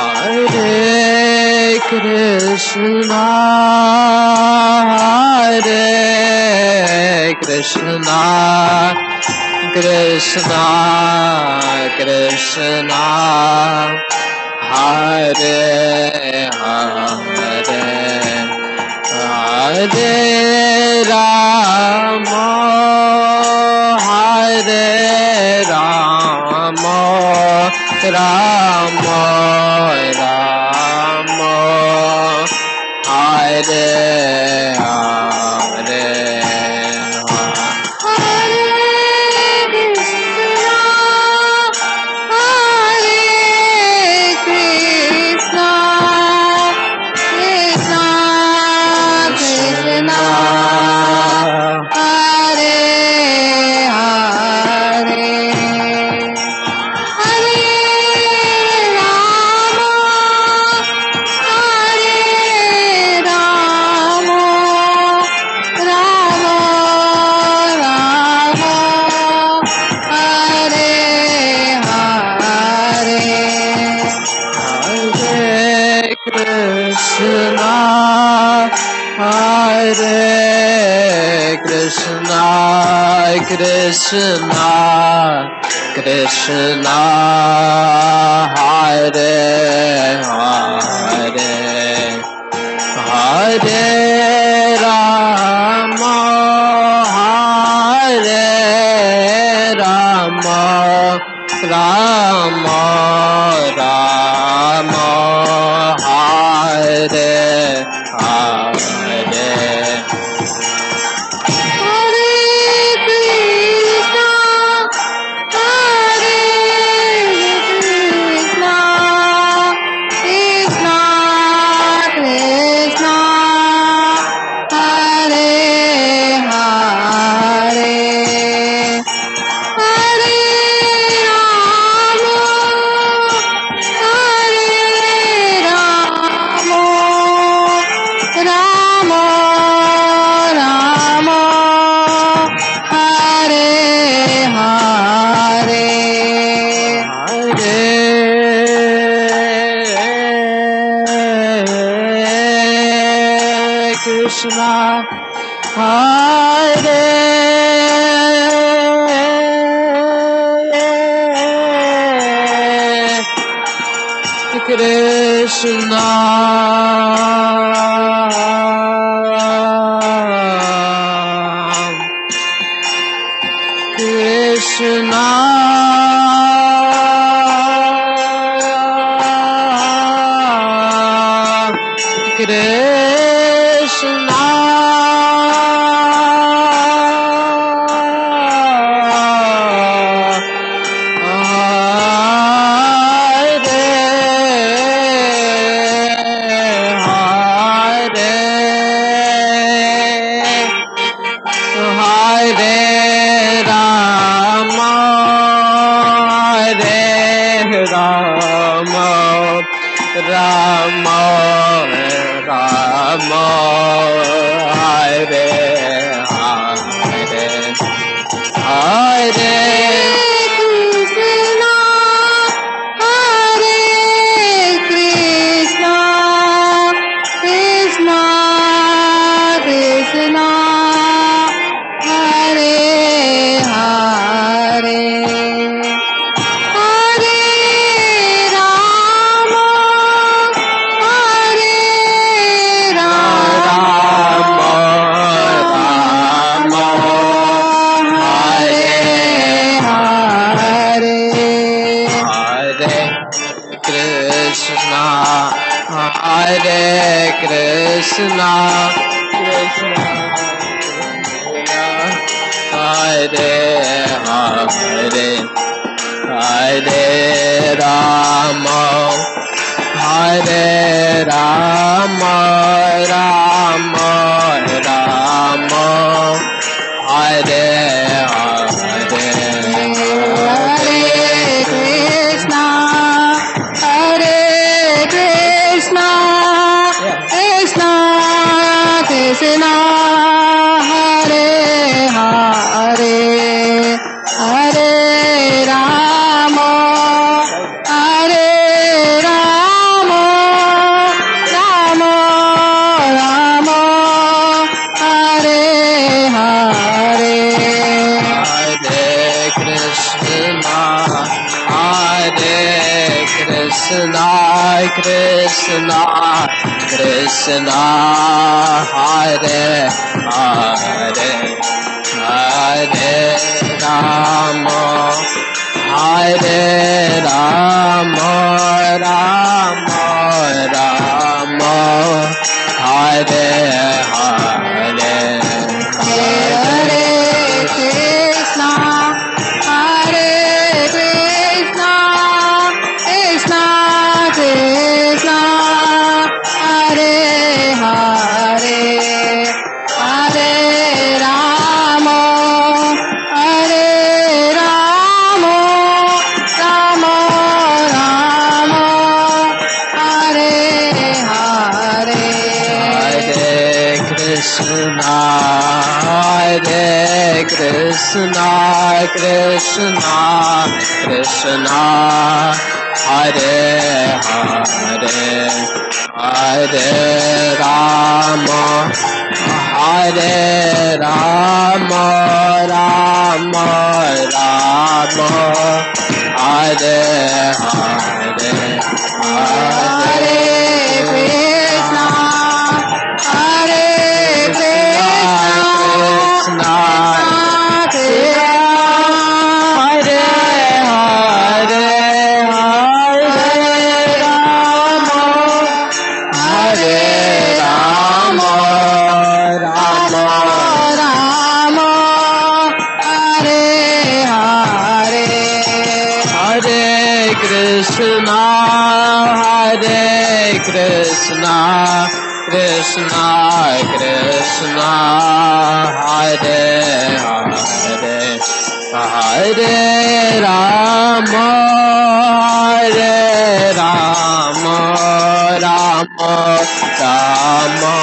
Hare, Krishna, Hare Krishna, Krishna Krishna, Hare Hare, Hare Rama, Hare Rama, Rama Rama, Hare Hare, Krishna Krishna Krishna Hare Hare Hare Rama Hare Rama Rama Rama Hare Hare Krishna Hare Krishna Krishna Krishna Hare Rama Rama Rama Hare Hare Hare Hare Krishna Krishna Hare Hare Hare Rama Hare Rama Rama Rama Hare Hare Hare Krishna Krishna Krishna Krishna Hare Hare Hare Rama Hare Rama Rama Rama Hare Hare Hare Krishna Krishna Krishna Krishna Hare Hare Hare Rama Hare Rama Rama Rama Hare Hare Hare Krishna Hare Krishna Krishna Krishna Hare Hare Hare Rama Hare Rama Rama Rama Hare Hare Hare Krishna Krishna Krishna Krishna Hare Hare Hare Rama Hare Rama, Rama Rama, Hare Hare, Hare Krishna, Hare Krishna, Krishna Hare Hare, Hare Rama, Hare Rama, Rama Rama,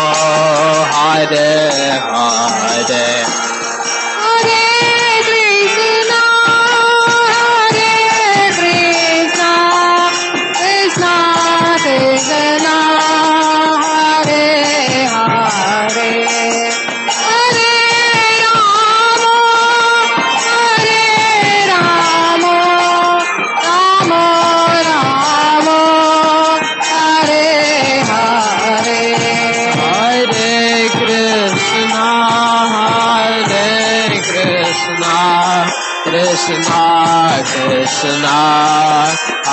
Hare Hare, Hare Krishna, Hare Krishna, Krishna Krishna, Hare Hare, Hare Rama, Hare Rama, Rama Rama, Hare Hare, Hare Krishna, Hare Krishna, Krishna Krishna, Hare Hare, Hare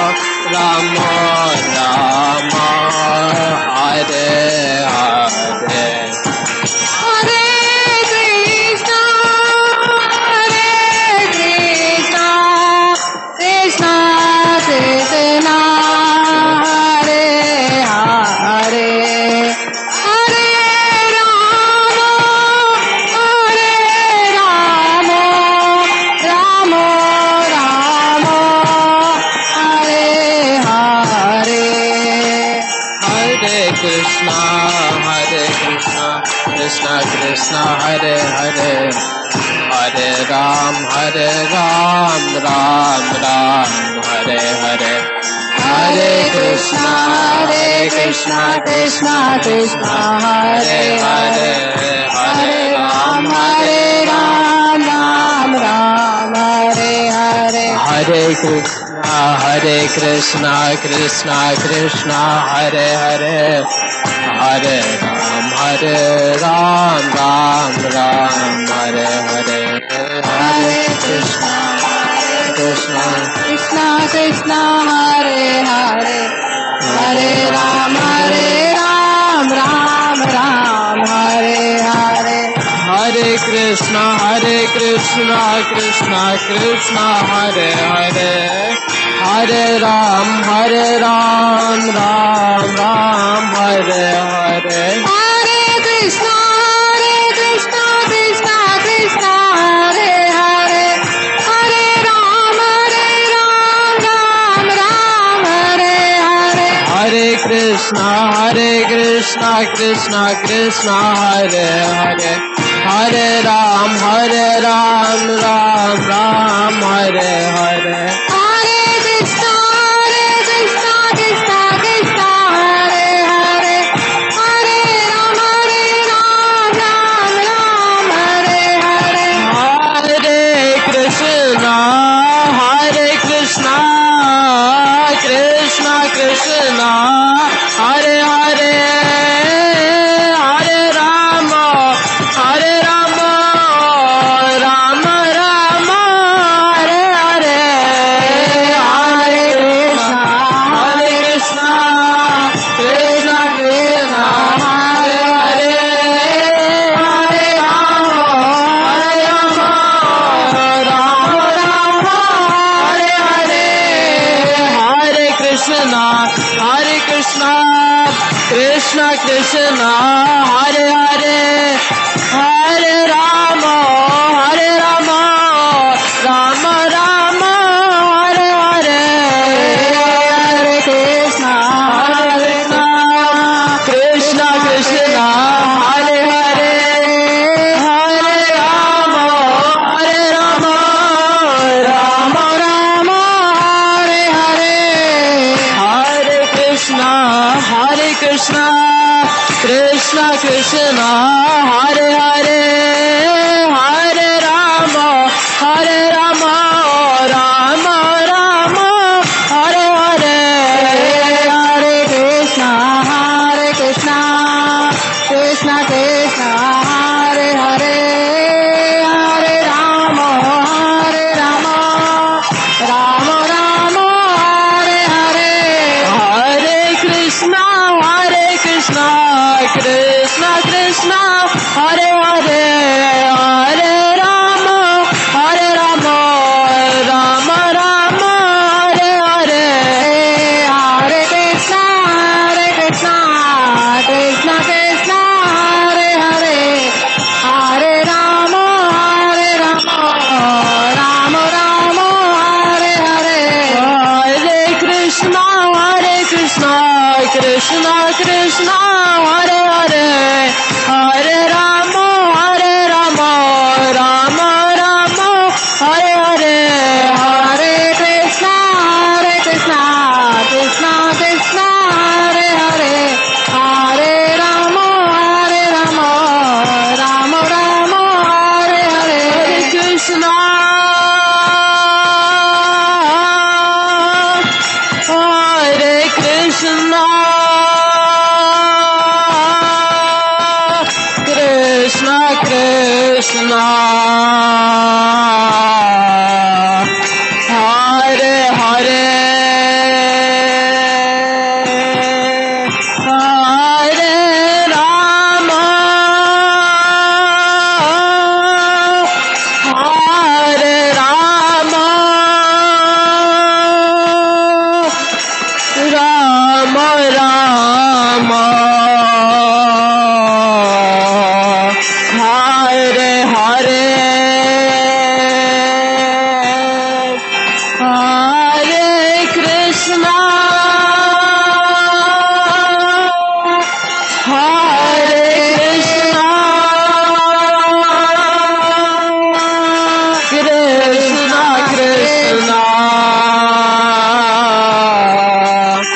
Rama, Hare Rama, Rama Rama, Hare Hare, Hare Krishna, Hare Krishna, Krishna Krishna, Hare Hare, Hare Rama, Hare Rama, Rama Rama, Hare Hare, Hare Krishna, Hare Krishna, Krishna Krishna, Hare Hare, Hare Rama, Hare Rama, Rama Rama, Hare Hare, Hare Krishna, Hare Krishna, Krishna Krishna, Hare Hare, Hare Ram, Ram Ram, Hare Hare, Hare Krishna, Krishna Krishna, Hare Hare, Hare Ram, Ram Ram, Hare Hare, Hare Krishna, Krishna Krishna, Hare Hare, Hare Ram, Ram Ram, Hare Hare, Hare Krishna, Krishna Krishna, Hare Hare, Hare Ram, Ram Ram, Hare Hare, Hare Krishna, Krishna Krishna, Hare Hare, Hare Ram, Ram Ram, Hare Hare, Hare Krishna, Krishna Krishna, Hare Hare, Hare Ram, Ram Ram, Hare Hare, Hare Krishna, Krishna Krishna, Hare Hare, Hare Ram, Ram Ram, Hare Hare, Hare Krishna, Krishna Krishna, Hare Hare, Hare Ram, Ram Ram, Hare Hare, Hare Krishna, Krishna Krishna, Hare Hare, Hare Rama, Rama Rama, Hare Hare, Hare Krishna, Krishna Krishna, Hare Hare, Hare Rama, Rama Rama, Hare Hare, Hare Krishna, Krishna Krishna, Hare Hare, Hare Rama, Rama Rama, Hare Hare, Hare Krishna, Krishna Krishna, Hare Hare, Hare Rama, Rama Rama, Krishna Krishna Hare Hare Hare Rama Hare Rama Rama Rama Hare Hare Hare Krishna Krishna Krishna Hare Hare Hare Rama Rama Rama Hare Hare Hare Krishna Krishna Krishna Hare Hare Hare Rama Rama Rama Hare Hare Hare Krishna Krishna Krishna Hare Hare Hare Rama Rama Hare Hare Hare Krishna Krishna Krishna Hare Hare Hare Rama Rama Rama Hare Hare Hare Krishna Krishna Krishna Hare Hare Hare Rama Rama Hare Hare Hare Krishna Hare Krishna Krishna Krishna Hare Hare Hare Rama Hare Rama Rama Rama Hare Hare Hare Krishna Hare Krishna Krishna Krishna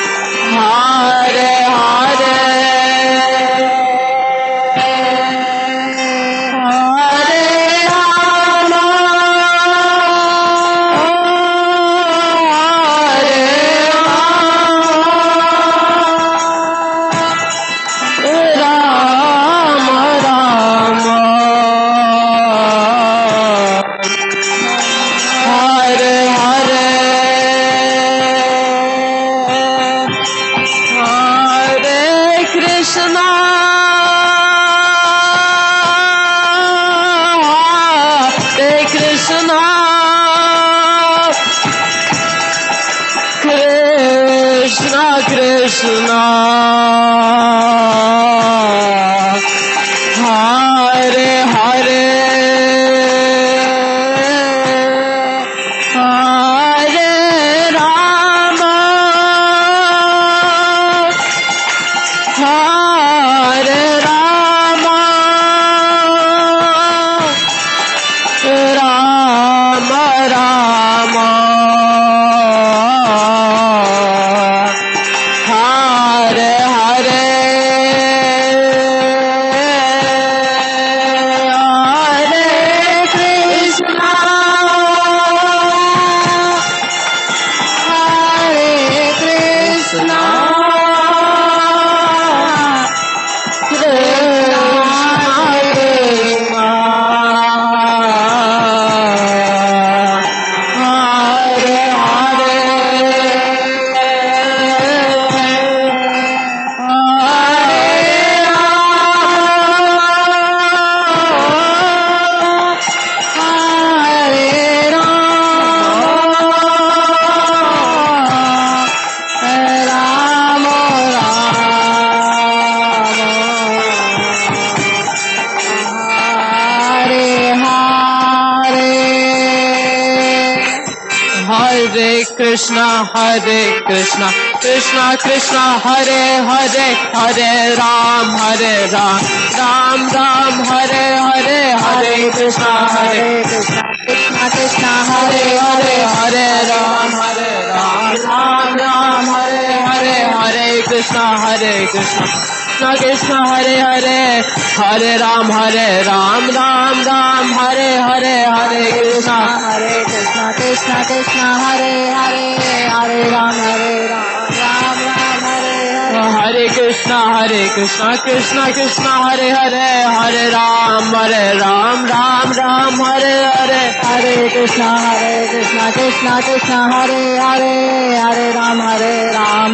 Hare Hare Hare Rama Hare Rama Rama Hare Hare Hare Krishna Hare Krishna Krishna Krishna Hare Hare Hare Rama Hare Rama Rama Rama Hare Hare Hare Krishna Hare Krishna Krishna Krishna Hare Hare Hare Krishna, Krishna Krishna, Hare Hare, Hare Ram, Ram Ram, Hare Hare, Hare Krishna, Krishna Krishna, Hare Hare, Hare Ram, Ram Ram, Hare Hare, Hare Krishna, Krishna Krishna Krishna Hare Hare Hare Ram Ram Ram Hare Hare Hare Krishna Krishna Krishna Krishna Hare Hare Hare Ram Ram Ram Hare Hare Hare Krishna Krishna Krishna Hare Hare Hare Ram Ram Hare Hare Hare Krishna Krishna Krishna Hare Hare Hare Ram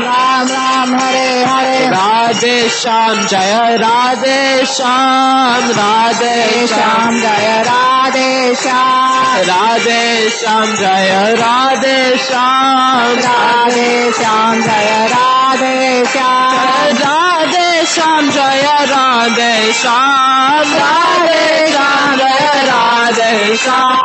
Ram Hare Hare Radhe Shyam Jaya Radhe Shyam Radhe Shyam Jaya Radhe Shyam Radhe Shyam Jaya Radhe Shyam Radhe Shyam Jaya Radhe Shyam Radhe Shyam Jaya Radhe Shyam Radhe Shyam Jaya Radhe Shyam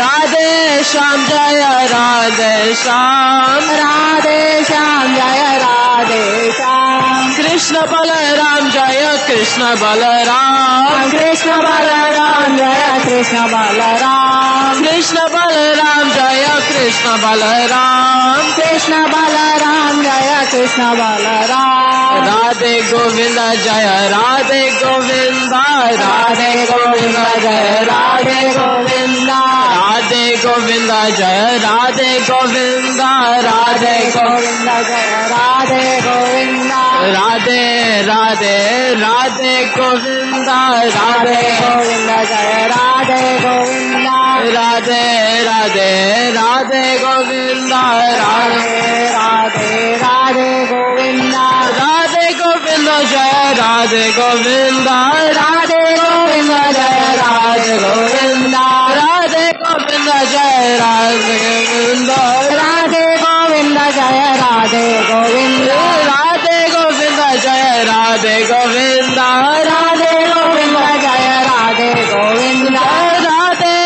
Radhe Shyam Jaya Radhe Shyam Radhe Shyam Jaya Radhe Shyam Krishna Balaram Jaya Krishna Balaram Krishna Balaram Jaya Krishna Balaram Krishna Balaram Jaya Krishna Balaram Krishna Balaram Jaya Krishna Balaram Radhe Govinda Jaya Radhe Govinda Radhe Govinda Jaya Radhe Govinda Radhe Govinda Jaya Radhe Govinda Radhe Govinda Jaya Radhe Govinda Radhe Radhe Radhe Govinda Radhe Govinda Jaya Radhe Govinda Radhe Radhe Radhe Govinda Radhe Radhe Radhe Govinda Radhe Govinda Jaya Radhe Govinda Radhe Govinda Jaya Radhe Govinda Radhe Govinda Jaya Radhe Govinda Radhe Govinda Jaya Radhe Govinda Radhe Govinda Jaya Radhe Govinda Radhe Govinda Jaya Radhe Govinda Radhe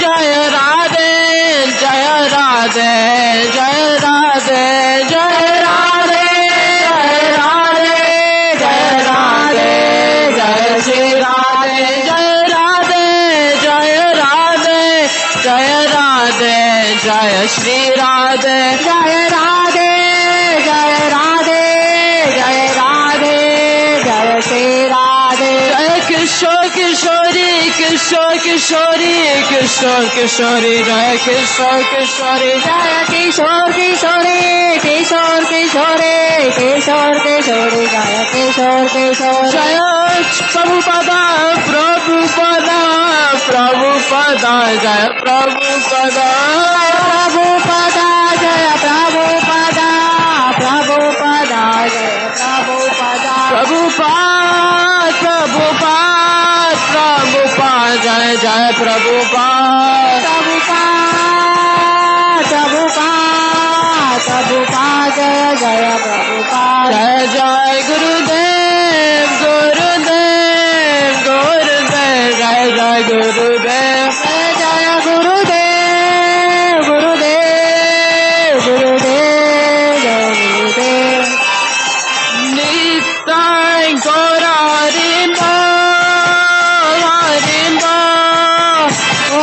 Jaya Radhe Jaya Radhe Jaya Radhe Jaya Radhe Jaya Radhe Jaya Shri Radhe Jaya Radhe Jaya Radhe Jaya Radhe Jaya Shri Radhe Jaya Radhe Jaya Radhe Jaya Radhe Jaya Shri Radhe Jaya Kishore Kishori Kishore Kishori Kishore Kishori Jaya Kishore Kishori Jaya Kishore Kishore Kishore Kishore Kishore Kishore Jaya Kishore Kishore Jaya Prabhupada Prabhupada Prabhupada Jaya Prabhupada Prabhupada Jaya Prabhupada Prabhupada Jaya Prabhupada Prabhupada Prabhupada Prabhupada Jaya Jaya Prabhupada Prabhupada Prabhupada Jaya Jaya Prabhupada Jaya Jaya Gurudev Gurudev Gurudev Jaya Jaya Gurudev Jaya Jaya Gurudev Gurudev Gurudev Jaya Gurudev Nitai Gora Harimbo Harimbo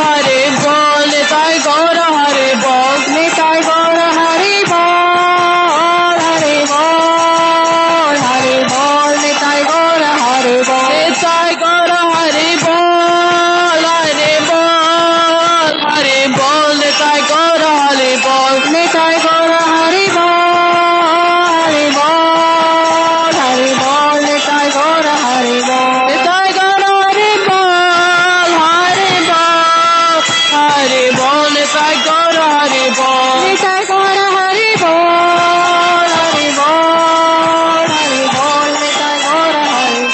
Harimbo Nitai Gora Harimbo Nitai Gaura Hari Bol Hari Bol Hari Bol Nitai Gaura Hari Bol Nitai Gora Harimbo Harimbo Harimbo Nitai Gora Harimbo Nitai Gaura Hari Bol Hari Bol Hari Bol Nitai Gaura Hari Bol Nitai Gora Harimbo Harimbo Harimbo Nitai Gora Harimbo Nitai Gaura Hari Bol Hari Bol Hari Bol Nitai Gaura Hari Bol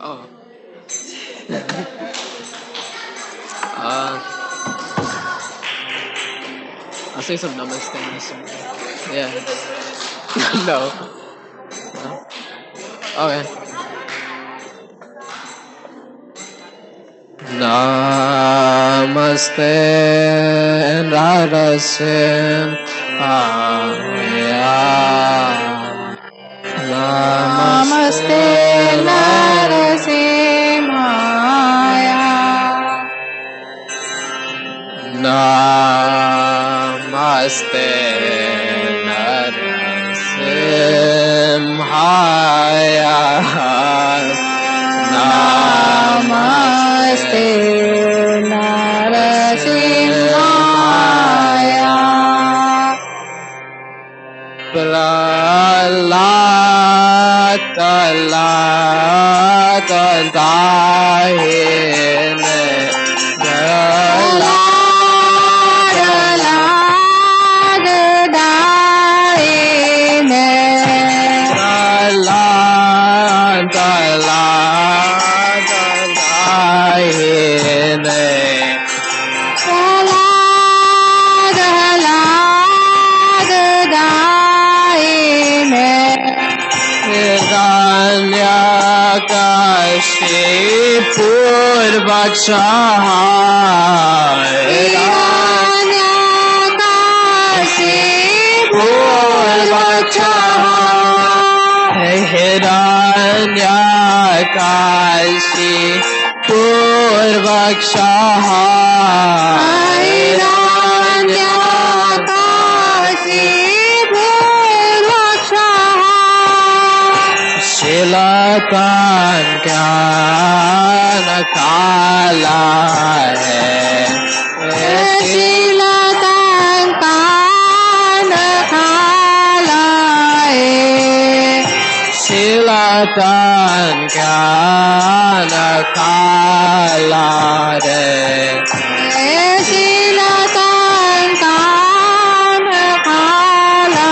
Oh. I'll say some namaste in this one. Yeah. No. No. Okay. Namaste Narasim Aya. Namaste Narasimhaya Namaste Narasimhaya. Namaste Narasimhaya. Hiranyakashi Purvakshah Shilatan Gyan Kala Shilatan Kana Kala Shilatan Kana Kala Shilatan Kana Kala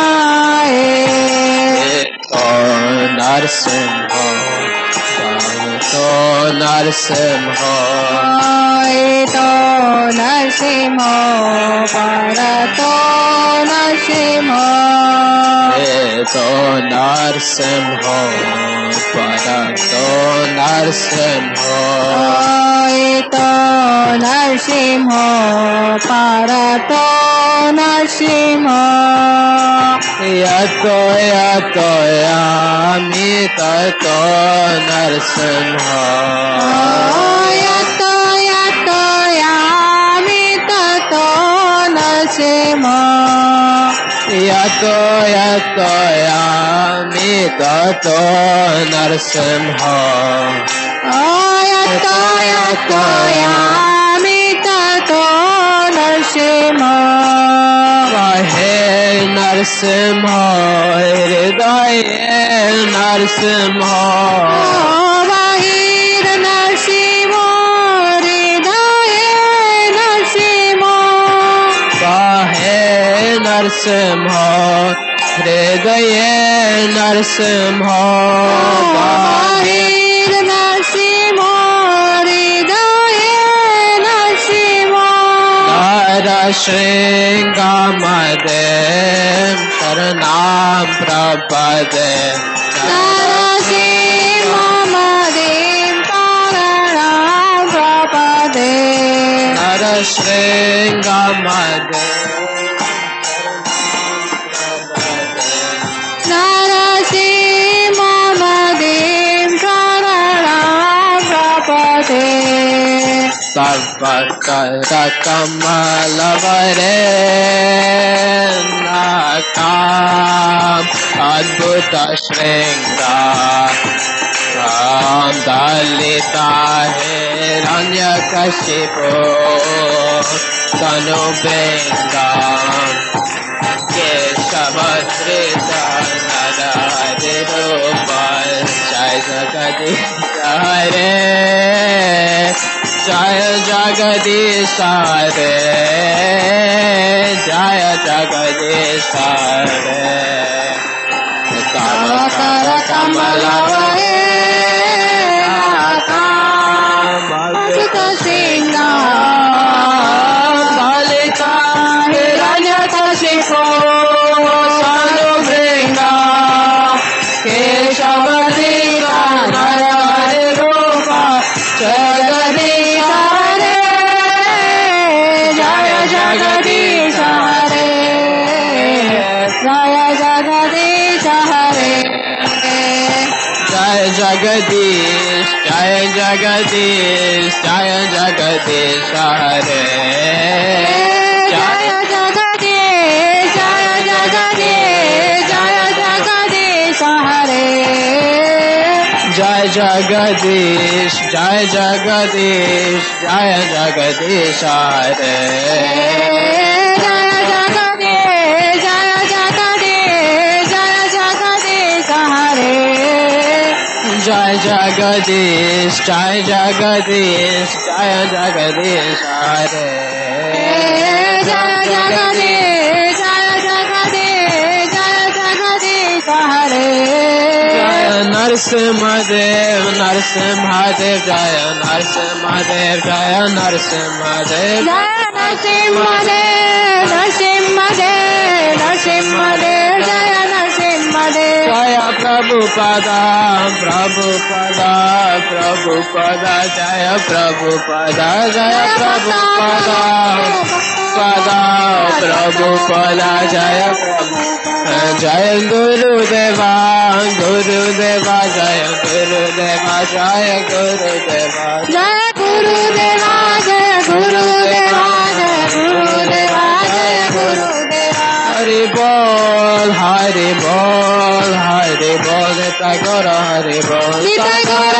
Narsimha Bhavato Narsimha Ito Narsimha Bhavato Narsimha Ito Narsimha Bhavato Narsimha Ito Narsimha Bhavato Narsimha Yato yato yami tato narsimha Yato yato yami tato narsimha Yato yato yami tato narsimha Yato yato yami tato narsimha Vahe Narsimha Hridaye Narsimha Vahir Narsimha Hridaye Narsimha Vahe Narsimha Hridaye Narsimha Vahir Narsimha Hridaye Narsimha Narashringamadem Sharanam Prapade Narashringamadem Sharanam Prapade Narashringamadem Narashringamadem Sharanam Prapade Sarvakara Kamalavare Nakam Adbhuta Shringa Dalita Hiranyakashipu Tanubengam Keshavadrita Naradirupa Jai Jagadisha Hare Jaya Jagadisha Hare Jaya Jagadisha Hare Kara Kamalavare Bhagavata Singha Dalita Hiranyakashipu Sanubringa Keshavadrita Naradirupa Jagadisha Hare Jaya Jagadisha Hare Jaya Jagadisha Hare Jaya Jagadish Jaya Jagadish Jaya Jagadish Hare Jagdish जय जगदीश जय जगदीश हरे जय जगदीश जय जगदीश जय जगदीश हरे जय जगदीश जय जगदीश जय जगदीश हरे जय जगदीश जय जगदीश जय जगदीश हरे जय नरसिंहदेव नरसिंहदेव जय नरसिंहदेव जय नरसिंहदेव जय नरसिंहदेव नरसिंहदेव नरसिंहदेव जय नरसिंहदेव जय प्रभुपदा प्रभुपदा प्रभुपदा जय प्रभुपदा जय प्रभुपदा पदा प्रभुपदा जय जय गुरुदेवा गुरुदेवा जय गुरुदेवा जय गुरुदेवा जय गुरुदेवा जय गुरुदेवा जय गुरुदेवा जय गुरुदेवा हरि बोल हरि बोल हरि बोल ताई गौर हरि बोल ताई गौर